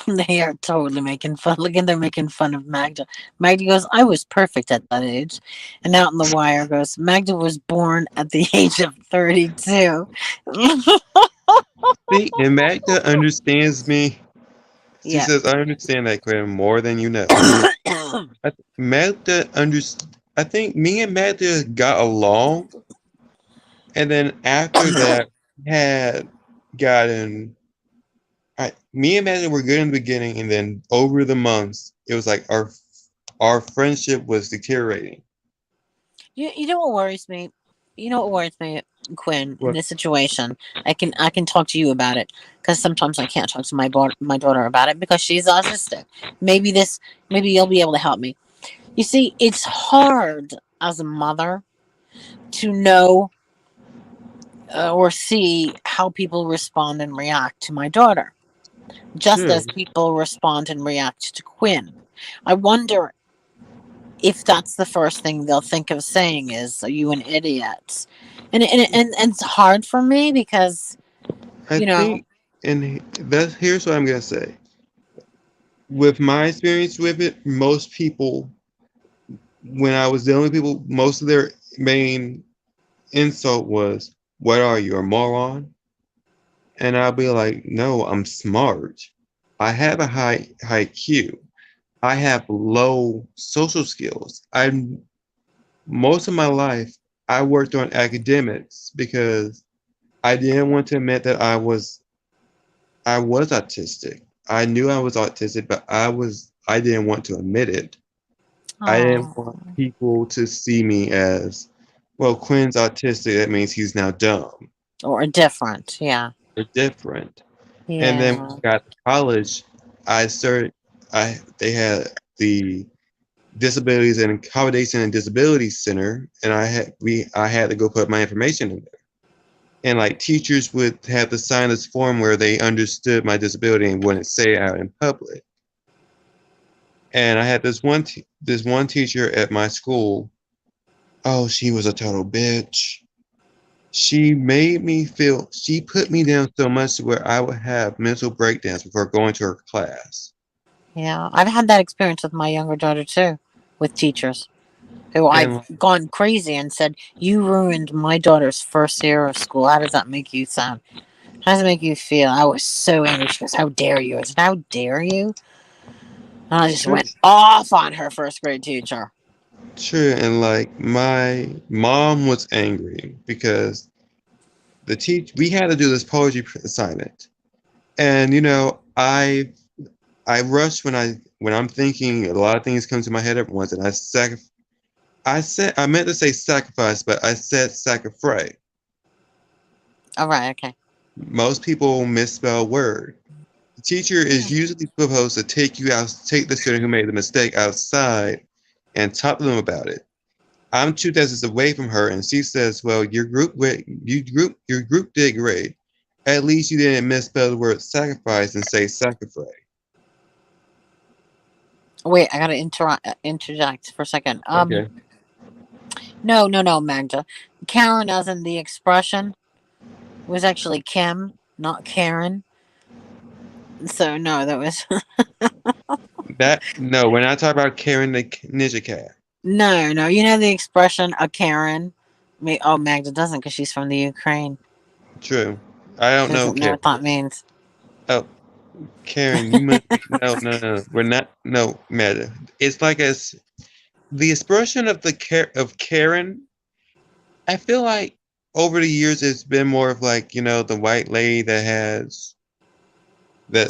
They are totally making fun. Look at they're making fun of Magda. Magda goes, I was perfect at that age. And out in the wire goes, Magda was born at the age of 32. See, and Magda understands me. She Yeah. says, "I understand that, Craig, more than you know." Magda understand. I think me and Magda got along, and then after that, had gotten. Me and Magda were good in the beginning, and then over the months, it was like our friendship was deteriorating. You know what worries me? You know what worries me, Quinn, in What? this situation? I can talk to you about it because sometimes I can't talk to my daughter about it because she's autistic. Maybe maybe you'll be able to help me. You see, it's hard as a mother to know or see how people respond and react to my daughter, just True. as people respond and react to Quinn. I wonder if that's the first thing they'll think of saying is, "Are you an idiot?" And it's hard for me because I you know, think, and that's here's what I'm gonna say. With my experience with it, most people, when I was dealing with people, most of their main insult was, "What are you, a moron?" And I'll be like, "No, I'm smart. I have a high Q. I have low social skills. I'm most of my life I worked on academics because I didn't want to admit that I was autistic. I knew I was autistic, but I didn't want to admit it. I didn't oh, want people to see me as, well, Quinn's autistic, that means he's now dumb or different, yeah, or different. And then when yeah, I got to college, I started I they had the Disabilities and Accommodation and Disability Center, and I had to go put my information in there. And like teachers would have to sign this form where they understood my disability and wouldn't say it out in public. And I had this one teacher at my school. Oh, she was a total bitch. She made me feel. She put me down so much to where I would have mental breakdowns before going to her class. yeah. I've had that experience with my younger daughter too, with teachers who I've And gone crazy and said, "You ruined my daughter's first year of school. How does that make you sound? How does it make you feel?" I was so angry. She goes, "How dare you?" I said, "How dare you?" And I just true, went off on her first grade teacher. true, and like my mom was angry because we had to do this poetry assignment, and I rush when I'm thinking a lot of things come to my head at once, and I meant to say sacrifice, but I said sacrifice. All right, okay. Most people misspell word. The teacher is usually supposed to take the student who made the mistake outside and talk to them about it. I'm two desks away from her, and she says, "Well, your group did great." At least you didn't misspell the word sacrifice and say sacrifice. Wait, I gotta interject for a second. Okay. No, Magda. Karen, as in the expression, was actually Kim, not Karen. So no, that was No, we're not talking about Karen the Ninja Cat. no. You know the expression a Karen. Oh, Magda doesn't because she's from the Ukraine. True. I don't She know doesn't know Karen. what that means. Oh, Karen, you must be, no. We're not. No, matter. It's like the expression of of Karen. I feel like over the years it's been more of like the white lady that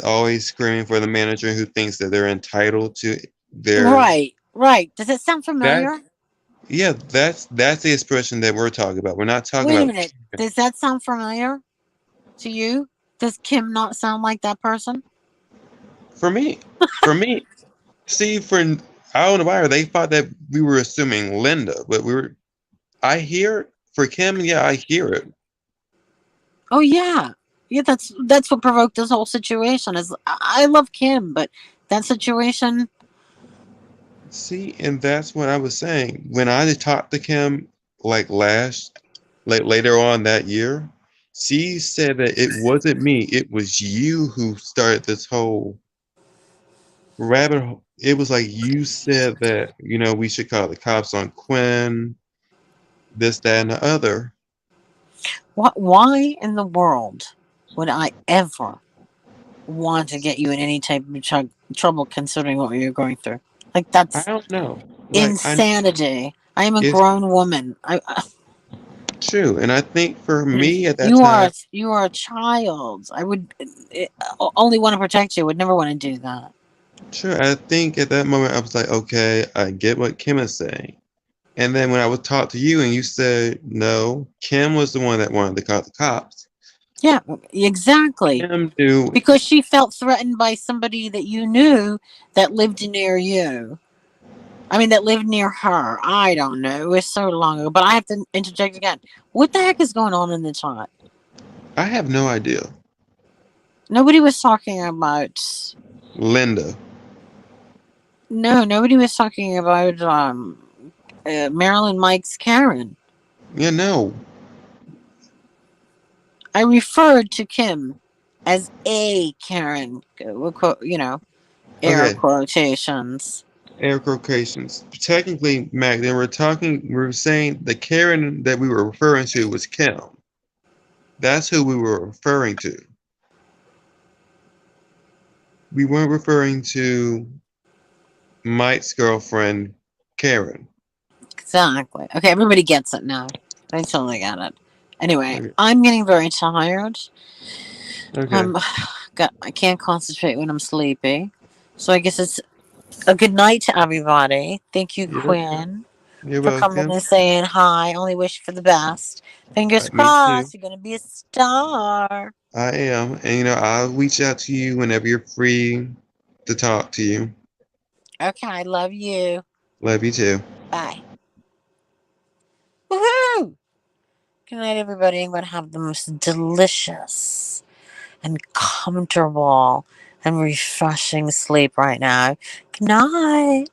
always screaming for the manager who thinks that they're entitled to their Right. Does it sound that familiar? yeah that's the expression that we're talking about. We're not talking Wait a about minute. Does that sound familiar to you? Does Kim not sound like that person? for me. For me, see, I don't know why they thought that we were assuming Linda, but I hear for Kim, yeah, I hear it. Oh yeah. Yeah, that's what provoked this whole situation. Is I love Kim, but that situation. See, and that's what I was saying when I talked to Kim like later on that year. She said that it wasn't me, it was you who started this whole rabbit hole. It was like you said that we should call the cops on Quinn, this, that, and the other. What? Why in the world would I ever want to get you in any type of trouble, considering what you're going through? Like I that's don't know. Like insanity. I am a it's grown woman. true, and I think for me at that time, You are a child. I would only want to protect you. Would never want to do that. sure, I think at that moment I was like, okay, I get what Kim is saying. And then when I would talk to you and you said no, Kim was the one that wanted to call the cops. Yeah, exactly. Kim knew. Because she felt threatened by somebody that you knew that lived near you. I mean, that lived near her. I don't know. It was so long ago. But I have to interject again. What the heck is going on in the chat? I have no idea. Nobody was talking about Linda. No, nobody was talking about Marilyn Mike's Karen. Yeah, no. I referred to Kim as a Karen. Air Okay. quotations. Air quotations. Technically, Mac, then we were saying the Karen that we were referring to was Kim. That's who we were referring to. We weren't referring to Mike's girlfriend, Karen. Exactly. Okay, everybody gets it now. I totally get it. Anyway, Okay. I'm getting very tired. Okay. I can't concentrate when I'm sleepy. So I guess it's a good night to everybody. Thank you, Quinn, You're for coming welcome. and saying hi. Only wish for the best. Fingers Me too. crossed, you're gonna be a star. I am. And I'll reach out to you whenever you're free to talk to you. Okay, love you. Love you too. Bye. Woohoo! Good night, everybody. I'm going to have the most delicious and comfortable and refreshing sleep right now. Good night.